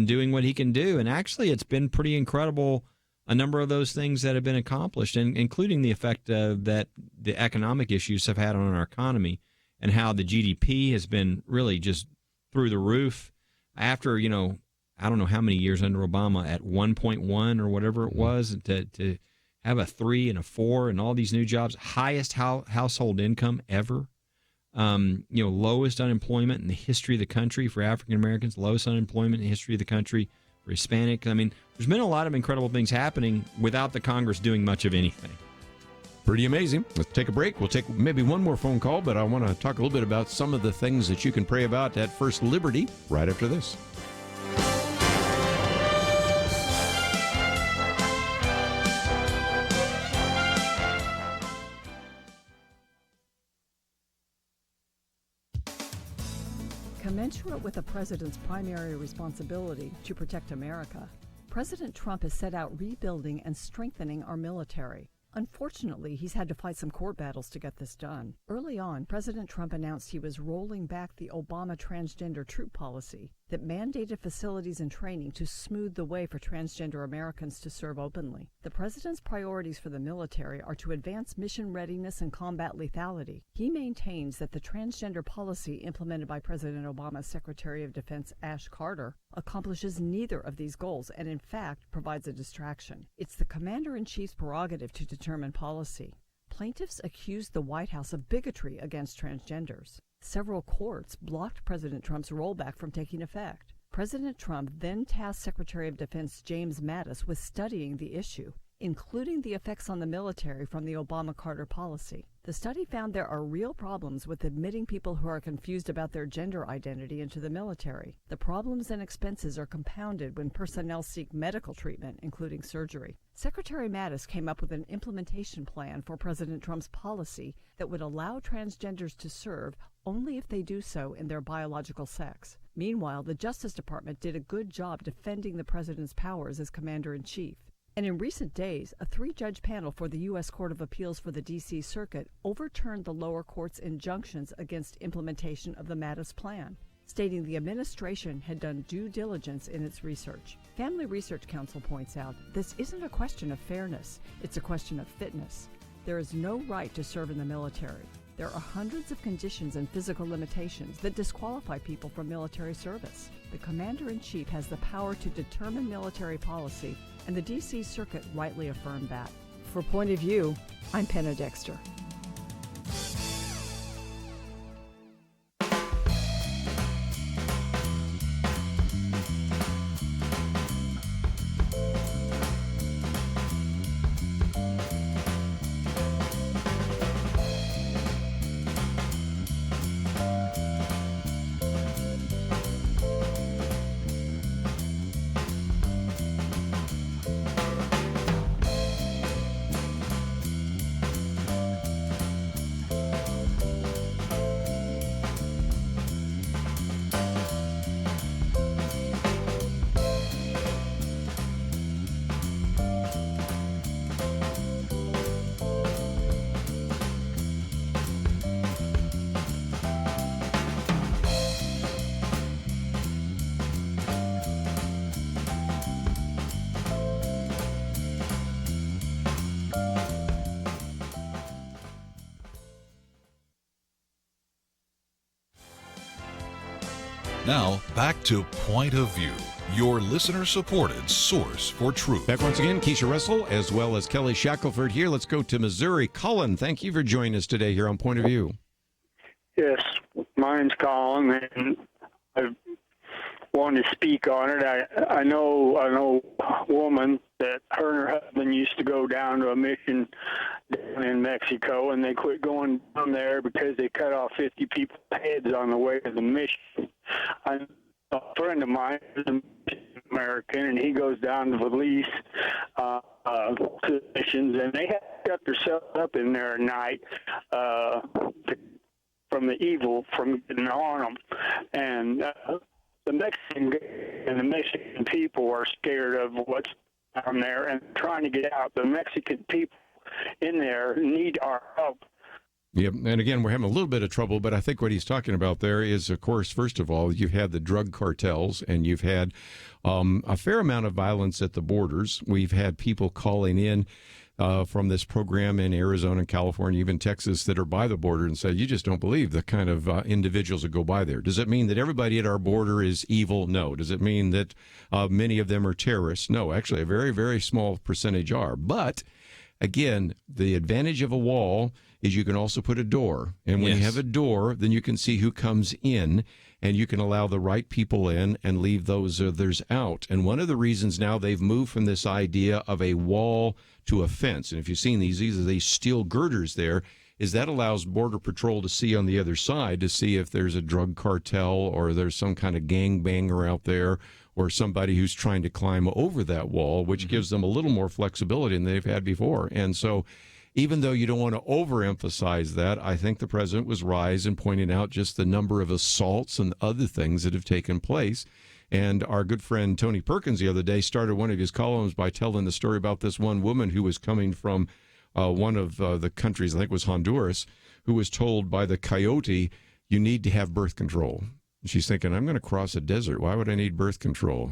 doing what he can do. And actually, it's been pretty incredible, a number of those things that have been accomplished, and including the effect that the economic issues have had on our economy, and how the GDP has been really just through the roof after, I don't know how many years under Obama, at 1.1 or whatever it was, to have a 3 and a 4 and all these new jobs, highest household income ever, lowest unemployment in the history of the country for African Americans, lowest unemployment in the history of the country for Hispanic. I mean, there's been a lot of incredible things happening without the Congress doing much of anything. Pretty amazing. Let's take a break. We'll take maybe one more phone call, but I want to talk a little bit about some of the things that you can pray about at First Liberty right after this. Commensurate with the president's primary responsibility to protect America, President Trump has set out rebuilding and strengthening our military. Unfortunately, he's had to fight some court battles to get this done. Early on, President Trump announced he was rolling back the Obama transgender troop policy that mandated facilities and training to smooth the way for transgender Americans to serve openly. The president's priorities for the military are to advance mission readiness and combat lethality. He maintains that the transgender policy implemented by President Obama's Secretary of Defense Ash Carter accomplishes neither of these goals and, in fact, provides a distraction. It's the commander-in-chief's prerogative to determine policy. Plaintiffs accused the White House of bigotry against transgenders. Several courts blocked President Trump's rollback from taking effect. President Trump then tasked Secretary of Defense James Mattis with studying the issue, including the effects on the military from the Obama-Carter policy. The study found there are real problems with admitting people who are confused about their gender identity into the military. The problems and expenses are compounded when personnel seek medical treatment, including surgery. Secretary Mattis came up with an implementation plan for President Trump's policy that would allow transgenders to serve only if they do so in their biological sex. Meanwhile, the Justice Department did a good job defending the president's powers as commander-in-chief. And in recent days, a 3-judge panel for the U.S. Court of Appeals for the D.C. Circuit overturned the lower court's injunctions against implementation of the Mattis plan, stating the administration had done due diligence in its research. Family Research Council points out this isn't a question of fairness, it's a question of fitness. There is no right to serve in the military. There are hundreds of conditions and physical limitations that disqualify people from military service. The Commander-in-Chief has the power to determine military policy, and the D.C. Circuit rightly affirmed that. For Point of View, I'm Penna Dexter. Now, back to Point of View, your listener-supported source for truth. Back once again, Keisha Russell, as well as Kelly Shackelford here. Let's go to Missouri. Colin, thank you for joining us today here on Point of View. Yes, mine's Colin, and I wanted to speak on it. I know a woman that her and her husband used to go down to a mission down in Mexico, and they quit going down there because they cut off 50 people's heads on the way to the mission. A friend of mine is an American, and he goes down to the lease to missions, and they have got themselves up in there at night from the evil from getting on them. And the Mexican people are scared of what's down there and trying to get out. The Mexican people in there need our help. Yep. And again, we're having a little bit of trouble, but I think what he's talking about there is, of course, first of all, you've had the drug cartels and you've had a fair amount of violence at the borders. We've had people calling in from this program in Arizona and California, even Texas, that are by the border and say, you just don't believe the kind of individuals that go by there. Does it mean that everybody at our border is evil? No. Does it mean that many of them are terrorists? No. Actually, a very, very small percentage are. But again, the advantage of a wall is you can also put a door. And when you have a door, then you can see who comes in, and you can allow the right people in and leave those others out. And one of the reasons now they've moved from this idea of a wall to a fence, and if you've seen these are these steel girders there, is that allows Border Patrol to see on the other side to see if there's a drug cartel or there's some kind of gangbanger out there or somebody who's trying to climb over that wall, which gives them a little more flexibility than they've had before. And so even though you don't want to overemphasize that, I think the president was wise in pointing out just the number of assaults and other things that have taken place. And our good friend Tony Perkins the other day started one of his columns by telling the story about this one woman who was coming from one of the countries, I think it was Honduras, who was told by the coyote, you need to have birth control. And she's thinking, I'm going to cross a desert. Why would I need birth control?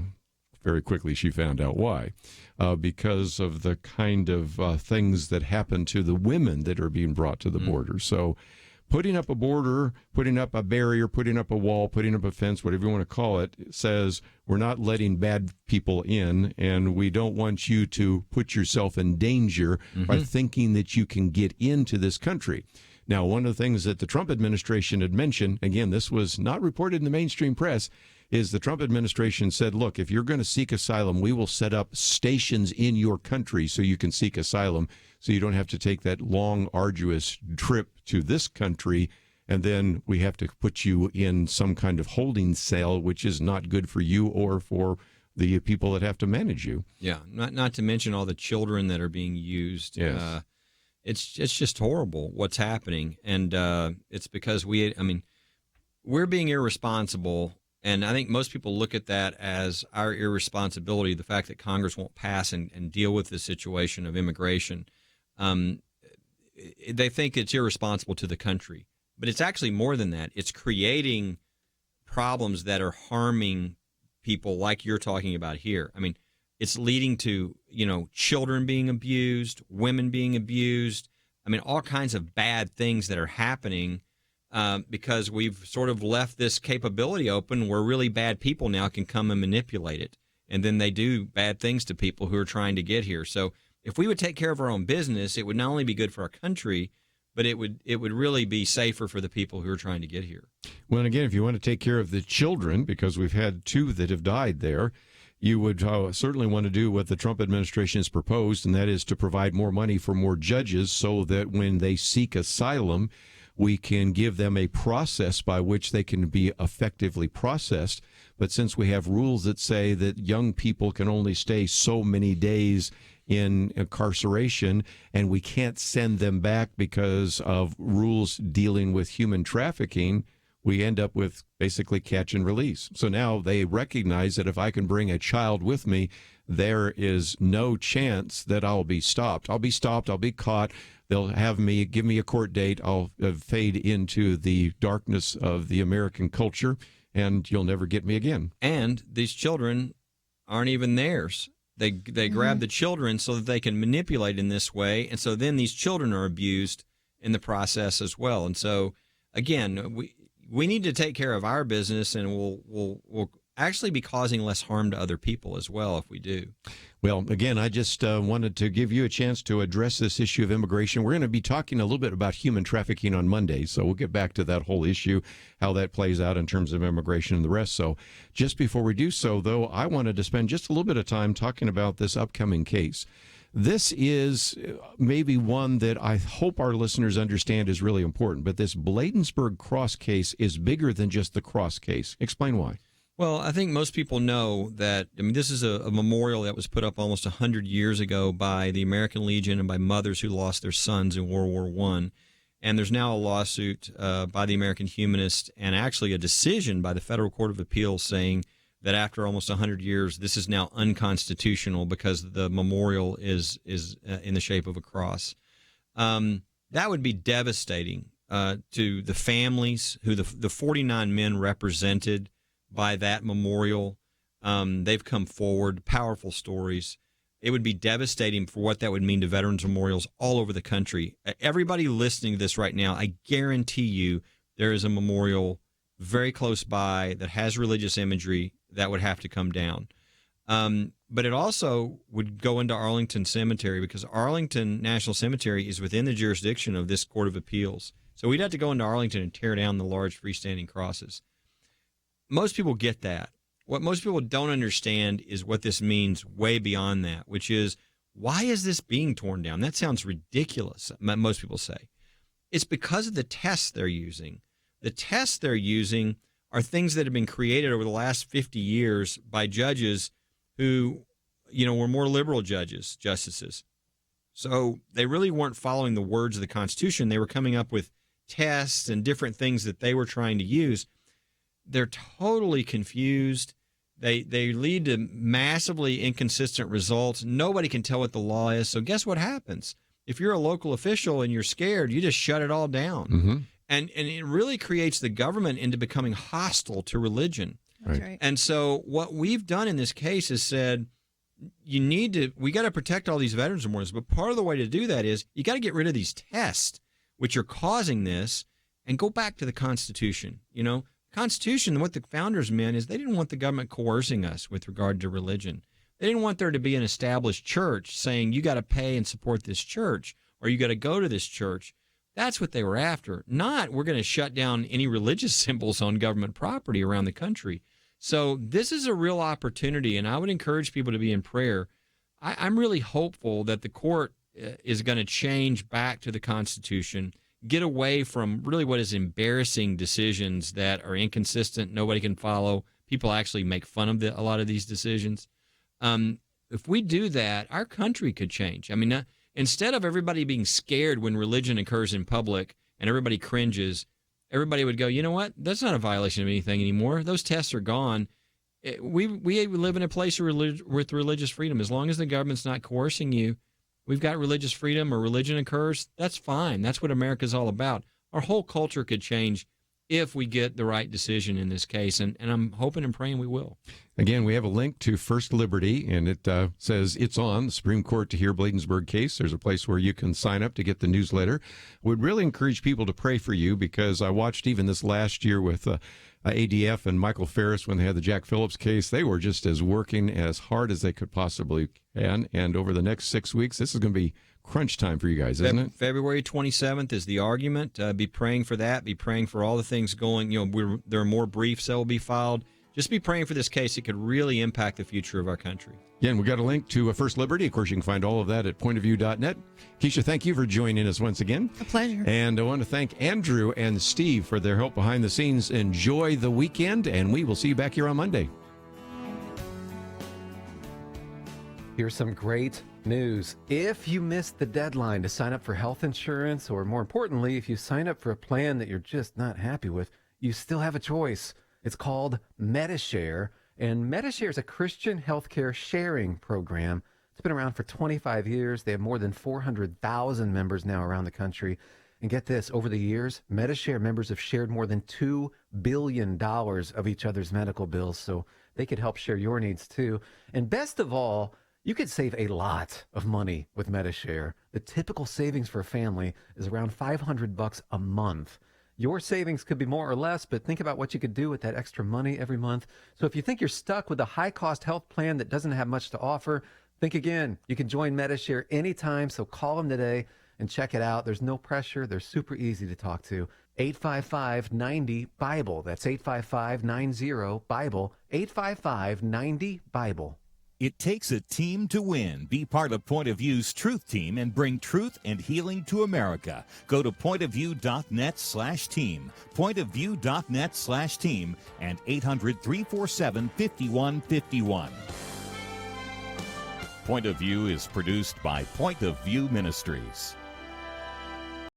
Very quickly, she found out why. Because of the kind of things that happen to the women that are being brought to the border. So putting up a border, putting up a barrier, putting up a wall, putting up a fence, whatever you want to call it, says we're not letting bad people in, and we don't want you to put yourself in danger by thinking that you can get into this country. Now, one of the things that the Trump administration had mentioned, again, this was not reported in the mainstream press, is the Trump administration said, look, if you're going to seek asylum, we will set up stations in your country so you can seek asylum, so you don't have to take that long, arduous trip to this country, and then we have to put you in some kind of holding cell, which is not good for you or for the people that have to manage you. Yeah, not to mention all the children that are being used. Yes. It's just horrible what's happening, and it's because we're being irresponsible. And I think most people look at that as our irresponsibility, the fact that Congress won't pass and deal with the situation of immigration. They think it's irresponsible to the country. But it's actually more than that. It's creating problems that are harming people like you're talking about here. I mean, it's leading to, children being abused, women being abused. I mean, all kinds of bad things that are happening because we've sort of left this capability open where really bad people now can come and manipulate it. And then they do bad things to people who are trying to get here. So if we would take care of our own business, it would not only be good for our country, but it would really be safer for the people who are trying to get here. Well, and again, if you want to take care of the children, because we've had 2 that have died there, you would certainly want to do what the Trump administration has proposed, and that is to provide more money for more judges so that when they seek asylum, we can give them a process by which they can be effectively processed. But since we have rules that say that young people can only stay so many days in incarceration, and we can't send them back because of rules dealing with human trafficking, we end up with basically catch and release. So now they recognize that if I can bring a child with me, there is no chance that I'll be stopped. I'll be stopped. I'll be caught. They'll give me a court date. I'll fade into the darkness of the American culture, and you'll never get me again. And these children aren't even theirs. They grab the children so that they can manipulate in this way, and so then these children are abused in the process as well. And so, again, we need to take care of our business, and we'll actually be causing less harm to other people as well if we do. Well, again, I just wanted to give you a chance to address this issue of immigration. We're going to be talking a little bit about human trafficking on Monday, so we'll get back to that whole issue, how that plays out in terms of immigration and the rest. So just before we do so, though, I wanted to spend just a little bit of time talking about this upcoming case. This is maybe one that I hope our listeners understand is really important, but this Bladensburg Cross case is bigger than just the Cross case. Explain why. Well, I think most people know that, this is a memorial that was put up almost 100 years ago by the American Legion and by mothers who lost their sons in World War I. And there's now a lawsuit by the American Humanists and actually a decision by the Federal Court of Appeals saying that after almost 100 years, this is now unconstitutional because the memorial is in the shape of a cross. That would be devastating to the families who the 49 men represented by that memorial. They've come forward, powerful stories. It would be devastating for what that would mean to veterans memorials all over the country. Everybody listening to this right now, I guarantee you there is a memorial very close by that has religious imagery that would have to come down. But it also would go into Arlington Cemetery because Arlington National Cemetery is within the jurisdiction of this Court of Appeals. So we'd have to go into Arlington and tear down the large freestanding crosses. Most people get that. What most people don't understand is what this means way beyond that, which is, why is this being torn down? That sounds ridiculous, most people say. It's because of the tests they're using. The tests they're using are things that have been created over the last 50 years by judges who, were more liberal justices. So they really weren't following the words of the Constitution. They were coming up with tests and different things that they were trying to use. They're totally confused. They lead to massively inconsistent results. Nobody can tell what the law is. So guess what happens? If you're a local official and you're scared, you just shut it all down. Mm-hmm. And it really creates the government into becoming hostile to religion. Right. And so what we've done in this case is said, we got to protect all these veterans memorials. But part of the way to do that is you got to get rid of these tests, which are causing this, and go back to the Constitution. Constitution, what the founders meant is they didn't want the government coercing us with regard to religion. They didn't want there to be an established church saying you got to pay and support this church or you got to go to this church. That's what they were after. Not we're going to shut down any religious symbols on government property around the country. So this is a real opportunity, and I would encourage people to be in prayer. I'm really hopeful that the court is going to change back to the Constitution, get away from really what is embarrassing decisions that are inconsistent, nobody can follow. People actually make fun of a lot of these decisions. If we do that, our country could change. I mean, instead of everybody being scared when religion occurs in public and everybody cringes, everybody would go, you know what? That's not a violation of anything anymore. Those tests are gone. We live in a place with religious freedom. As long as the government's not coercing you, we've got religious freedom, or religion occurs, that's fine. That's what America's all about. Our whole culture could change if we get the right decision in this case, and I'm hoping and praying we will. Again, we have a link to First Liberty, and it says it's on the Supreme Court to hear Bladensburg case. There's a place where you can sign up to get the newsletter. Would really encourage people to pray for you, because I watched even this last year with ADF and Michael Ferris when they had the Jack Phillips case. They were just working as hard as they could possibly can, and over the next 6 weeks, this is going to be crunch time for you guys, isn't it? February 27th is the argument. Be praying for that. Be praying for all the things going. There are more briefs that will be filed. Just be praying for this case. It could really impact the future of our country. Again, we got a link to First Liberty. Of course, you can find all of that at pointofview.net. Keisha, thank you for joining us once again. A pleasure. And I want to thank Andrew and Steve for their help behind the scenes. Enjoy the weekend, and we will see you back here on Monday. Here's some great news. If you missed the deadline to sign up for health insurance, or more importantly, if you sign up for a plan that you're just not happy with, you still have a choice. It's called MediShare, and MediShare is a Christian healthcare sharing program. It's been around for 25 years. They have more than 400,000 members now around the country. And get this, over the years, MediShare members have shared more than $2 billion of each other's medical bills, so they could help share your needs too. And best of all, you could save a lot of money with MediShare. The typical savings for a family is around $500 a month. Your savings could be more or less, but think about what you could do with that extra money every month. So if you think you're stuck with a high-cost health plan that doesn't have much to offer, think again. You can join MediShare anytime, so call them today and check it out. There's no pressure. They're super easy to talk to. 855-90-BIBLE. That's 855-90-BIBLE. 855-90-BIBLE. It takes a team to win. Be part of Point of View's Truth Team and bring truth and healing to America. Go to pointofview.net/team, pointofview.net/team, and 800-347-5151. Point of View is produced by Point of View Ministries.